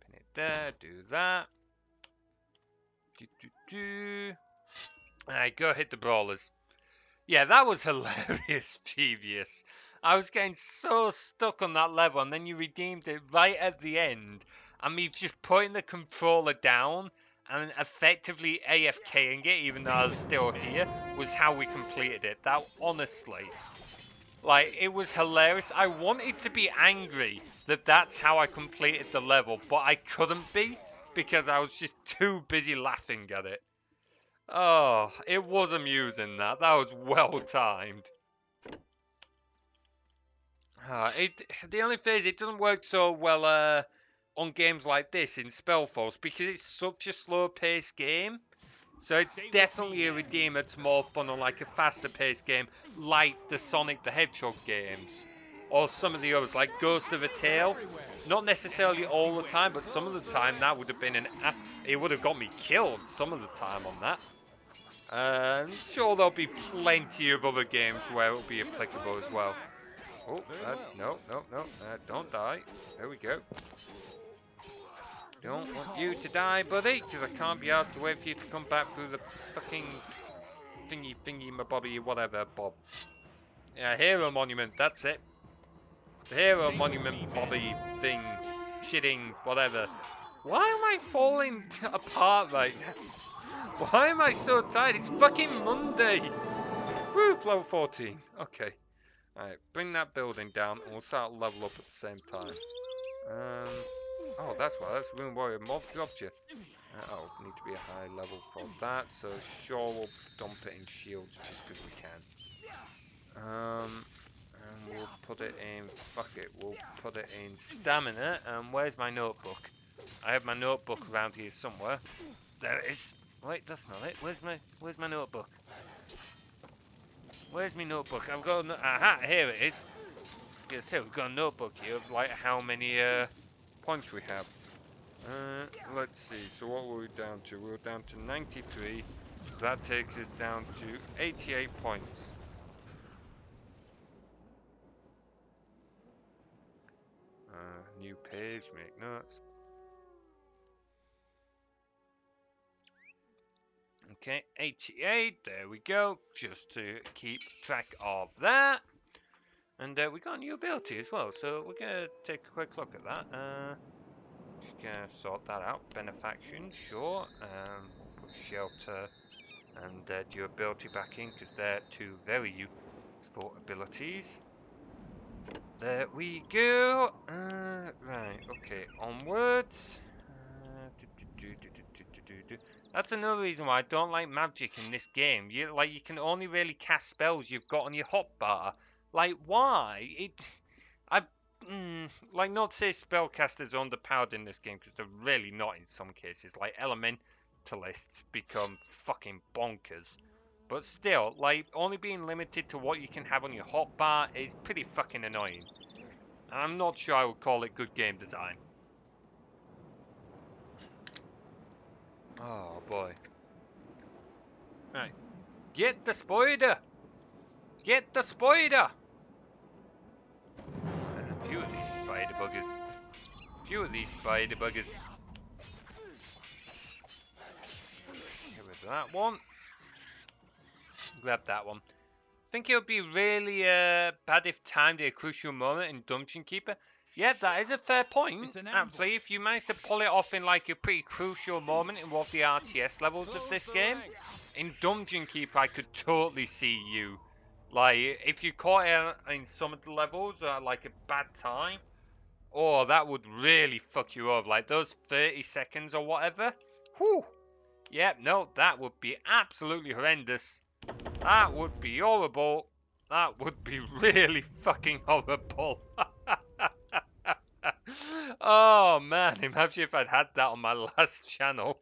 Pin it there. Do that. Alright, go hit the brawlers. Yeah, that was hilarious, previous. I was getting so stuck on that level, and then you redeemed it right at the end. And me just putting the controller down and effectively AFKing it, even though I was still here, was how we completed it. That, honestly... Like, it was hilarious. I wanted to be angry that that's how I completed the level, but I couldn't be because I was just too busy laughing at it. Oh, it was amusing that. That was well timed. The only thing is, it doesn't work so well on games like this in Spellforce because it's such a slow-paced game. So it's definitely a redeem that's more fun on like a faster paced game like the Sonic the Hedgehog games. Or some of the others like Ghost of a Tale. Not necessarily all the time, but some of the time that would have been it would have got me killed some of the time on that. I'm sure there'll be plenty of other games where it'll be applicable as well. Oh, no, don't die. There we go. Don't want you to die, buddy, because I can't be asked to wait for you to come back through the fucking thingy, my bobby, whatever, Bob. Yeah, hero monument, that's it. The hero monument, bobby, thing, shitting, whatever. Why am I falling apart right now? Why am I so tired? It's fucking Monday. Woo, level 14. Okay. Alright, bring that building down and we'll start level up at the same time. Oh, that's why. That's Rune Warrior mob dropped you. Need to be a high level for that. So sure, we'll dump it in shields just because we can. And we'll put it in. Fuck it. We'll put it in stamina. Where's my notebook? I have my notebook around here somewhere. There it is. Wait, that's not it. Where's my notebook? Where's my notebook? I've got. Aha! Here it is. Yes, we've got a notebook here of like how many points we have. Let's see, so what were we down to? We were down to 93, so that takes us down to 88 points. New page, make notes. Okay, 88, there we go, just to keep track of that. And we got a new ability as well, so we're going to take a quick look at that. gonna sort that out. Benefaction, sure. We'll put shelter and durability back in because they're two very useful abilities. There we go. Right, okay, onwards. That's another reason why I don't like magic in this game. You can only really cast spells you've got on your hotbar. Like, why? Not to say spellcasters are underpowered in this game, because they're really not in some cases. Like, elementalists become fucking bonkers. But still, like, only being limited to what you can have on your hotbar is pretty fucking annoying. And I'm not sure I would call it good game design. Oh, boy. Right. Get the spider! Get the spider! There's a few of these spider buggers. Few of these spider buggers. Get rid of that one. Grab that one. Think it would be really bad if timed at a crucial moment in Dungeon Keeper. Yeah, that is a fair point. Actually, if you manage to pull it off in like a pretty crucial moment in one of the RTS levels of this game, in Dungeon Keeper, I could totally see you. Like, if you caught it in some of the levels at like a bad time, oh, that would really fuck you up. Like those 30 seconds or whatever. Whew. Yep, no, that would be absolutely horrendous. That would be horrible. That would be really fucking horrible. Oh man, imagine if I'd had that on my last channel.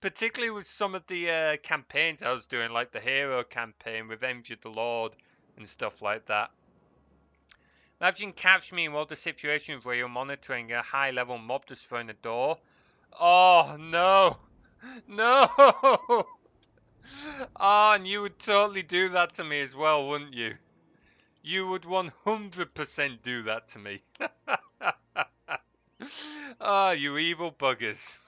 Particularly with some of the campaigns I was doing, like the Hero campaign, Revenge of the Lord, and stuff like that. Imagine catch me in one of the situations where you're monitoring a high-level mob destroying a door. Oh no! No! Oh, and you would totally do that to me as well, wouldn't you? You would 100% do that to me. Oh, you evil buggers.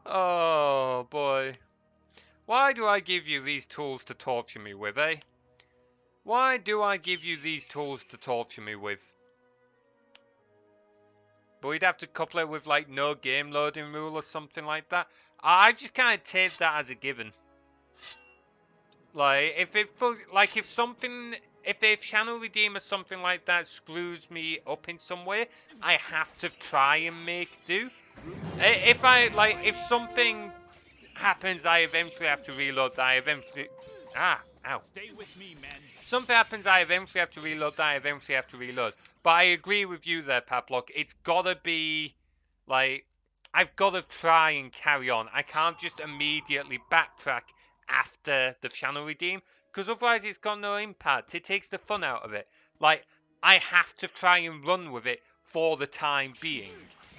Oh, boy. Why do I give you these tools to torture me with, eh? Why do I give you these tools to torture me with? But we'd have to couple it with, like, no game loading rule or something like that. I just kind of take that as a given. Like, if channel redeem or something like that screws me up in some way, I have to try and make do. If something happens, I eventually have to reload. Ow. Stay with me, men. Something happens, I eventually have to reload. I eventually have to reload. But I agree with you there, Paplock. It's gotta be, like, I've gotta try and carry on. I can't just immediately backtrack after the channel redeem, because otherwise it's got no impact. It takes the fun out of it. Like, I have to try and run with it for the time being.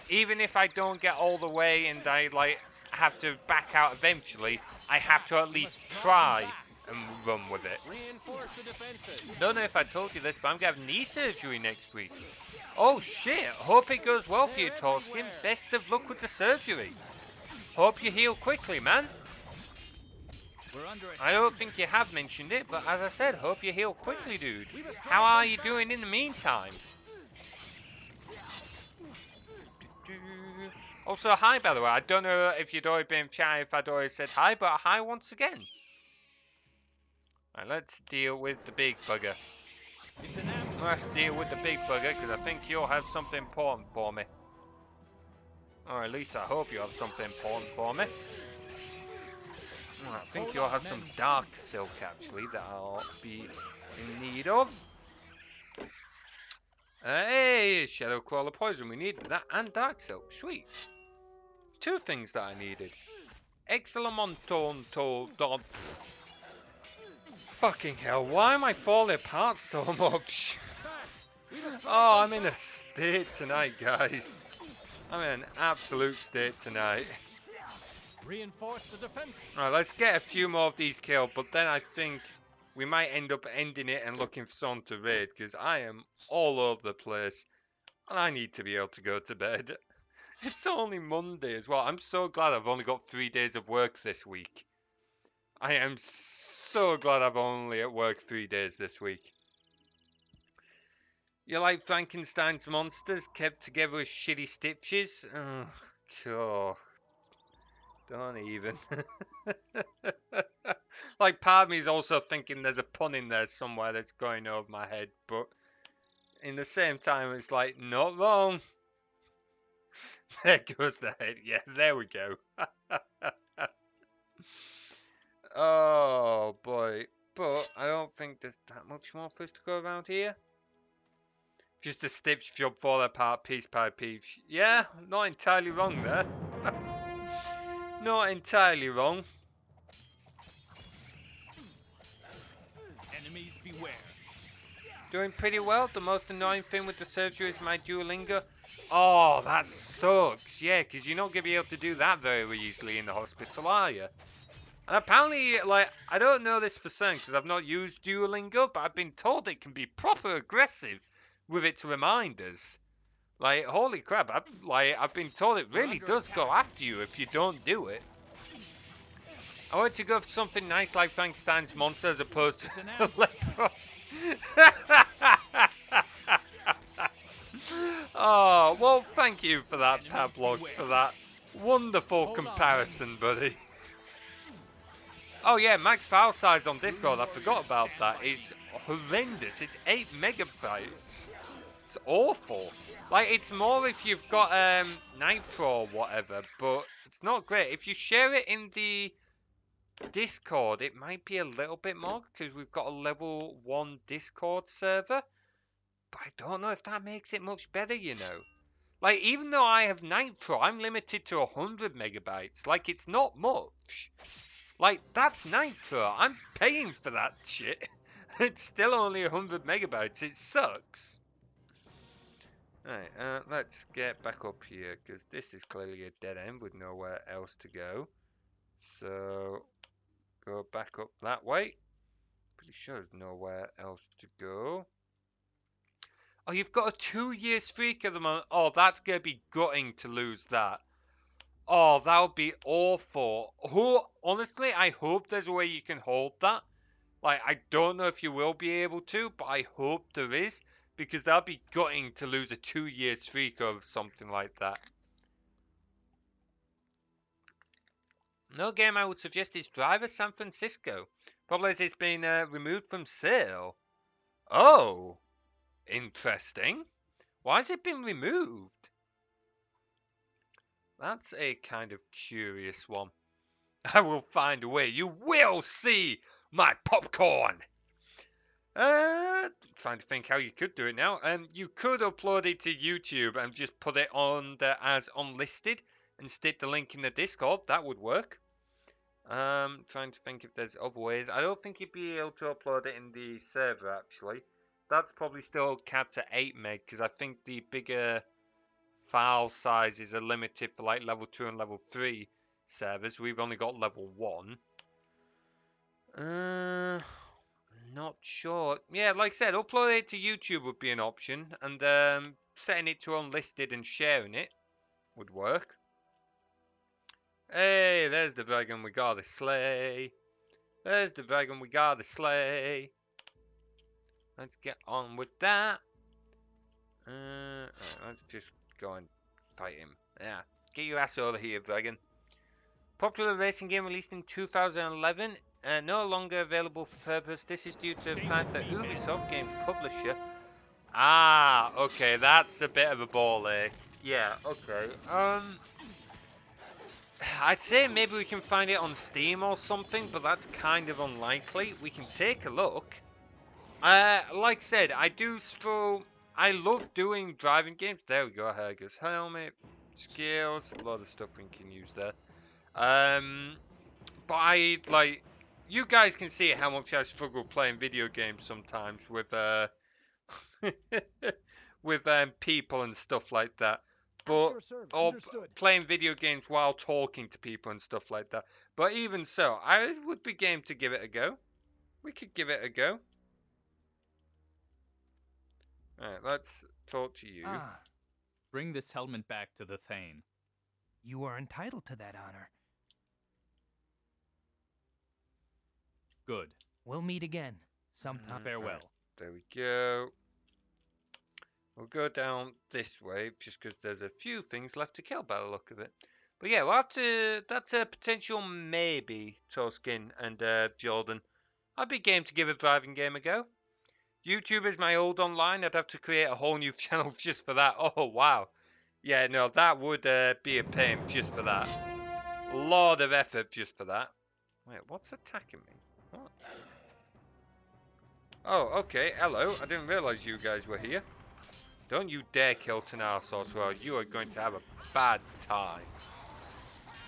Even if I don't get all the way and I, like, have to back out eventually, I have to at least try and run with it. Don't know if I told you this, but I'm gonna have knee surgery next week. Oh shit, hope it goes well for you, Torskin. Best of luck with the surgery. Hope you heal quickly, man. I don't think you have mentioned it, but as I said, hope you heal quickly, dude. How are you doing in the meantime? Also, hi, by the way. I don't know if you'd already been chatting, if I'd already said hi, but hi once again. Right, let's deal with the big bugger. Let's deal with the big bugger, because I think you'll have something important for me. Or at least I hope you have something important for me. I think you'll have some dark silk, actually, that I'll be in need of. Hey, Shadow Crawler Poison. We need that and dark silk. Sweet. Two things that I needed. Excellent dots. Fucking hell, why am I falling apart so much? Oh, I'm in a state tonight, guys. I'm in an absolute state tonight. Reinforce the defense. Alright, let's get a few more of these killed, but then I think we might end up ending it and looking for someone to raid, because I am all over the place. And I need to be able to go to bed. It's only Monday as well. I'm so glad I've only got 3 days of work this week. I am so glad I'm only at work 3 days this week. You're like Frankenstein's monsters kept together with shitty stitches. Oh, God. Don't even. Like, part of me is also thinking there's a pun in there somewhere that's going over my head, but in the same time, it's like, not wrong. There goes the head. Yeah, there we go. Oh, boy. But I don't think there's that much more for us to go around here. Just a stitch job fall apart piece by piece. Yeah, not entirely wrong there. Not entirely wrong. Enemies beware. Doing pretty well. The most annoying thing with the surgery is my Duolingo. Oh, that sucks. Yeah, because you're not going to be able to do that very easily in the hospital, are you? And apparently, like, I don't know this for certain because I've not used Duolingo, but I've been told it can be proper aggressive with its reminders. Like, holy crap, I've been told it really does go after you if you don't do it. I want to go for something nice like Frankenstein's monster as opposed to Lepros. Oh, well, thank you for that, Pavlog, for that wonderful comparison, buddy. Oh yeah, max file size on Discord, I forgot about that. It's horrendous. It's 8 megabytes. It's awful. Like, it's more if you've got Nitro or whatever, but it's not great. If you share it in the Discord, it might be a little bit more because we've got a level 1 Discord server. But I don't know if that makes it much better, you know. Like, even though I have Nitro, I'm limited to 100 megabytes. Like, it's not much. Like, that's Nitro. I'm paying for that shit. It's still only 100 megabytes. It sucks. Right, let's get back up here, because this is clearly a dead end with nowhere else to go. So, go back up that way. Pretty sure there's nowhere else to go. Oh, you've got a 2-year streak at the moment. Oh, that's going to be gutting to lose that. Oh, that would be awful. Honestly, I hope there's a way you can hold that. Like, I don't know if you will be able to, but I hope there is. Because that'd be gutting to lose a 2-year streak of something like that. No game I would suggest is Driver San Francisco. Probably as it's been removed from sale. Oh, interesting. Why has it been removed? That's a kind of curious one. I will find a way. You will see my popcorn. Trying to think how you could do it now. You could upload it to YouTube and just put it on as unlisted and stick the link in the Discord. That would work. Trying to think if there's other ways. I don't think you'd be able to upload it in the server actually. That's probably still capped at 8 meg because I think the bigger file sizes are limited for like level 2 and level 3 servers. We've only got level 1. Not sure. Yeah, like I said, upload it to YouTube would be an option, and setting it to unlisted and sharing it would work. Hey, there's the dragon we gotta slay. There's the dragon we gotta slay. Let's get on with that. Right, let's just go and fight him. Yeah, get your ass over here, dragon. Popular racing game released in 2011, no longer available for purpose. This is due to the fact that Ubisoft Games publisher. Ah, okay, that's a bit of a ball ache. Yeah, okay. I'd say maybe we can find it on Steam or something, but that's kind of unlikely. We can take a look. Like I said, I love doing driving games. There we go, Herger's helmet, skills, a lot of stuff we can use there. But you guys can see how much I struggle playing video games sometimes with with people and stuff like that. But playing video games while talking to people and stuff like that. But even so, I would be game to give it a go. We could give it a go. Alright, let's talk to you. Bring this helmet back to the Thane. You are entitled to that honor. Good. We'll meet again sometime. Farewell. Right, there we go. We'll go down this way just because there's a few things left to kill by the look of it. But yeah, we'll have to. That's a potential maybe, Toskin and Jordan. I'd be game to give a driving game a go. YouTube is my old online. I'd have to create a whole new channel just for that. Oh, wow. Yeah, no, that would be a pain just for that. Lot of effort just for that. Wait, what's attacking me? What? Oh, okay. Hello. I didn't realize you guys were here. Don't you dare kill Tanar Sorcerer. You are going to have a bad time.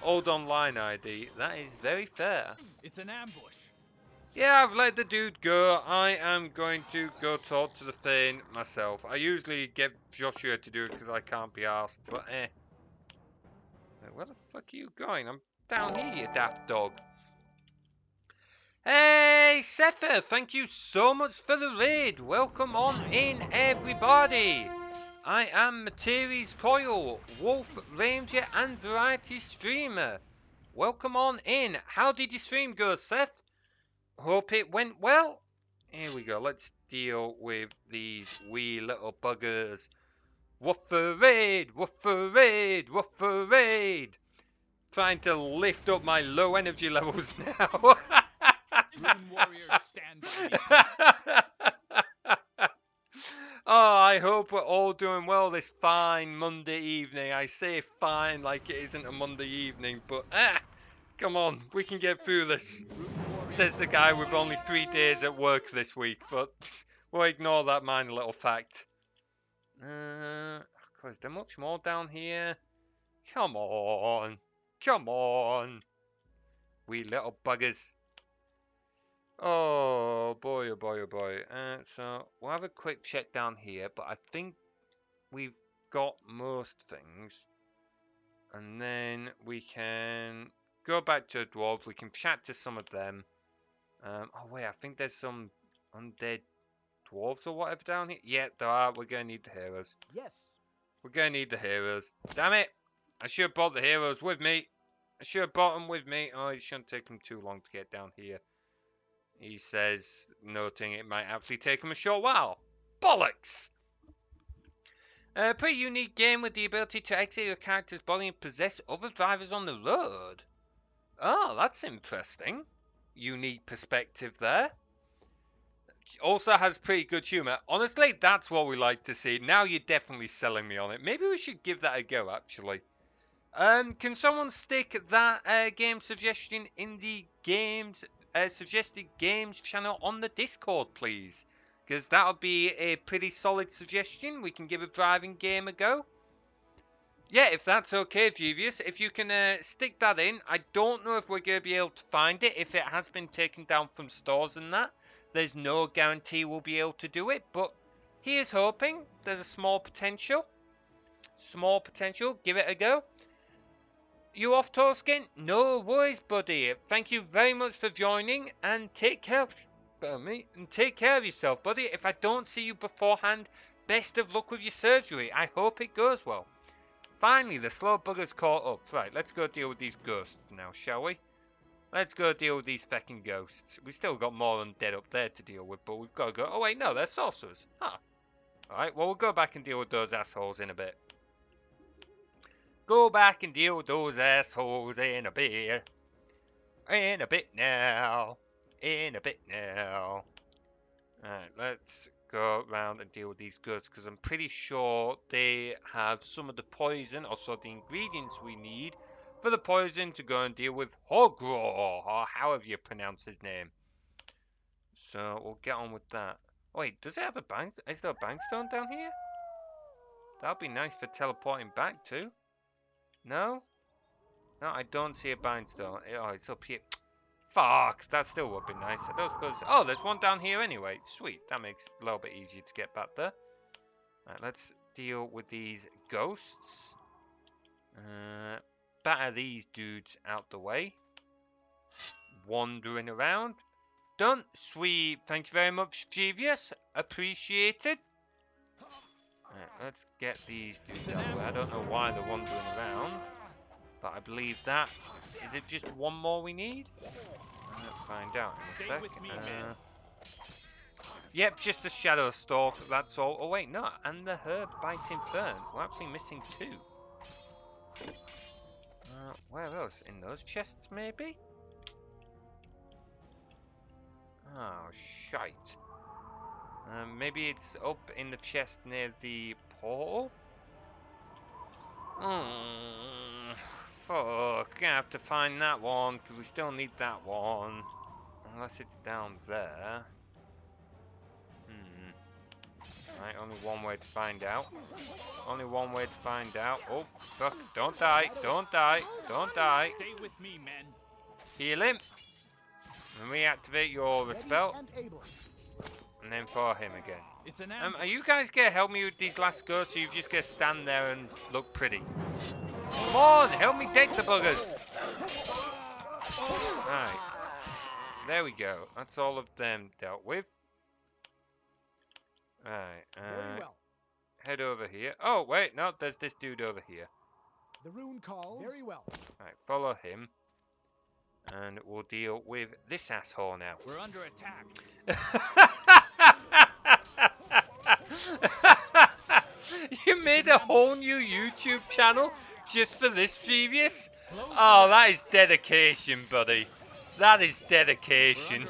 Old online ID. That is very fair. It's an ambush. Yeah, I've let the dude go. I am going to go talk to the Thane myself. I usually get Joshua to do it because I can't be asked, but Wait, where the fuck are you going? I'm down here, you daft dog. Hey, Sether, thank you so much for the raid. Welcome on in, everybody. I am Materies Coil, Wolf Ranger and Variety Streamer. Welcome on in. How did your stream go, Seth? Hope it went well. Here we go. Let's deal with these wee little buggers. Woof-a-raid, woof-a-raid, woof-a-raid. Trying to lift up my low energy levels now. Rune warriors, stand by me. Oh, I hope we're all doing well this fine Monday evening. I say fine like it isn't a Monday evening, but come on, we can get through this. Says the guy with only 3 days at work this week, but we'll ignore that minor little fact. Is there much more down here? Come on. Come on. We little buggers. Oh boy, oh boy, oh boy. So we'll have a quick check down here, but I think we've got most things. And then we can go back to the dwarves. We can chat to some of them. Oh wait, I think there's some undead dwarves or whatever down here. Yeah, there are. We're gonna need the heroes. Yes. We're gonna need the heroes. Damn it! I should have brought the heroes with me. I should have brought them with me. Oh, it shouldn't take them too long to get down here. He says, noting it might actually take him a short while. Bollocks! A pretty unique game with the ability to exit your character's body and possess other drivers on the road. Oh, that's interesting. Unique perspective there. Also has pretty good humour. Honestly, that's what we like to see. Now you're definitely selling me on it. Maybe we should give that a go, actually. Can someone stick that game suggestion in the games suggested games channel on the Discord, please? Because that would be a pretty solid suggestion. We can give a driving game a go. Yeah, if that's okay, Jeevious. If you can stick that in. I don't know if we're going to be able to find it. If it has been taken down from stores and that. There's no guarantee we'll be able to do it. But here's hoping. There's a small potential. Small potential. Give it a go. You off, Torskin? No worries, buddy. Thank you very much for joining, and take care of me. And take care of yourself, buddy. If I don't see you beforehand, best of luck with your surgery. I hope it goes well. Finally, the slow bugger's caught up. Right, let's go deal with these ghosts now, shall we? Let's go deal with these feckin' ghosts. We still got more undead up there to deal with, but we've got to go. Oh wait, no, they're sorcerers. Huh. Alright, well, we'll go back and deal with those assholes in a bit. Go back and deal with those assholes in a bit. In a bit now. In a bit now. Alright, let's go around and deal with these goods, because I'm pretty sure they have some of the poison, also the ingredients we need for the poison to go and deal with Hogro, or however you pronounce his name. So we'll get on with that. Wait, does it have a bank? Is there a bankstone down here? That'd be nice for teleporting back too. No? No, I don't see a bindstone. Oh, it's up here. Fuck, that still would be nice. I don't suppose... Oh, there's one down here anyway. Sweet, that makes it a little bit easier to get back there. Right, let's deal with these ghosts. Batter these dudes out the way. Wandering around. Done. Sweet. Thank you very much, Jeevious. Appreciated. Right, let's get these dudes out of the way. I don't know why they're wandering around, but I believe that. Is it just one more we need? Let's find out in a sec. Yep, just a shadow stalk, that's all. Oh wait, no, and the herb biting fern. We're actually missing 2. Where else? In those chests, maybe? Oh, shite. Maybe it's up in the chest near the portal? Fuck, I have to find that one, because we still need that one. Unless it's down there. Right, only one way to find out. Only one way to find out. Oh, fuck, don't die, don't die, don't die. Stay with me, men. Heal him. And reactivate your spell. And then for him again. It's an Are you guys gonna help me with these last goes, so you just gonna stand there and look pretty? Come on, help me deck the buggers! Right. There we go. That's all of them dealt with. Right, Very well. head over here. Oh, wait, no, there's this dude over here. The rune calls. Very well. Right, follow him. And we'll deal with this asshole now. We're under attack. You made a whole new YouTube channel just for this, previous? Oh, that is dedication, buddy. That is dedication.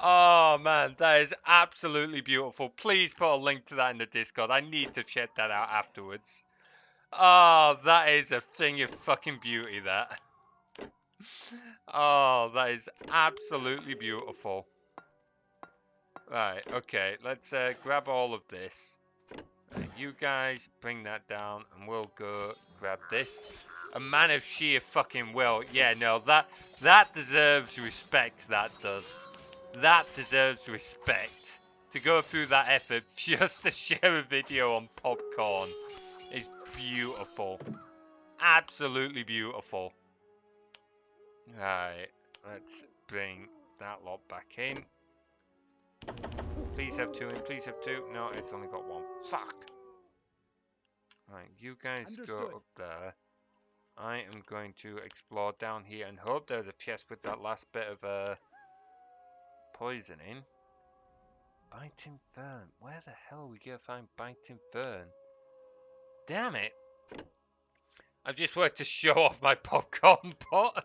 Oh, man, that is absolutely beautiful. Please put a link to that in the Discord. I need to check that out afterwards. Oh, that is a thing of fucking beauty, that. Oh, that is absolutely beautiful. Right, okay, let's grab all of this. Right, you guys bring that down, and we'll go grab this. A man of sheer fucking will. Yeah, no, that deserves respect, that does. That deserves respect. To go through that effort just to share a video on popcorn is beautiful. Absolutely beautiful. Right, let's bring that lot back in. Please have 2 in, please have 2. No, it's only got 1. Fuck. Right, you guys go up there. I am going to explore down here and hope there's a chest with that last bit of poisoning. Biting fern. Where the hell are we gonna find biting fern? Damn it. I've just worked to show off my popcorn pot.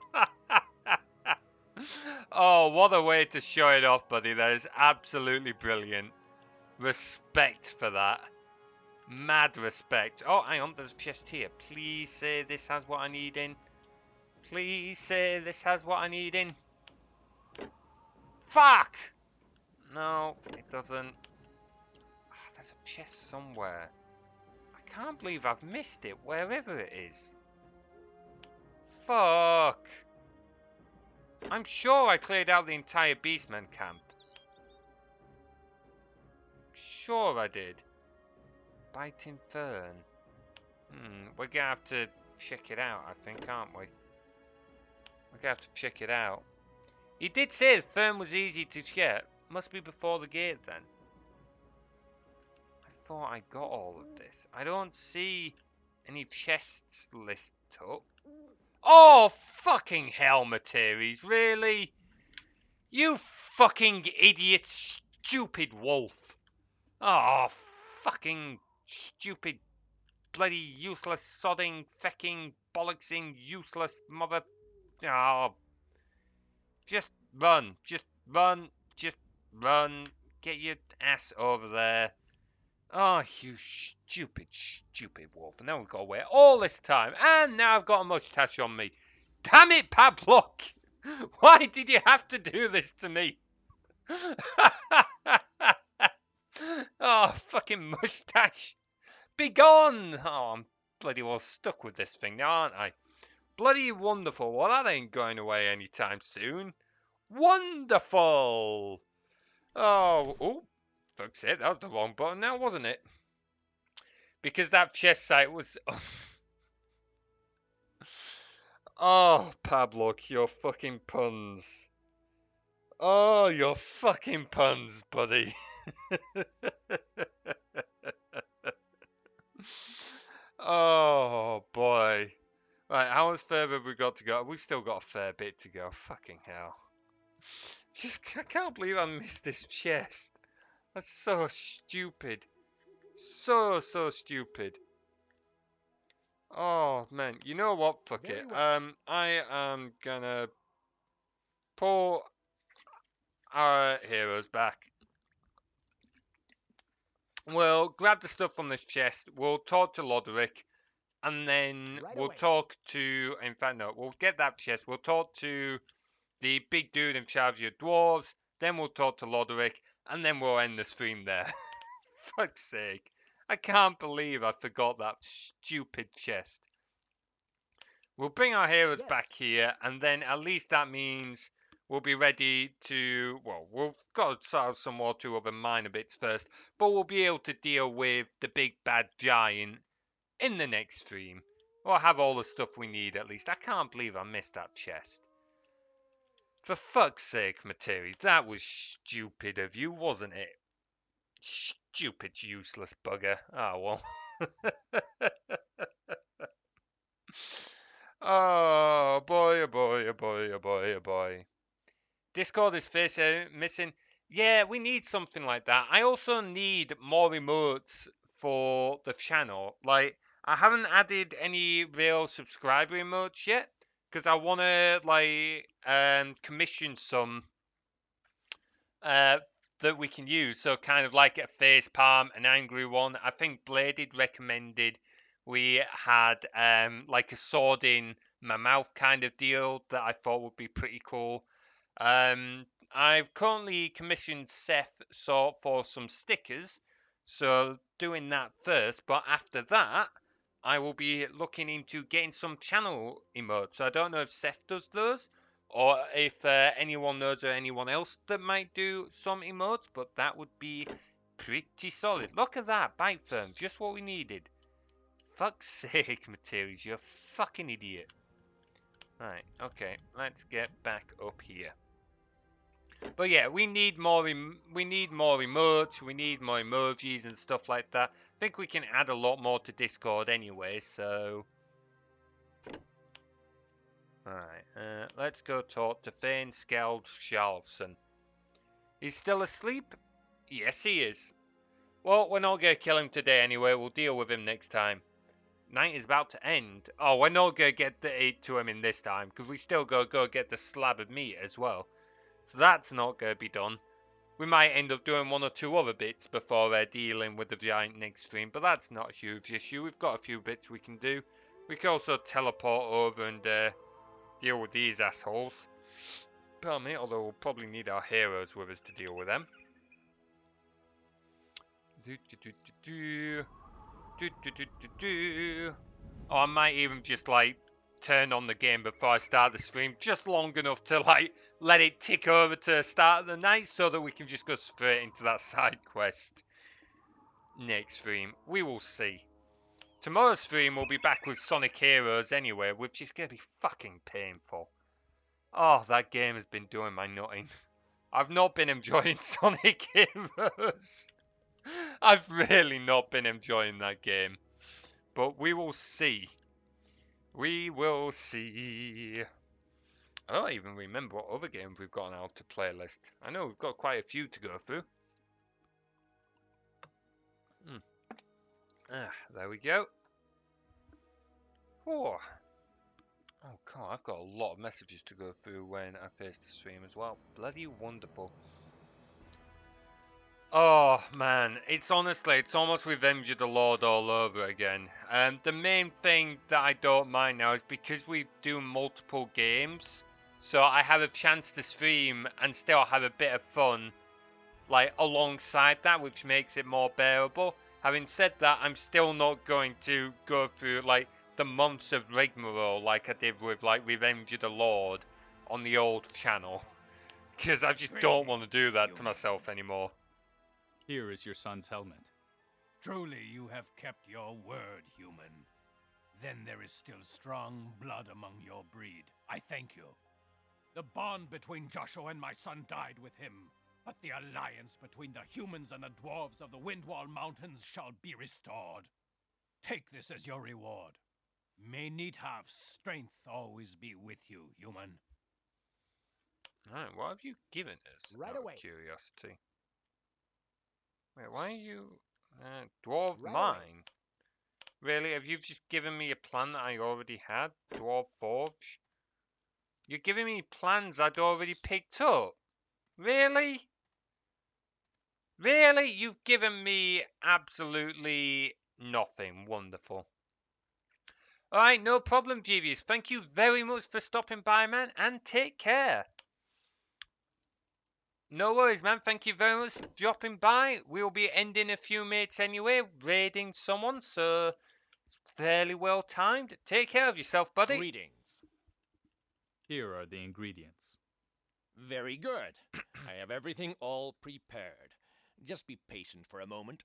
Oh, what a way to show it off, buddy. That is absolutely brilliant. Respect for that. Mad respect. Oh, hang on, there's a chest here. Please say this has what I need in. Please say this has what I need in. Fuck! No, it doesn't. Oh, there's a chest somewhere. I can't believe I've missed it, wherever it is. Fuck! I'm sure I cleared out the entire Beastman camp. Sure I did. Biting fern. We're gonna have to check it out, I think, aren't we? We're gonna have to check it out. He did say the fern was easy to get. Must be before the gate then. I thought I got all of this. I don't see any chests listed up. Oh, fucking hell, Materies, really? You fucking idiot, stupid wolf. Oh, fucking stupid, bloody useless, sodding, fecking, bollocksing, useless mother. Oh, just run, just run, just run. Get your ass over there. Oh, you stupid, stupid wolf. And now we've got to wait all this time. And now I've got a mustache on me. Damn it, Pablock! Why did you have to do this to me? Oh, fucking mustache. Be gone! Oh, I'm bloody well stuck with this thing now, aren't I? Bloody wonderful. Well, that ain't going away anytime soon. Wonderful! Oh, fuck's sake, that was the wrong button now, wasn't it? Because that chest site was... Oh, Pablock, your fucking puns. Oh, your fucking puns, buddy. Oh, boy. Right, how much further have we got to go? We've still got a fair bit to go. Fucking hell. Just, I can't believe I missed this chest. That's so stupid. So stupid. Oh man, you know what? Fuck it. I am gonna pull our heroes back. We'll grab the stuff from this chest. We'll talk to Loderick, and then we'll talk to. In fact, no, we'll get that chest. We'll talk to the big dude in charge of your dwarves. Then we'll talk to Loderick, and then we'll end the stream there. Fuck's sake. I can't believe I forgot that stupid chest. We'll bring our heroes back here, and then at least that means we'll be ready to... Well, we've got to solve some more two other minor bits first, but we'll be able to deal with the big bad giant in the next stream. We'll have all the stuff we need at least. I can't believe I missed that chest. For fuck's sake, Materia, that was stupid of you, wasn't it? Stupid, useless bugger. Oh, well. Oh, boy, oh, boy, oh, boy, oh, boy, oh, boy. Discord is missing. Yeah, we need something like that. I also need more emotes for the channel. Like, I haven't added any real subscriber emotes yet, because I want to, like, commission some that we can use. So kind of like a face palm, an angry one. I think Bladed recommended we had like a sword in my mouth kind of deal that I thought would be pretty cool. I've currently commissioned Seth for some stickers, so doing that first. But after that, I will be looking into getting some channel emotes. So I don't know if Seth does those, or if anyone knows or anyone else that might do some emotes, but that would be pretty solid. Look at that, bite firm, just what we needed. Fuck's sake, Materials, you're a fucking idiot. Right, okay, let's get back up here. But yeah, we need more emotes, we need more emojis and stuff like that. I think we can add a lot more to Discord anyway, so... Alright, let's go talk to Thane Skeld Shalfson. He's still asleep? Yes, he is. Well, we're not going to kill him today anyway. We'll deal with him next time. Night is about to end. Oh, we're not going to get to him in this time, because we still go get the slab of meat as well. So that's not going to be done. We might end up doing one or two other bits before dealing with the giant next stream, but that's not a huge issue. We've got a few bits we can do. We can also teleport over and deal with these assholes. Pardon me, although we'll probably need our heroes with us to deal with them. Oh, I might even just like turn on the game before I start the stream, just long enough to like let it tick over to the start of the night so that we can just go straight into that side quest next stream. We will see. Tomorrow's stream will be back with Sonic Heroes anyway, which is going to be fucking painful. Oh, that game has been doing my nutting. I've not been enjoying Sonic Heroes. I've really not been enjoying that game. But we will see. We will see. I don't even remember what other games we've got on our to playlist. I know we've got quite a few to go through. There we go. Oh, God, I've got a lot of messages to go through when I face the stream as well. Bloody wonderful. Oh man, it's honestly, it's almost Revenge of the Lord all over again. The main thing that I don't mind now is because we do multiple games, so I have a chance to stream and still have a bit of fun, like alongside that, which makes it more bearable. Having said that, I'm still not going to go through like the months of rigmarole like I did with like Revenge of the Lord on the old channel, because I just don't want to do that to myself anymore. Here is your son's helmet. Truly you have kept your word, human. Then there is still strong blood among your breed. I thank you. The bond between Joshua and my son died with him, but the alliance between the humans and the dwarves of the Windwall Mountains shall be restored. Take this as your reward. May Neethav's strength always be with you, human. All Alright, what have you given us? Right out away. Of curiosity. Wait, why are you... Dwarf Right mine? away. Really? Have you just given me a plan that I already had? Dwarf Forge? You're giving me plans I'd already picked up? Really? Really? You've given me absolutely nothing. Wonderful. Alright, no problem, Jeeves. Thank you very much for stopping by, man, and take care. No worries, man. Thank you very much for dropping by. We'll be ending a few minutes anyway, raiding someone, so it's fairly well timed. Take care of yourself, buddy. Greetings. Here are the ingredients. Very good. I have everything all prepared. Just be patient for a moment.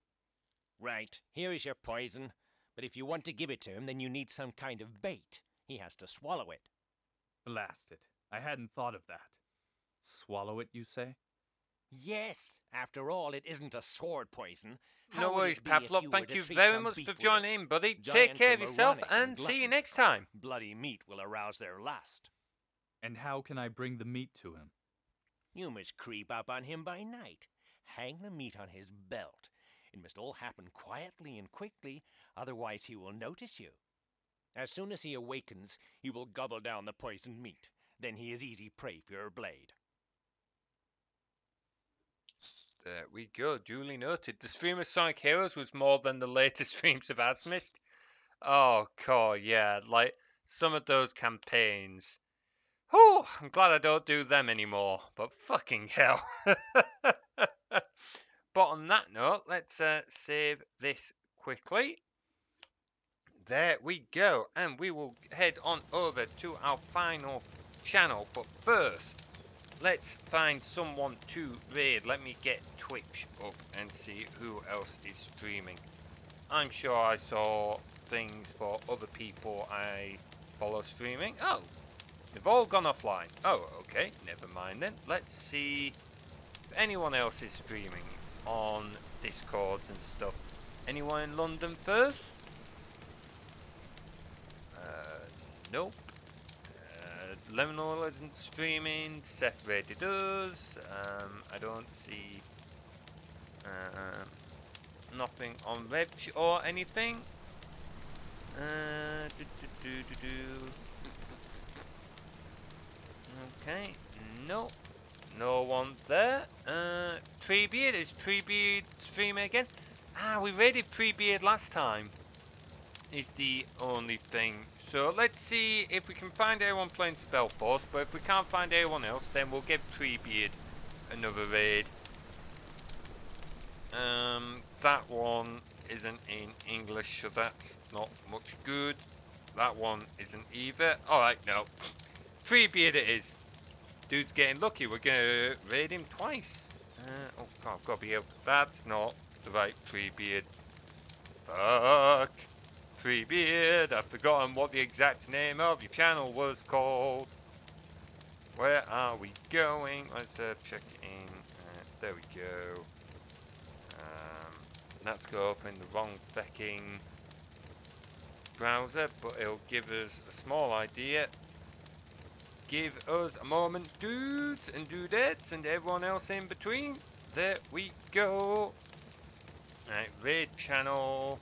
Right, here is your poison. But if you want to give it to him, then you need some kind of bait. He has to swallow it. Blast it. I hadn't thought of that. Swallow it, you say? Yes. After all, it isn't a sword poison. How No would worries, it be if Pavlov. you were Thank to you treat very some much beef for with joining it? in, buddy. Take Giants care are of yourself moronic and see you gluttons. next time. Bloody meat will arouse their lust. And how can I bring the meat to him? You must creep up on him by night. Hang the meat on his belt. It must all happen quietly and quickly, otherwise he will notice you. As soon as he awakens, he will gobble down the poisoned meat. Then he is easy prey for your blade. There we go, duly noted. The stream of Sonic Heroes was more than the latest streams of Asmist. Oh, God, yeah, like some of those campaigns. Whew, I'm glad I don't do them anymore, but fucking hell. But on that note, let's save this quickly. There we go, and we will head on over to our final channel. But first, let's find someone to raid. Let me get Twitch up and see who else is streaming. I'm sure I saw things for other people I follow streaming. Oh, they've all gone offline. Oh, okay, never mind then. Let's see if anyone else is streaming on Discords and stuff. Anyone in London first? Nope. Lemon Oil isn't streaming. Seth rated us. I don't see nothing on Revch or anything. Okay, no. No one there. Treebeard, is Treebeard streaming again? Ah, we raided Treebeard last time. Is the only thing. So let's see if we can find anyone playing Spellforce, but if we can't find anyone else, then we'll give Treebeard another raid. That one isn't in English, so that's not much good. That one isn't either. Alright, no. Treebeard it is. Dude's getting lucky. We're gonna raid him twice. Oh god, I've got to be able. That's not the right Treebeard. Fuck. Treebeard. I've forgotten what the exact name of your channel was called. Where are we going? Let's check in. There we go. Let's go open the wrong fecking browser, but it'll give us a small idea. Give us a moment, dudes and dudettes and everyone else in between. There we go. Right, raid channel.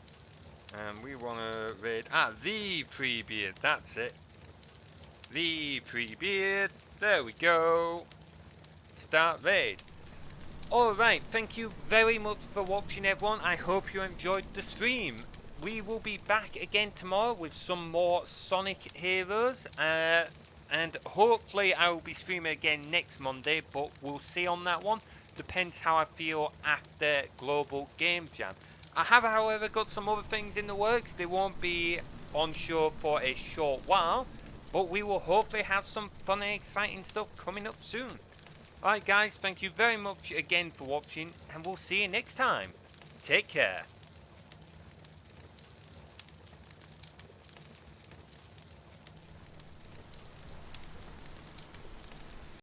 And we want to raid... the Treebeard. That's it. The Treebeard. There we go. Start raid. Alright, thank you very much for watching, everyone. I hope you enjoyed the stream. We will be back again tomorrow with some more Sonic Heroes. And hopefully I will be streaming again next Monday, but we'll see on that one. Depends how I feel after Global Game Jam. I have, however, got some other things in the works. They won't be on show for a short while, but we will hopefully have some fun and exciting stuff coming up soon. Alright guys, thank you very much again for watching, and we'll see you next time. Take care.